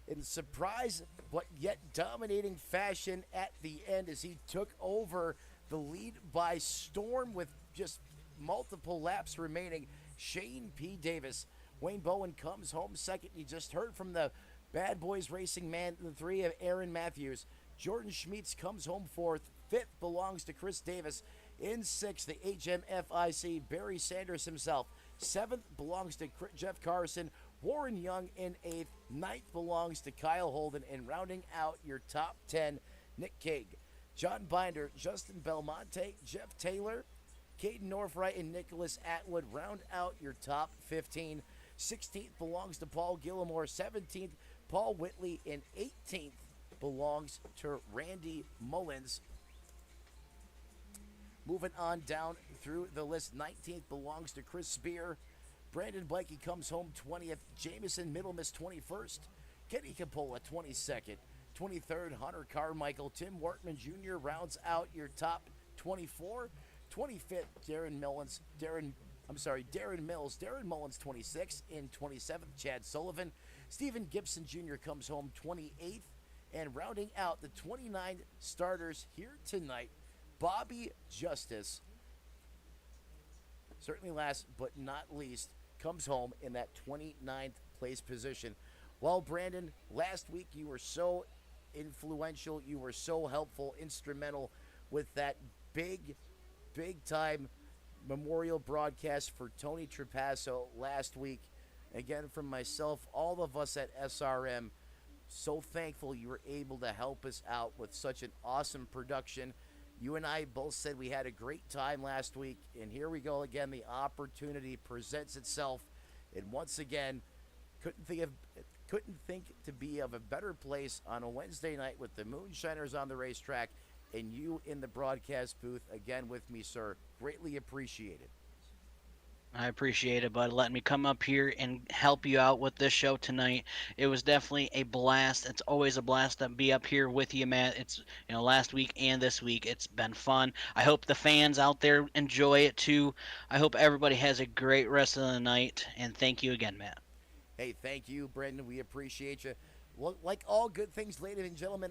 in surprise but yet dominating fashion at the end as he took over the lead by storm with just multiple laps remaining. Shane P. Davis. Wayne Bowen comes home second. You just heard from the Bad Boys Racing Man, the three of Aaron Matthews. Jordan Schmitz comes home fourth. Fifth belongs to Chris Davis. In sixth, the HMFIC, Barry Sanders himself. Seventh belongs to Jeff Carson. Warren Young in eighth. Ninth belongs to Kyle Holden. And rounding out your top 10, Nick Cage, John Binder, Justin Belmonte, Jeff Taylor, Caden Northright, and Nicholas Atwood round out your top 15. 16th belongs to Paul Gillimore. 17th, Paul Whitley. And 18th belongs to Randy Mullins. Moving on down through the list, 19th belongs to Chris Spear. Brandon Blakey comes home 20th. Jamison Middlemiss 21st. Kenny Capola 22nd. 23rd, Hunter Carmichael. Tim Wortman Jr. rounds out your top 24. 25th, Darren Mills. Darren Mullins 26th. In 27th, Chad Sullivan. Stephen Gibson Jr. comes home 28th. And rounding out the 29 starters here tonight, Bobby Justice, certainly last but not least, comes home in that 29th place position. Well, Brandon, last week you were so influential, you were so helpful, instrumental with that big time memorial broadcast for Tony Trapasso last week. Again, from myself, all of us at SRM, so thankful you were able to help us out with such an awesome production. You and I both said we had a great time last week, and here we go again. The opportunity presents itself, and once again, couldn't think to be of a better place on a Wednesday night with the Moonshiners on the racetrack and you in the broadcast booth again with me, sir. Greatly appreciated. I appreciate it, bud. Letting me come up here and help you out with this show tonight. It was definitely a blast. It's always a blast to be up here with you, Matt. It's last week and this week. It's been fun. I hope the fans out there enjoy it too. I hope everybody has a great rest of the night. And thank you again, Matt. Hey, thank you, Brendan. We appreciate you. Well, like all good things, ladies and gentlemen,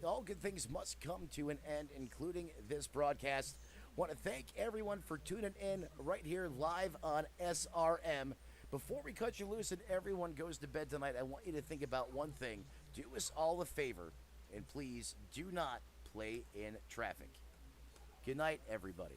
all good things must come to an end, including this broadcast. Want to thank everyone for tuning in right here live on SRM. Before we cut you loose and everyone goes to bed tonight, I want you to think about one thing. Do us all a favor, and please do not play in traffic. Good night, everybody.